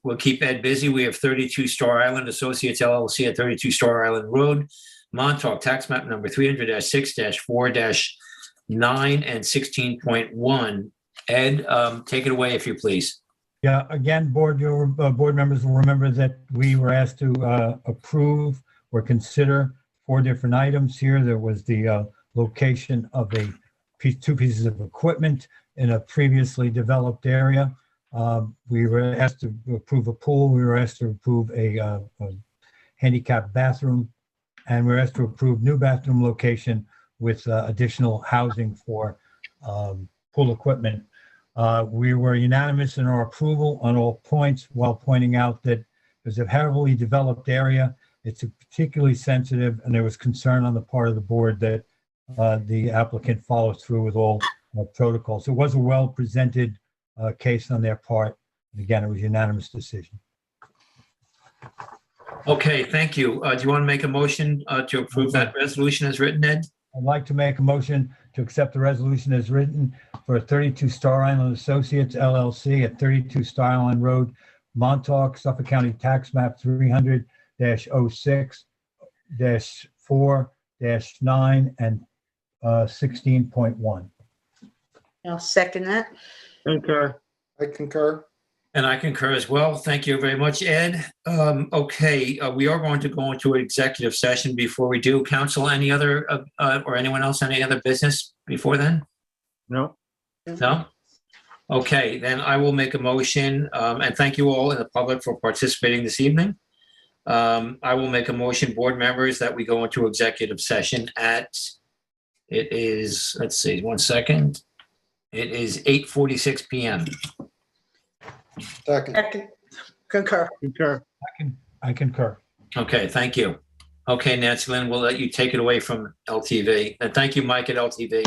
we'll keep Ed busy. We have 32 Star Island Associates LLC at 32 Star Island Road, Montauk, tax map number 300-6-4-9 and 16.1. Ed, take it away if you please. Yeah, again, board members will remember that we were asked to approve or consider 4 different items here. There was the location of two pieces of equipment in a previously developed area. We were asked to approve a pool. We were asked to approve a handicap bathroom, and we were asked to approve new bathroom location with additional housing for pool equipment. We were unanimous in our approval on all points, while pointing out that it's a heavily developed area. It's particularly sensitive, and there was concern on the part of the board that the applicant follows through with all protocols. It was a well-presented case on their part. And again, it was a unanimous decision. Okay, thank you. Do you want to make a motion to approve that resolution as written, Ed? I'd like to make a motion to accept the resolution as written for 32 Star Island Associates LLC at 32 Star Island Road, Montauk, Suffolk County Tax Map 300-06-4-9 and 16.1. I'll second that. Concur. I concur. And I concur as well. Thank you very much, Ed. Okay, we are going to go into an executive session. Before we do, council, any other, or anyone else, any other business before then? No. No? Okay, then I will make a motion, and thank you all in the public for participating this evening. I will make a motion, board members, that we go into executive session at, it is, let's see, 1 second. It is 8:46 p.m. Second. Concur. I concur. Okay, thank you. Okay, Nancy Lynn, we'll let you take it away from LTV. And thank you, Mike at LTV.